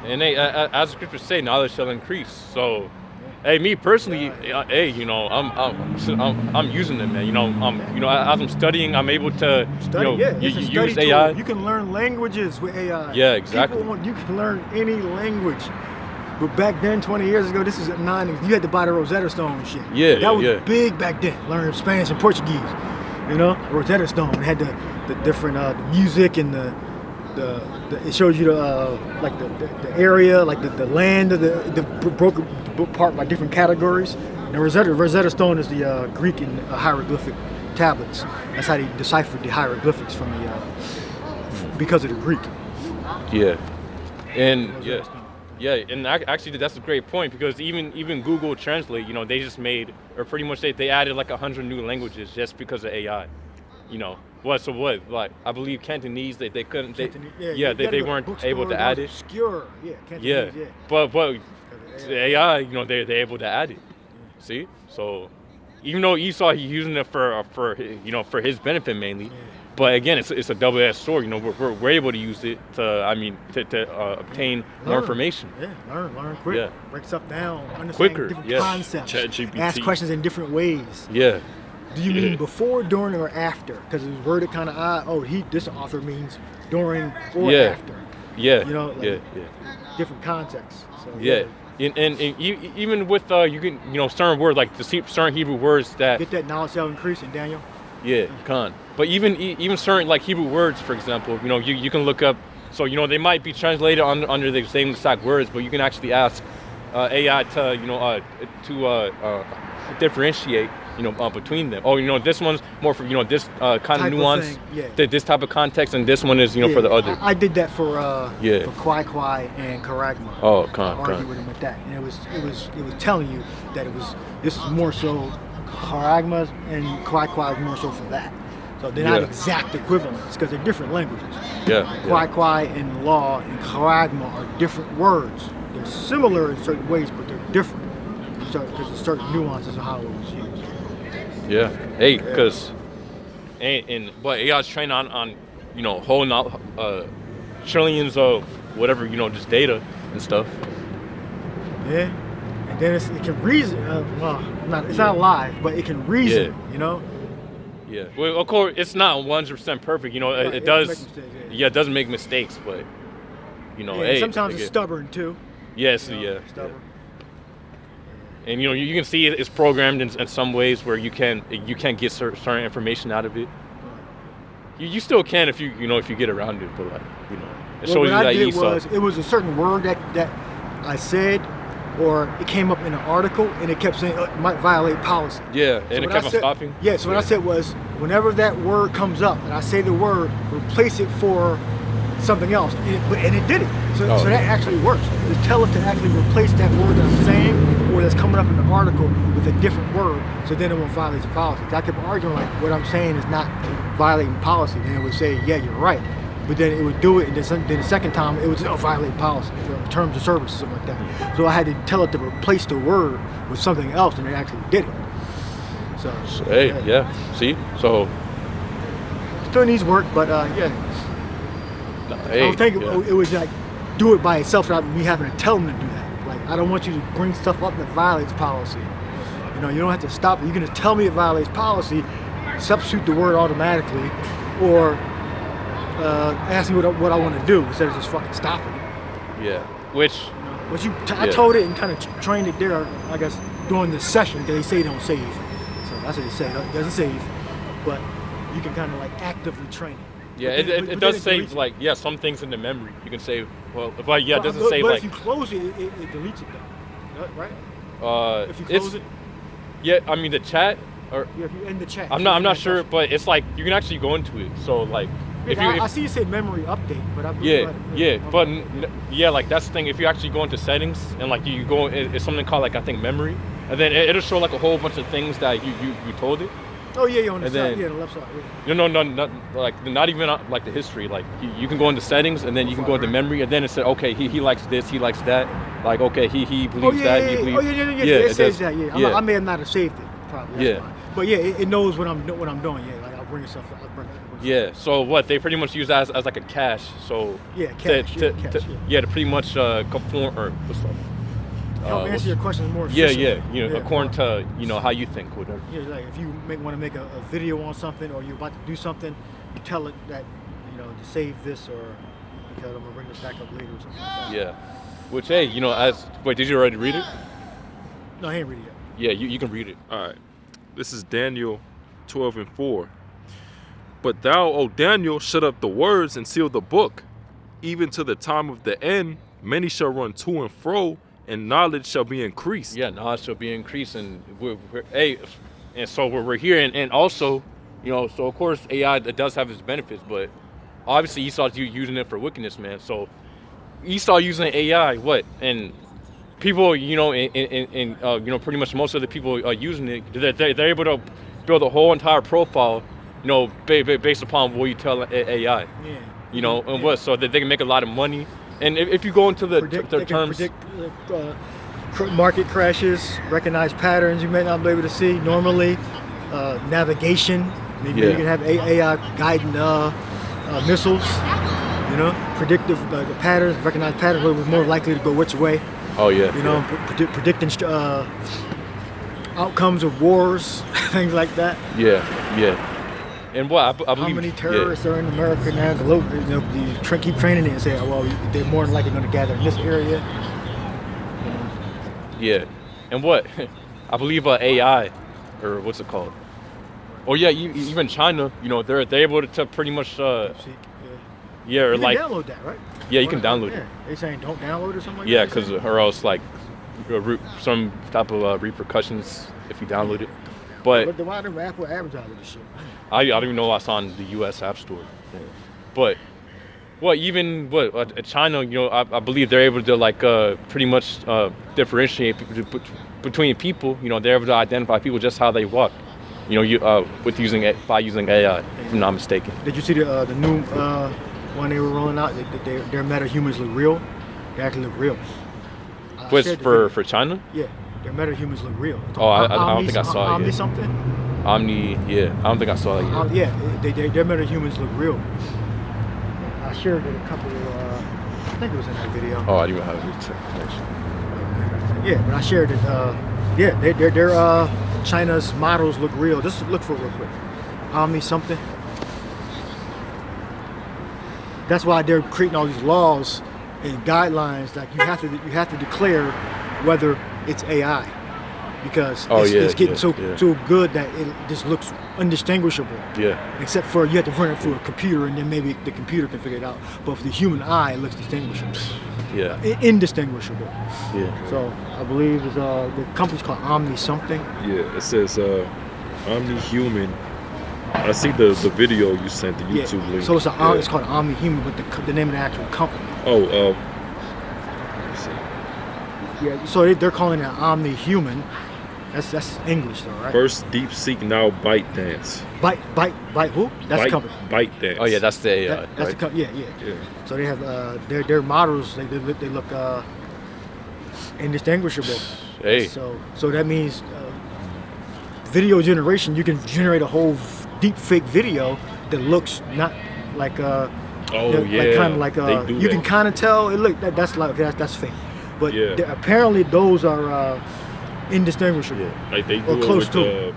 And hey, as the scriptures say, knowledge shall increase. So, hey, me personally, hey, you know, I'm using it, man. You know, as I'm studying, I'm able to, use AI. You can learn languages with AI. Yeah, exactly. You can learn any language. But back then, 20 years ago, this is at 9. You had to buy the Rosetta Stone and shit. Yeah, that was big back then. Learning Spanish and Portuguese. You know, Rosetta Stone it had the different the music and the it shows you the area, like the land of the broken apart by different categories. And Rosetta Stone is the Greek and hieroglyphic tablets. That's how they deciphered the hieroglyphics from because of the Greek. Yeah, and and actually that's a great point because even Google Translate, you know, they just made or pretty much they added like 100 new languages just because of AI. You know. What? Like I believe Cantonese, they couldn't. They weren't able to add it. Obscure, Cantonese, But AI, you know, they're able to add it. See, so even though Esau he's using it for his benefit mainly, but again it's a double-edged sword. You know, we're able to use it to obtain more information. Yeah, learn quick. Yeah, break stuff down, understand quicker. Different concepts. ChatGPT. Ask questions in different ways. Yeah. Do you mean before, during, or after? Because it was worded kind of odd. Oh, this author means during or after. Yeah. You know, different contexts. So, And even with you can certain words like certain Hebrew words that get that knowledge shall increase in Daniel. Yeah, con. But even certain like Hebrew words, for example, you know, you can look up. So you know they might be translated under the same exact words, but you can actually ask AI to differentiate. You know, between them. Oh, you know, this one's more for this kind of nuance. This type of context, and this one is for the other. I did that for Kwai and Karagma. Oh, I argued with him with that, and it was telling you that this is more so Karagma and Kwai was more so for that. So they're not exact equivalents because they're different languages. Kwai and law and Karagma are different words. They're similar in certain ways, but they're different. because of certain nuances of how it was used. Yeah. Hey, because but AI's trained on holding out trillions of whatever, just data and stuff. Yeah. And then it can reason. It's not live, but it can reason. Yeah. Well, of course, it's not 100% perfect. Right, it does. Make mistakes, it doesn't make mistakes, but hey, sometimes it's stubborn too. Yes. Stubborn. And you can see it's programmed in some ways where you can get certain information out of it. You still can if you get around it, but it shows you that it was a certain word that I said, or it came up in an article and it kept saying it might violate policy. Yeah, and it kept on stopping. Yeah, so what I said was, whenever that word comes up and I say the word, replace it for something else, and it did it. So that actually works. Just tell it to actually replace that word that I'm saying or that's coming up in the article with a different word, so then it won't violate the policy. I kept arguing like what I'm saying is not violating policy. Then it would say, yeah, you're right. But then it would do it, and then the second time it would say, violate policy, terms of service, something like that. So I had to tell it to replace the word with something else, and it actually did it. So hey, yeah. See, so still needs work, but I don't think it was like do it by itself without me having to tell them to do that. Like, I don't want you to bring stuff up that violates policy. You don't have to stop it. You can just tell me it violates policy, substitute the word automatically, or ask me what I want to do instead of just fucking stopping it. Yeah, which I told it and kind of trained it there, I guess, during the session, because they say don't save. So that's what they say. It doesn't save, but you can kind of like actively train it. Yeah, it does save some things in the memory. You can save. Well, it doesn't save but if you close it, it deletes it though, right? If you close it. Yeah, I mean the chat. Or if you end the chat. I'm not sure, but it's like you can actually go into it. So like. I see you say memory update, but like that's the thing. If you actually go into settings and like you go, it's something called like I think memory, and then it'll show like a whole bunch of things that you told it. Oh yeah, on the side, the left side. Yeah. No, not even like the history. Like you can go into settings and then you can go into memory, and then it said, okay, he likes this, he likes that. Like okay, he believes that. He believes. It says that. Yeah, I may have not have saved it probably. That's fine. But yeah, it knows what I'm doing. Yeah, like I'll bring stuff. Yeah, so what they pretty much use that as like a cache. So cache. To pretty much conform or what's up. I'll answer your question more. According to how you think, whatever. Yeah, like if you want to make a video on something or you're about to do something, you tell it that to save this or because I'm gonna bring this back up later or something like that. Yeah, which did you already read it? No, I ain't read it yet. Yeah, you can read it. All right, this is Daniel 12:4. But thou, O Daniel, shut up the words and seal the book. Even to the time of the end, many shall run to and fro, and knowledge shall be increased. Yeah, knowledge shall be increased, and so we're here, and also, so of course AI does have its benefits, but obviously Esau's using it for wickedness, man. So Esau using AI, and people, pretty much most of the people are using it. They're able to build a whole entire profile. Based upon what you tell AI, so that they can make a lot of money. And if you go into the terms, predict market crashes, recognize patterns you may not be able to see normally, navigation. Maybe you can have AI guiding missiles. Predict the patterns, recognize patterns, what was more likely to go which way. Oh yeah. Predicting outcomes of wars, things like that. Yeah. And I believe how many terrorists are in America now? You keep training it and say, well, they're more than likely going to gather in this area. Yeah, and I believe AI, or what's it called? Oh yeah, even China, they're able to pretty much. Or you like can download that, right? Yeah, you can download it. They saying don't download or something like that. Yeah, because or else like some type of repercussions if you download it. But why did Apple advertise this shit? I don't even know what's on the U.S. App Store. Yeah. But China, I believe they're able to pretty much differentiate between people. They're able to identify people just how they walk. By using AI, if I'm not mistaken. Did you see the new one they were rolling out? Their meta humans look real. They actually look real. For China? Yeah. Their metahumans look real. Oh, I don't think I saw it Omni yet. something? Omni, yeah. I don't think I saw that yet. Their metahumans look real. I shared it a couple of, I think it was in that video. Oh, I didn't even have it checked. Yeah, but I shared it. Their China's models look real. Just look for it real quick. Omni something. That's why they're creating all these laws and guidelines. Like you have to declare whether it's AI, because it's getting so good that it just looks indistinguishable. Yeah. Except for you have to run it through a computer, and then maybe the computer can figure it out. But for the human eye, it looks distinguishable. Yeah. Indistinguishable. Yeah. So I believe it's, the company's called Omni something. Yeah, it says Omni-Human. I see the video you sent, the YouTube link. So it's called Omni Human, but the name of the actual company. Oh, let me see. Yeah. So they're calling it Omni Human. That's English though, right? First Deep Seek Now Bite Dance. Bite who? That's the company. Bite Dance. Oh yeah, that's the AI. That's the right? company. Yeah. So they have their models. They look indistinguishable. Hey. So that means video generation. You can generate a whole deep fake video that looks not like like kind of like you can kind of tell it look that's fake, but apparently those are indistinguishable. Like they do or close it with to.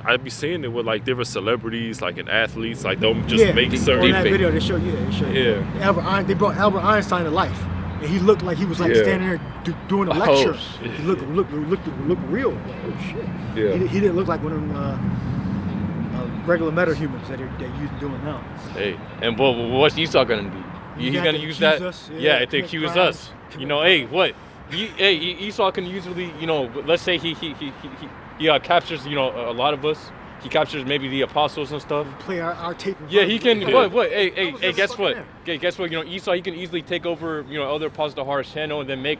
I'd be seeing it with like different celebrities, like and athletes, like they'll just make certain. On that video they show you. They brought Albert Einstein to life, and he looked like he was like standing there doing a lecture. He looked real. Oh shit. Yeah. He didn't look like one of them regular metahumans that they're doing now. Hey, and what's Esau gonna do? He's gonna use that. To accuse us. You know, hey, what? Esau can usually, let's say he captures, a lot of us. He captures maybe the apostles and stuff. Play our tape. Yeah, he can. What? Hey, guess what? Guess what? Esau, he can easily take over, Elder Apostle Har's channel and then make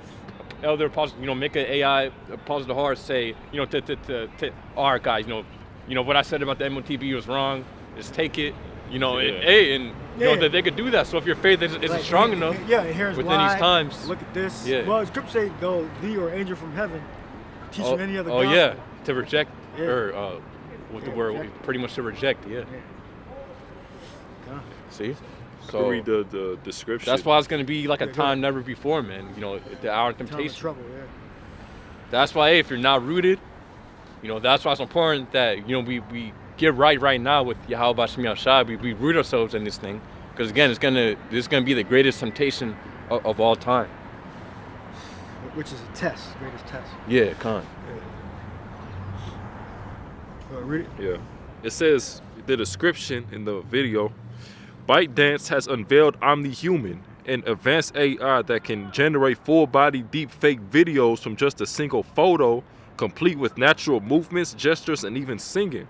Elder Apostle, make an AI Apostle Har say, to all right, guys, what I said about the MOTB was wrong. Just take it, that they could do that. So if your faith isn't strong enough, here's within why. these times. Look at this. Yeah. Well, scripture say, though, thee or angel from heaven, teach you any other gospel. Oh yeah, to reject or what the word pretty much to reject. Yeah. See. So read the description. That's why it's gonna be like a time never before, man. The hour of temptation. Trouble, That's why, if you're not rooted, that's why it's important that we get right now with Yahweh Shai. We root ourselves in this thing, because again, this is gonna be the greatest temptation of all time. Which is a test, greatest test. Yeah, con. Read it. Yeah. It says the description in the video. ByteDance has unveiled Omni-Human, an advanced AI that can generate full-body deep-fake videos from just a single photo, complete with natural movements, gestures, and even singing.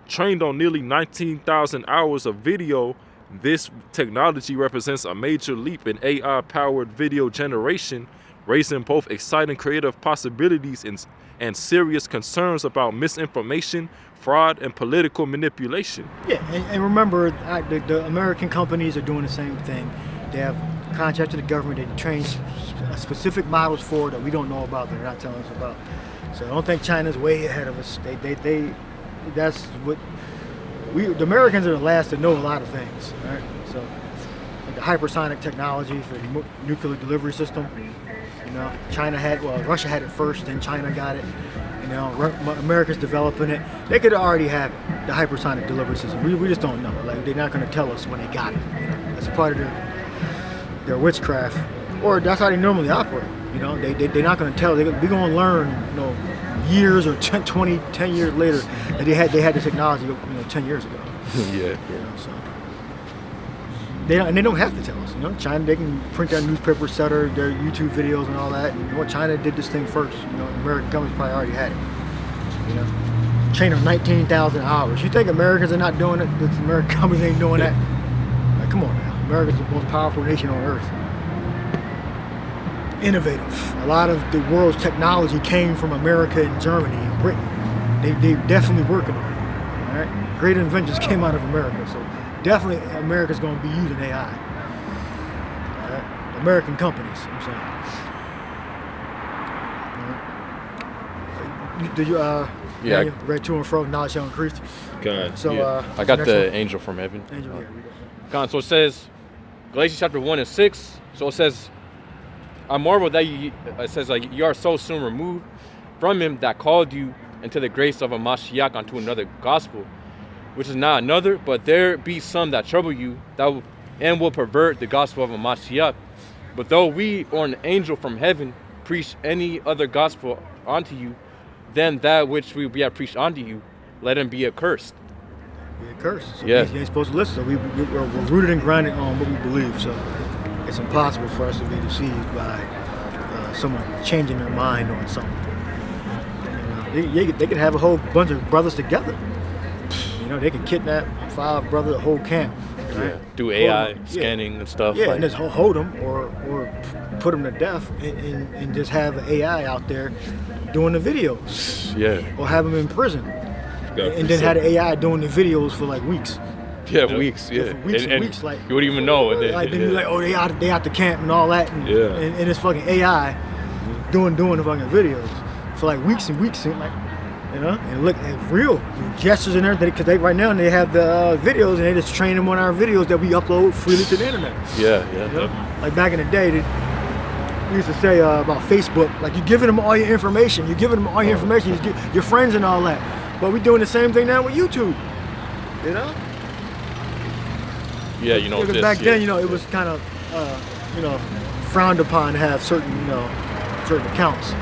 Trained on nearly 19,000 hours of video, this technology represents a major leap in AI-powered video generation, raising both exciting creative possibilities and serious concerns about misinformation, fraud, and political manipulation. Yeah, and remember, the American companies are doing the same thing. They have contracted the government, they train specific models for that we don't know about, that they're not telling us about. So I don't think China's way ahead of us. That's what the Americans are the last to know a lot of things, right? So like the hypersonic technology for the nuclear delivery system, Russia had it first, then China got it. America's developing it. They could already have the hypersonic delivery system. We just don't know. Like, they're not going to tell us when they got it. That's a part of their witchcraft, or that's how they normally operate. They're not going to tell. We're going to learn, years or 10 years later that they had the technology, 10 years ago. Yeah. So they don't have to tell us. China, they can print their newspapers, sell their YouTube videos and all that. And China did this thing first. American companies probably already had it. Train on 19,000 hours. You think Americans are not doing it? The American companies ain't doing that? Like, come on now. America's the most powerful nation on earth. Innovative. A lot of the world's technology came from America and Germany and Britain. They're definitely working on it. All right? Great inventions came out of America. So definitely America's going to be using AI. All right? American companies, I'm saying. Did you Yeah. Daniel, read to and fro, knowledge shall increase. God. So Yeah. I got next the one. angel from heaven. Angel, yeah, read it. So it says, Galatians chapter 1 and 6. So it says, I marvel that it says, like, you are so soon removed from him that called you into the grace of a Mashiach unto another gospel, which is not another, but there be some that trouble you and will pervert the gospel of a Mashiach. But though we or an angel from heaven preach any other gospel unto you than that which we have preached unto you, let him be accursed. Be a curse. So Yeah. You ain't supposed to listen. So we're rooted and grounded on what we believe. So it's impossible for us to be deceived by someone changing their mind on something. You know, they could have a whole bunch of brothers together. You know, they can kidnap 5 brothers, a whole camp. Right? Yeah. Do AI Hold 'em. scanning and stuff. Yeah, like, and just hold them or put them to death and just have AI out there doing the videos. yeah. Or have them in prison. Gotta And be then had safe. the AI doing the videos for like weeks. Yeah, weeks. Yeah. For weeks and weeks, like you wouldn't even know. And then, like then yeah. you're like, oh, they out the camp and all that, and, Yeah. and it's fucking AI doing the fucking videos for like weeks and weeks, and like, you know, and look at real gestures and everything, because right now they have the videos and they just train them on our videos that we upload freely to the internet. Yeah, You yeah. know? Like back in the day, we used to say about Facebook, like you're giving them all your information, you're giving them all your information, your friends and all that. But we're doing the same thing now with YouTube. You know? Yeah, you know, Because this, back yeah. then, you know, it was kind of, you know, frowned upon to have certain, you know, certain accounts.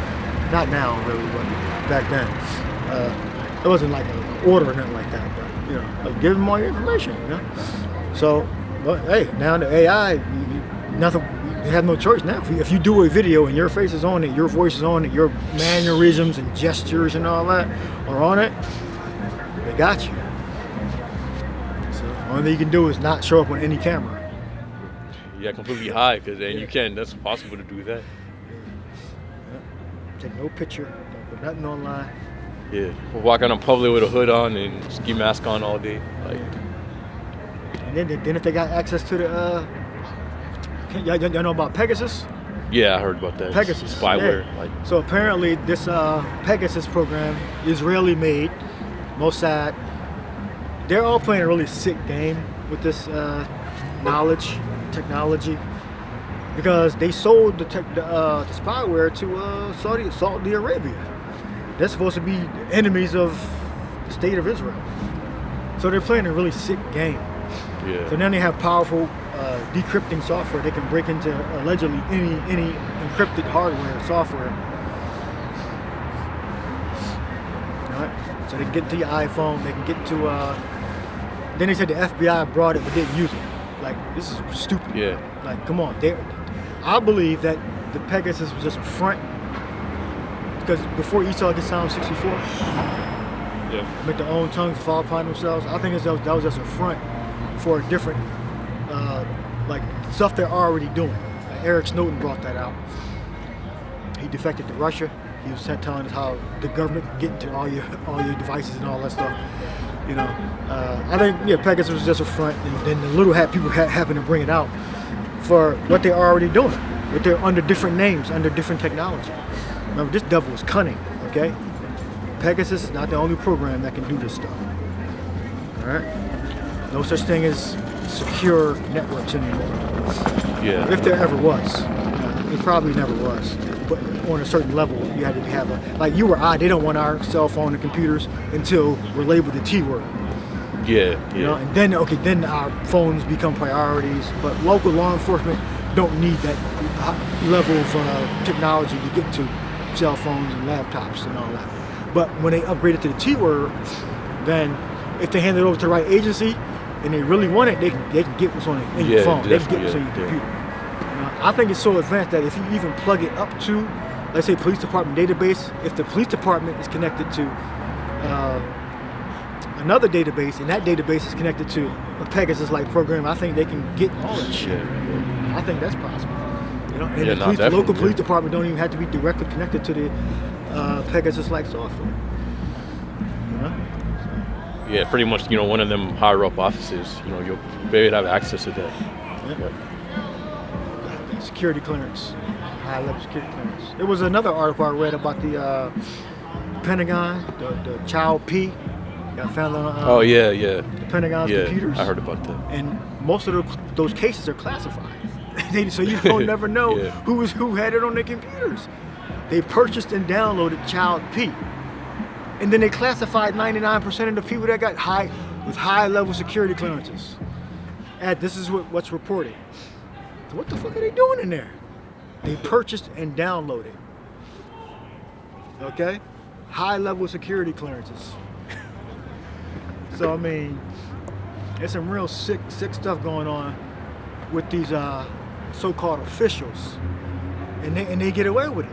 Not now, really, but back then. It wasn't like an order or nothing like that, but, you know, like, give them all your information, you know? So, but hey, now the AI, nothing, you have no choice now. If you do a video and your face is on it, your voice is on it, your mannerisms and gestures and all that are on it, they got you. So, the only thing you can do is not show up on any camera. Yeah, completely high, because then you can. That's possible to do that. Take no picture, don't put nothing online. Yeah, we're walking on public with a hood on and ski mask on all day. Like, And then if they got access to the, y'all know about Pegasus? yeah, I heard about that. Pegasus. Spyware. Yeah. Like, So apparently this Pegasus program, Israeli made, Mossad, they're all playing a really sick game with this technology, because they sold the spyware to Saudi Arabia. They're supposed to be enemies of the state of Israel. So they're playing a really sick game. yeah. So now they have powerful decrypting software. They can break into allegedly any encrypted hardware or software. Alright? So they can get to your iPhone. They can get to. Then they said the FBI brought it but didn't use it. Like, this is stupid. Yeah. Like, come on. I believe that the Pegasus was just a front, because before Esau gets Psalm 64, Yeah. make their own tongues fall upon themselves. I think that was just a front for a different, like, stuff they're already doing. Eric Snowden brought that out. He defected to Russia. He was telling us how the government can get into all your devices and all that stuff. You know, I think Pegasus was just a front, and then the little people happen to bring it out for what they're already doing, but they're under different names, under different technology. Remember, this devil is cunning. Okay. Pegasus is not the only program that can do this stuff. All right? No such thing as secure networks anymore. Yeah. If there ever was. It probably never was. But on a certain level, you had to have like you or I, they don't want our cell phone and computers until we're labeled the T word. Yeah. You know, and then our phones become priorities. But local law enforcement don't need that level of technology to get to cell phones and laptops and all that. But when they upgrade it to the T word, then if they hand it over to the right agency and they really want it, they can get what's on it in your phone. They can get what's on your computer. You know, I think it's so advanced that if you even plug it up to, let's say, police department database, if the police department is connected to another database and that database is connected to a Pegasus-like program, I think they can get all that shit. Yeah. I think that's possible. You know, and Yeah, the local definitely, police yeah. department don't even have to be directly connected to the Pegasus-like software. You know? Yeah, pretty much, one of them higher up offices, you'll be able to have access to that. Yeah. Security clearance, high-level security clearance. There was another article I read about Pentagon, the child P, got found on Oh yeah. the Pentagon's Yeah, computers. I heard about that. And most of those cases are classified. So you don't never know Yeah. who had it on their computers. They purchased and downloaded child P. And then they classified 99% of the people that got high level security clearances. This is what's reported. So what the fuck are they doing in there? They purchased and downloaded. Okay? High level security clearances. So I mean, there's some real sick stuff going on with these so-called officials, and they get away with it.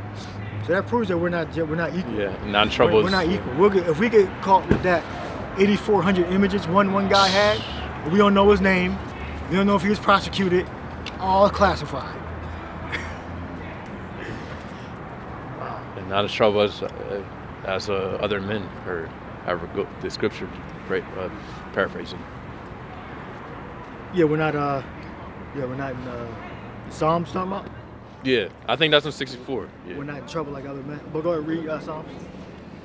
So that proves that we're not equal. Yeah, not in trouble. We're not equal. If we get caught with that 8,400 images one guy had, we don't know his name, we don't know if he was prosecuted, all classified. And not as trouble as other men, or however the scripture, right? Paraphrasing. Yeah, we're not in Psalms talking about. Yeah, I think that's in 64. Yeah. We're not in trouble like other men. But go ahead, read Psalms.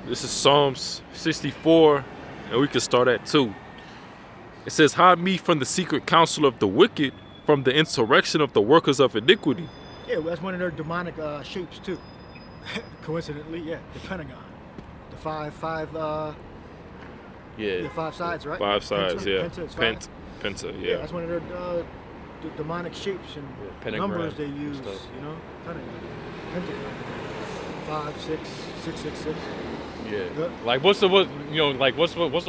This is Psalms 64, and we can start at 2. It says, hide me from the secret counsel of the wicked, from the insurrection of the workers of iniquity. Yeah, well, that's one of their demonic shapes too. Coincidentally, yeah, the Pentagon, the five sides, right? 5 sides, yeah. Penta, it's five. Penta, Yeah, that's one of their the demonic shapes and pentagram numbers they use. stuff. You know, Pentagon. 5, 6, 6, 6, 6. Yeah. Yeah. Like what's the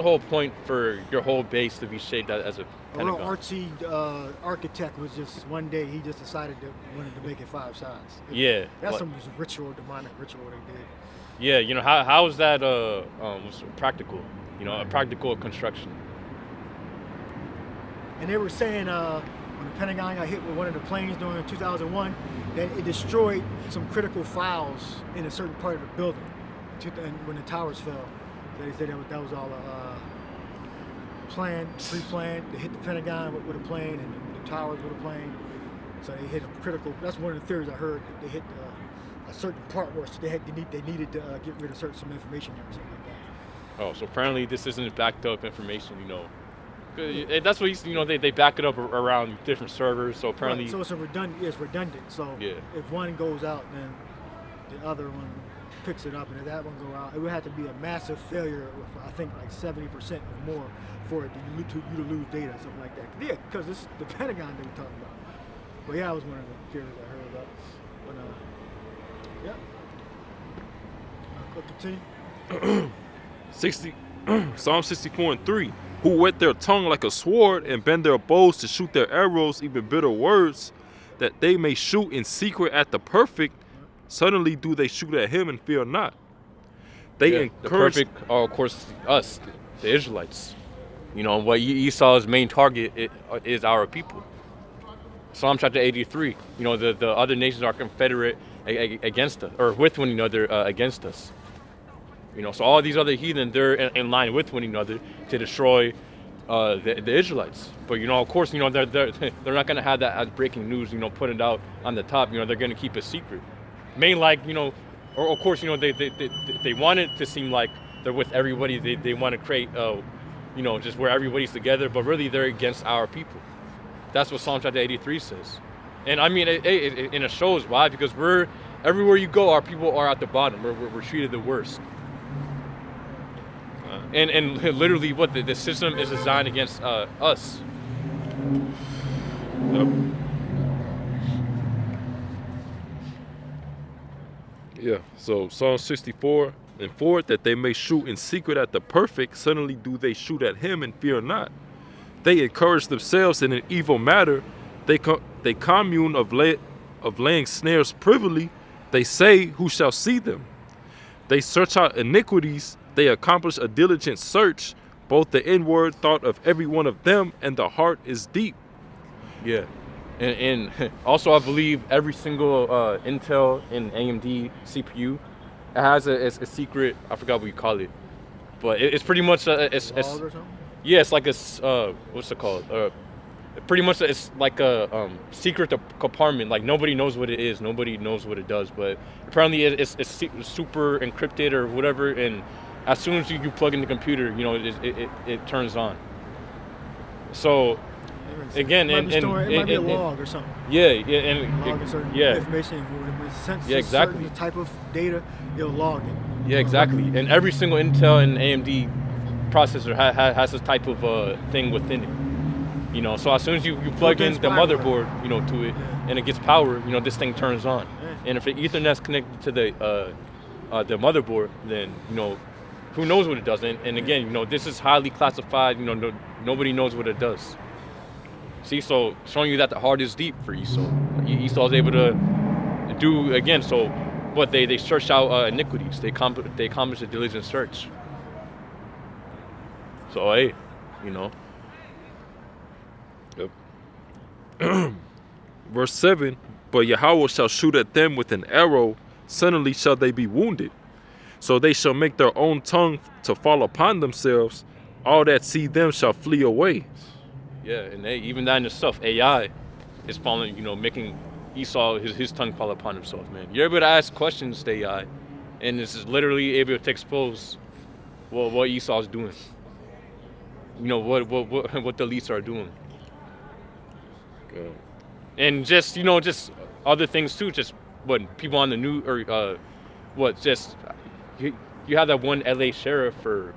whole point for your whole base to be shaped as a A real pentagon? artsy architect was just one day he just decided to wanted to make it 5 sides. Yeah. That's like- some demonic ritual they did. Yeah, you know how is that practical? You know, a practical construction. And they were saying when the Pentagon got hit with one of the planes during 2001, that it destroyed some critical files in a certain part of the building. And when the towers fell, they said that was all pre-planned. They hit the Pentagon with a plane and the towers with a plane. So they hit a critical. That's one of the theories I heard. That they hit a certain part where they needed to get rid of some information there or something like that. Oh, so apparently this isn't backed up information, you know. That's what they back it up around different servers. So apparently, Right, so it's redundant. So Yeah. if one goes out, then the other one picks it up, and if that one go out, it would have to be a massive failure with I think like 70% or more for it you to lose data, something like that. Yeah, because this is the Pentagon that we're talking about. But yeah, that was one of the theories I heard about. But continue. Psalm 64 and 3. Who wet their tongue like a sword and bend their bows to shoot their arrows, even bitter words, that they may shoot in secret at the perfect. Suddenly do they shoot at him and fear not. They the encourage. perfect, of course, us, the Israelites. You know, what Esau's main target is our people. Psalm chapter 83. You know, the other nations are confederate against us, or with one another against us. You know, so all these other heathen, they're in line with one another to destroy the Israelites. But you know, of course, you know they're not gonna have that as breaking news. You know, put it out on the top. You know, they're gonna keep it secret. Main like or of course, you know they want it to seem like they're with everybody. They want to create just where everybody's together. But really, they're against our people. That's what Psalm chapter 83 says. And I mean, it shows why, because everywhere you go, our people are at the bottom. We're treated the worst. And literally, what the system is designed against us. Yep. Yeah, so Psalm 64 and 4, that they may shoot in secret at the perfect, suddenly do they shoot at him and fear not. They encourage themselves in an evil matter. They commune of laying snares privily. They say, who shall see them? They search out iniquities. They accomplish a diligent search. Both the inward thought of every one of them and the heart is deep. Yeah. And also, I believe every single Intel and AMD CPU has a secret. I forgot what you call it, but it's pretty much Log or something? yeah, it's like a what's it called? pretty much it's like a secret compartment. Like nobody knows what it is, nobody knows what it does, but apparently it's super encrypted or whatever. And as soon as you plug in the computer, you know, it turns on. So again, it might be a log or something. Yeah, and Log certain yeah, information. When it senses yeah, exactly. certain type of data, it'll log it. Yeah, exactly. And every single Intel and AMD processor has this type of thing within it. You know, so as soon as you plug in the motherboard, you know, to it, and it gets power, you know, this thing turns on. And if the Ethernet's connected to the motherboard, then, you know, who knows what it does. And again, you know, this is highly classified. You know, nobody knows what it does. See, so showing you that the heart is deep for Esau. Esau is able to do, again, so what they search out iniquities. They accomplish a diligent search. So, hey, you know. Yep. Verse 7, but Yahweh shall shoot at them with an arrow, suddenly shall they be wounded. So they shall make their own tongue to fall upon themselves. All that see them shall flee away. Yeah, and even that in itself, AI is falling, you know, making Esau, his tongue fall upon himself, man. You're able to ask questions to AI, and this is literally able to expose what Esau's doing. You know, what the elites are doing. Yeah. And just, you know, just other things too, just what people on the news, or just, you have that one LA sheriff or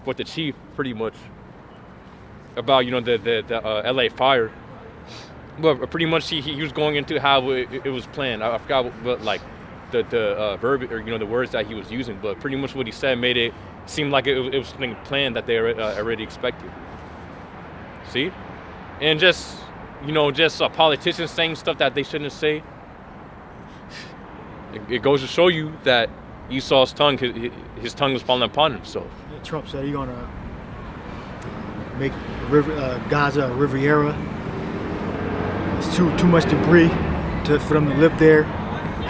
what the chief pretty much about, you know, the LA fire. But pretty much he was going into how it was planned. I forgot what like the verb, or, you know, the words that he was using, but pretty much what he said made it seem like it was something planned that they already expected. See? And just, you know, just politicians saying stuff that they shouldn't say. It goes to show you that Esau's tongue, his tongue was falling upon himself. Yeah, Trump said he's gonna make Gaza a Riviera. It's too much debris for them to live there.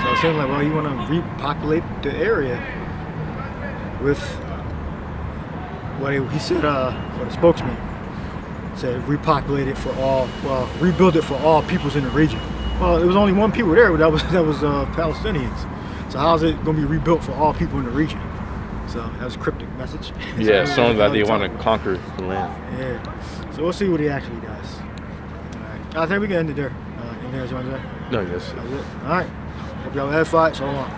So it seems like, well, you want to repopulate the area with what he said. What a spokesman said, repopulate it for all. Well, rebuild it for all peoples in the region. Well, there was only one people there. That was Palestinians. So how's it going to be rebuilt for all people in the region? So that was a cryptic message. Yeah, showing that they want to conquer the land. Yeah. So we'll see what he actually does. All right. I think we can end it there. In there, John. No, yes. That's it. All right. Hope y'all edified. So long.